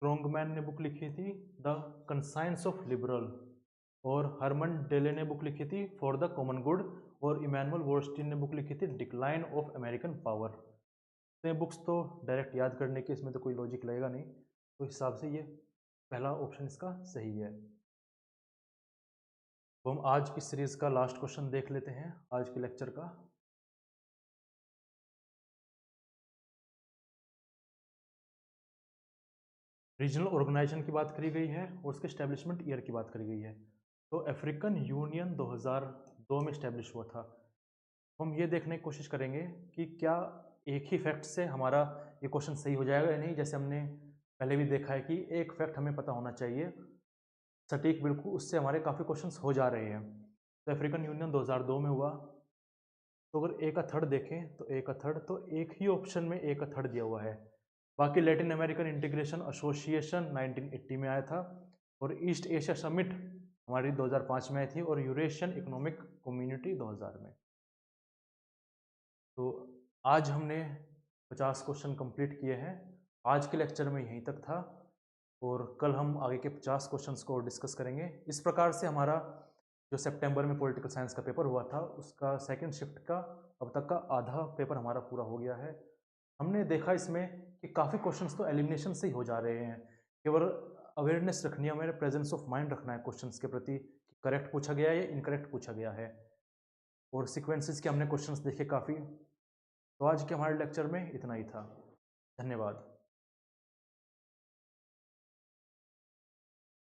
Speaker 1: क्रोंगमैन ने बुक लिखी थी द कंसाइंस ऑफ लिबरल, और हरमन डेले ने बुक लिखी थी फॉर द कॉमन गुड, और इमैनुअल वॉरस्टीन ने बुक लिखी थी डिक्लाइन ऑफ अमेरिकन पावर। तो ये बुक्स तो डायरेक्ट याद करने के इसमें तो कोई लॉजिक लगेगा नहीं, तो इस हिसाब से ये पहला ऑप्शन इसका सही है। तो हम आज की सीरीज का लास्ट क्वेश्चन देख लेते हैं, आज के लेक्चर का। रीजनल ऑर्गेनाइजेशन की बात करी गई है और उसके स्टैब्लिशमेंट ईयर की बात करी गई है। तो अफ्रीकन यूनियन 2002 में इस्टेब्लिश हुआ था। हम ये देखने की कोशिश करेंगे कि क्या एक ही फैक्ट से हमारा ये क्वेश्चन सही हो जाएगा या नहीं। जैसे हमने पहले भी देखा है कि एक फैक्ट हमें पता होना चाहिए सटीक, बिल्कुल उससे हमारे काफ़ी क्वेश्चंस हो जा रहे हैं। तो अफ्रीकन यूनियन 2002 में हुआ। तो अगर ए का 3rd देखें तो ए का 3rd, तो एक ही ऑप्शन में ए का 3rd दिया हुआ है। बाकी लैटिन अमेरिकन इंटीग्रेशन एसोसिएशन 1980 में आया था, और ईस्ट एशिया समिट हमारी 2005 में आई थी, और यूरेशियन इकोनॉमिक कम्युनिटी 2000 में। तो आज हमने 50 क्वेश्चन कंप्लीट किए हैं। आज के लेक्चर में यहीं तक था, और कल हम आगे के 50 क्वेश्चंस को डिस्कस करेंगे। इस प्रकार से हमारा जो सितंबर में पॉलिटिकल साइंस का पेपर हुआ था उसका सेकंड शिफ्ट का अब तक का आधा पेपर हमारा पूरा हो गया है। हमने देखा इसमें कि काफ़ी क्वेश्चंस तो एलिमिनेशन से ही हो जा रहे हैं। केवल अवेयरनेस रखनी है, हमें प्रेजेंस ऑफ माइंड रखना है क्वेश्चंस के प्रति, करेक्ट पूछा गया है या इनकरेक्ट पूछा गया है। और सीक्वेंसेस के हमने क्वेश्चंस देखे काफ़ी। तो आज के हमारे लेक्चर में इतना ही था। धन्यवाद।